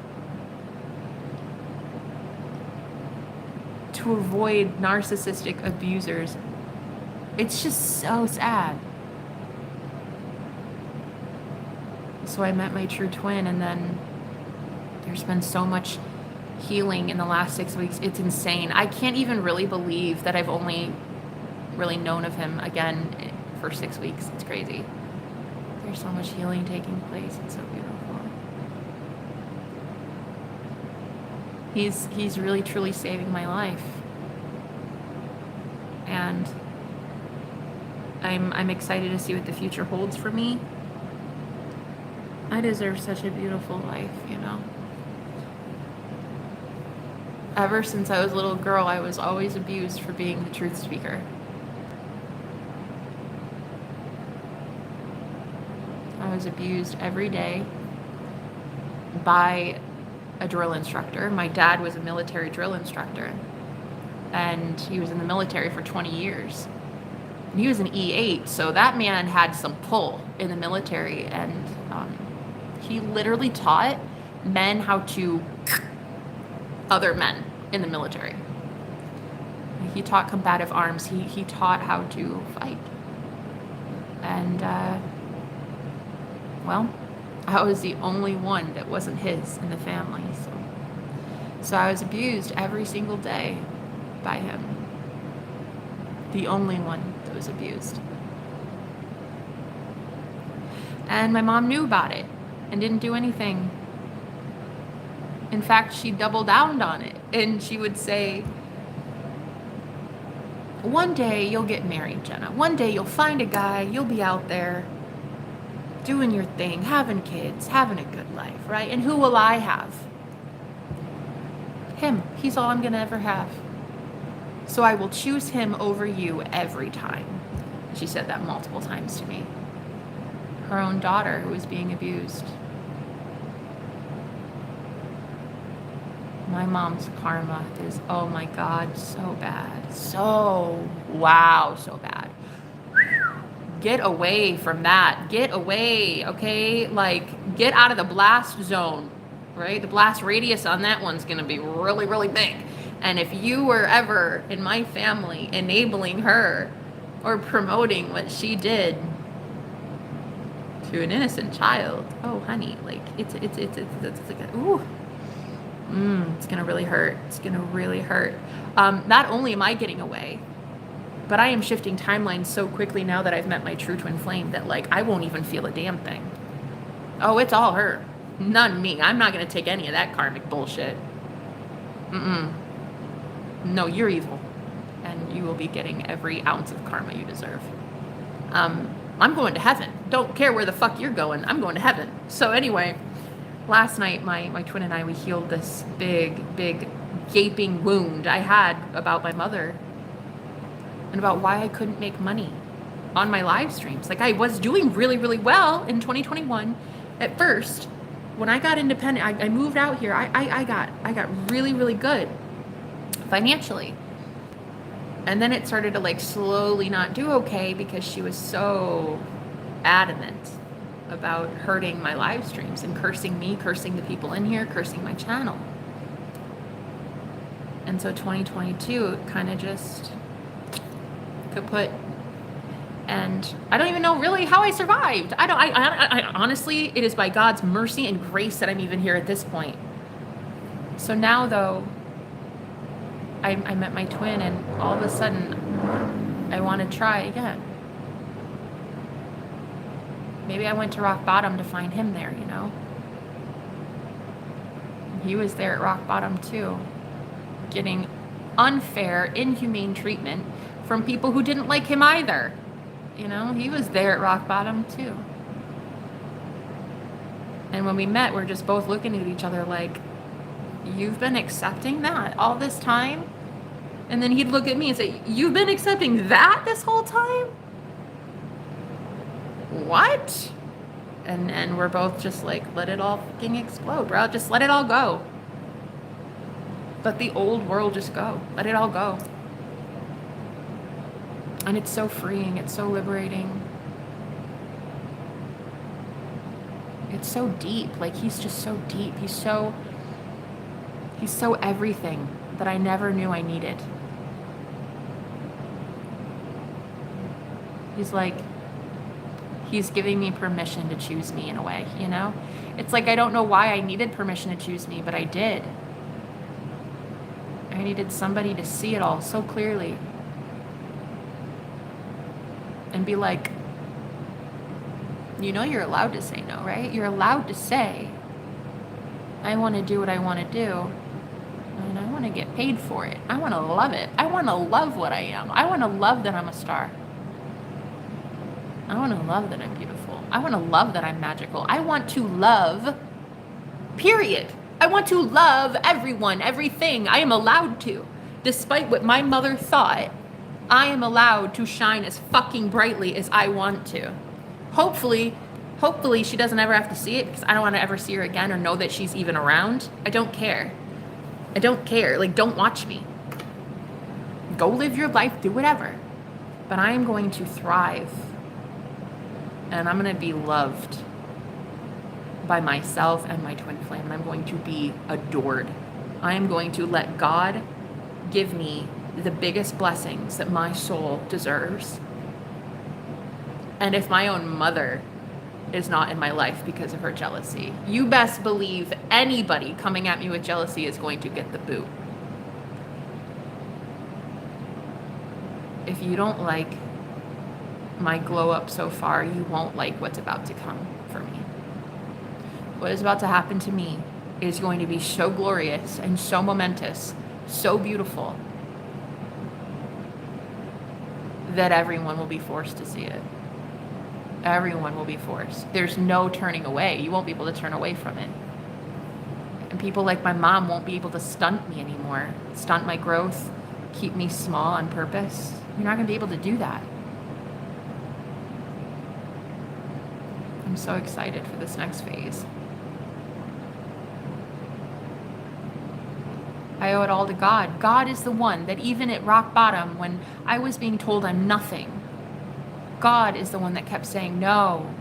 to avoid narcissistic abusers. It's just so sad. So I met my true twin, and then there's been so much healing in the last 6 weeks. It's insane. I can't even really believe that I've only really known of him again for 6 weeks. It's crazy. There's so much healing taking place. It's so beautiful. He's really truly saving my life. And I'm excited to see what the future holds for me. I deserve such a beautiful life, you know. Ever since I was a little girl, I was always abused for being the truth speaker. I was abused every day by a drill instructor. My dad was a military drill instructor, and he was in the military for 20 years. He was an E8, so that man had some pull in the military, and he literally taught men how to other men in the military. He taught combative arms. He taught how to fight. And, well, I was the only one that wasn't his in the family. So I was abused every single day by him. The only one that was abused. And my mom knew about it and didn't do anything. In fact, she doubled down on it, and she would say, one day you'll get married, Jenna. One day you'll find a guy, you'll be out there doing your thing, having kids, having a good life, right? And who will I have? Him. He's all I'm going to ever have. So I will choose him over you every time. She said that multiple times to me. Her own daughter who was being abused. My mom's karma is, oh my God, so bad. So, wow, so bad. Get away from that. Get away, okay? Like, get out of the blast zone, right? The blast radius on that one's going to be really, really big. And if you were ever in my family enabling her or promoting what she did to an innocent child, oh, honey, like, it's like, ooh. It's going to really hurt. It's going to really hurt. Not only am I getting away, but I am shifting timelines so quickly now that I've met my true twin flame that, like, I won't even feel a damn thing. Oh, it's all her. None me. I'm not going to take any of that karmic bullshit. No, you're evil. And you will be getting every ounce of karma you deserve. I'm going to heaven. Don't care where the fuck you're going. I'm going to heaven. So anyway, last night, my twin and I, we healed this big gaping wound I had about my mother and about why I couldn't make money on my live streams. Like, I was doing really, really well in 2021 at first. When I got independent, I moved out here. I got really, really good financially. And then it started to, like, slowly not do okay because she was so adamant about hurting my live streams and cursing me, cursing the people in here, cursing my channel. And so 2022 kind of just kaput. And I don't even know really how I survived. I honestly, it is by God's mercy and grace that I'm even here at this point. So now, though, I met my twin, and all of a sudden I want to try again. Maybe I went to rock bottom to find him there, you know? He was there at rock bottom too, getting unfair, inhumane treatment from people who didn't like him either. You know, he was there at rock bottom too. And when we met, we're just both looking at each other like, you've been accepting that all this time? And then he'd look at me and say, you've been accepting that this whole time? What? And we're both just like, let it all fucking explode, bro. Just let it all go. Let the old world just go. Let it all go. And it's so freeing. It's so liberating. It's so deep. Like, he's just so deep. He's so everything that I never knew I needed. He's like, he's giving me permission to choose me in a way, you know? It's like, I don't know why I needed permission to choose me, but I did. I needed somebody to see it all so clearly. And be like, you know you're allowed to say no, right? You're allowed to say, I want to do what I want to do. And I want to get paid for it. I want to love it. I want to love what I am. I want to love that I'm a star. I want to love that I'm beautiful. I want to love that I'm magical. I want to love, period. I want to love everyone, everything. I am allowed to. Despite what my mother thought, I am allowed to shine as fucking brightly as I want to. Hopefully she doesn't ever have to see it, because I don't want to ever see her again or know that she's even around. I don't care. I don't care. Like, don't watch me. Go live your life, do whatever. But I am going to thrive. And I'm going to be loved by myself and my twin flame. And I'm going to be adored. I am going to let God give me the biggest blessings that my soul deserves. And if my own mother is not in my life because of her jealousy, you best believe anybody coming at me with jealousy is going to get the boot. If you don't like my glow up so far, you won't like what's about to come for me. What is about to happen to me is going to be so glorious and so momentous, so beautiful, that everyone will be forced to see it. Everyone will be forced. There's no turning away. You won't be able to turn away from it. And people like my mom won't be able to stunt me anymore, stunt my growth, keep me small on purpose. You're not going to be able to do that. I'm so excited for this next phase. I owe it all to God. God is the one that even at rock bottom, when I was being told I'm nothing, God is the one that kept saying, no,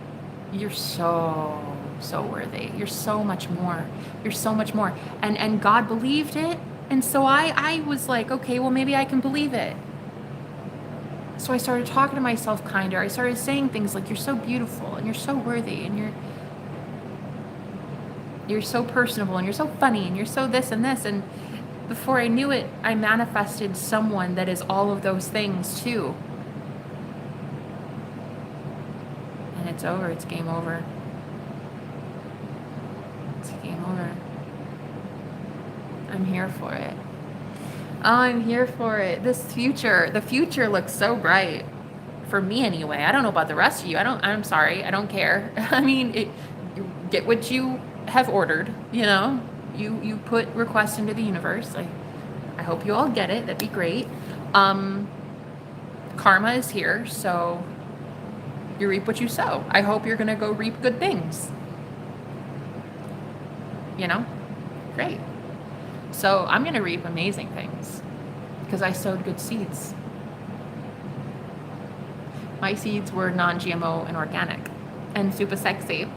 you're so worthy. You're so much more. You're so much more. And God believed it. And so I was like, okay, well, maybe I can believe it. So I started talking to myself kinder. I started saying things like, you're so beautiful and you're so worthy and you're so personable and you're so funny and you're so this and this. And before I knew it, I manifested someone that is all of those things too. And it's over. It's game over. It's game over. I'm here for it. Oh, I'm here for it. The future looks so bright. For me anyway. I don't know about the rest of you. I'm sorry. I don't care. I mean, you get what you have ordered, you know? You put requests into the universe. I hope you all get it. That'd be great. Karma is here, so you reap what you sow. I hope you're going to go reap good things. You know? Great. So I'm going to reap amazing things because I sowed good seeds. My seeds were non-GMO and organic and super sexy.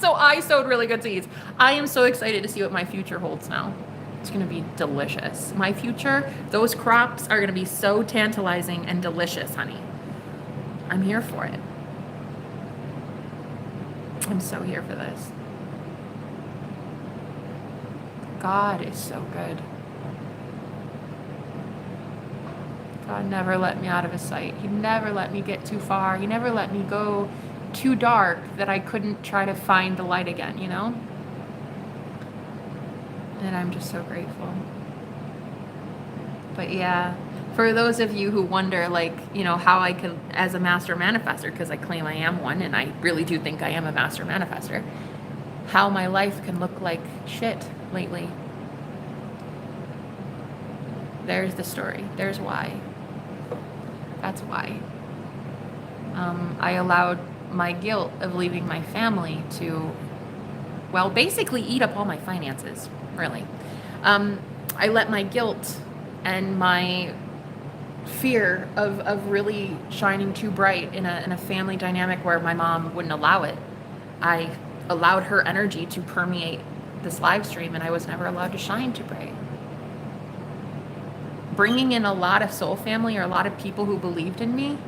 So I sowed really good seeds. I am so excited to see what my future holds now. It's going to be delicious. My future, those crops are going to be so tantalizing and delicious, honey. I'm here for it. I'm so here for this. God is so good. God never let me out of his sight. He never let me get too far. He never let me go too dark that I couldn't try to find the light again, you know? And I'm just so grateful. But yeah, for those of you who wonder, like, you know, how I could, as a master manifestor, because I claim I am one, and I really do think I am a master manifestor, how my life can look like shit lately. There's the story. There's why. That's why. I allowed my guilt of leaving my family to, well, basically eat up all my finances, really. I let my guilt and my fear of really shining too bright in a family dynamic where my mom wouldn't allow it. I allowed her energy to permeate this live stream, and I was never allowed to shine too bright. Bringing in a lot of soul family or a lot of people who believed in me,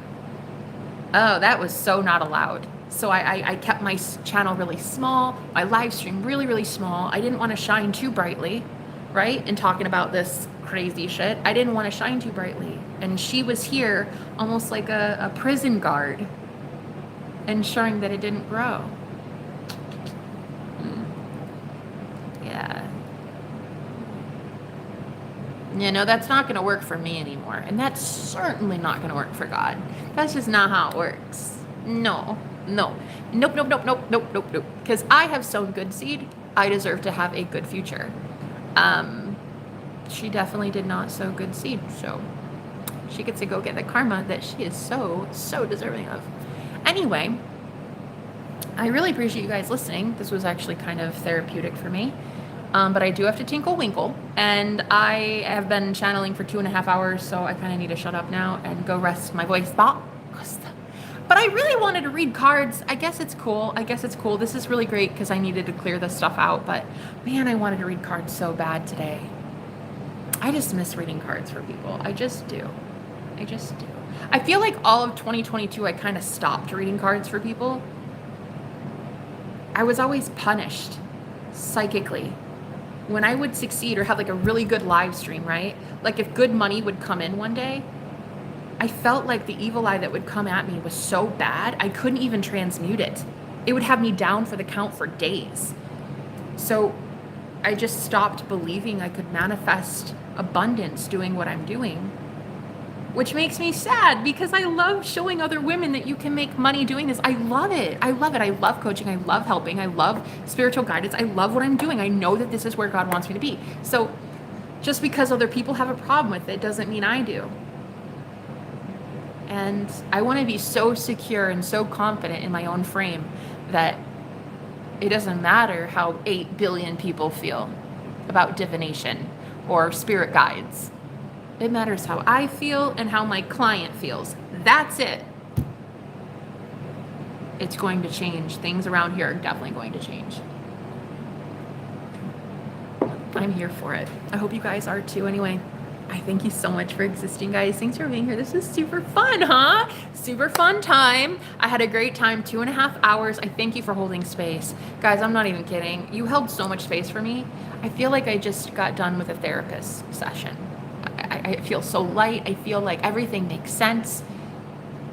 oh, that was so not allowed. So I kept my channel really small, my live stream really, really small. I didn't want to shine too brightly, right? And talking about this crazy shit. I didn't want to shine too brightly. And she was here almost like a prison guard, ensuring that it didn't grow. Yeah. You know, that's not going to work for me anymore. And that's certainly not going to work for God. That's just not how it works. No. Nope. Because I have sown good seed. I deserve to have a good future. She definitely did not sow good seed. So she gets to go get the karma that she is so deserving of. Anyway, I really appreciate you guys listening. This was actually kind of therapeutic for me. But I do have to tinkle winkle, and I have been channeling for 2.5 hours, so I kind of need to shut up now and go rest my voice box. But I really wanted to read cards. I guess it's cool. This is really great because I needed to clear this stuff out, but man, I wanted to read cards so bad today. I just miss reading cards for people. I just do. I feel like all of 2022, I kind of stopped reading cards for people. I was always punished psychically when I would succeed or have like a really good live stream, right? Like if good money would come in one day, I felt like the evil eye that would come at me was so bad, I couldn't even transmute it. It would have me down for the count for days. So I just stopped believing I could manifest abundance doing what I'm doing, which makes me sad because I love showing other women that you can make money doing this. I love it. I love coaching. I love helping. I love spiritual guidance. I love what I'm doing. I know that this is where God wants me to be. So just because other people have a problem with it doesn't mean I do. And I want to be so secure and so confident in my own frame that it doesn't matter how 8 billion people feel about divination or spirit guides. It matters how I feel and how my client feels. That's it. It's going to change. Things around here are definitely going to change. I'm here for it. I hope you guys are too. Anyway, I thank you so much for existing, guys. Thanks for being here. This is super fun, huh? Super fun time. I had a great time, 2.5 hours. I thank you for holding space. Guys, I'm not even kidding. You held so much space for me. I feel like I just got done with a therapist session. I feel so light. I feel like everything makes sense.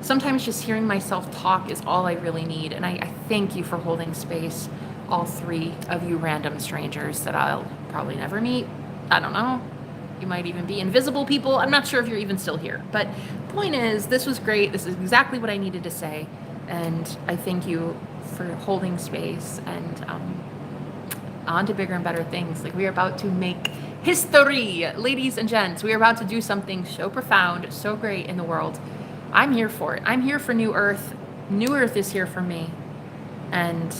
Sometimes just hearing myself talk is all I really need. And I thank you for holding space, all 3 of you random strangers that I'll probably never meet. I don't know. You might even be invisible people. I'm not sure if you're even still here. But the point is, this was great. This is exactly what I needed to say. And I thank you for holding space and on to bigger and better things. Like we are about to make history, ladies and gents. We are about to do something so profound, so great in the world. I'm here for it. I'm here for New Earth. New Earth is here for me. And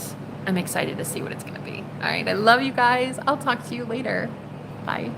I'm excited to see what it's going to be. All right. I love you guys. I'll talk to you later. Bye.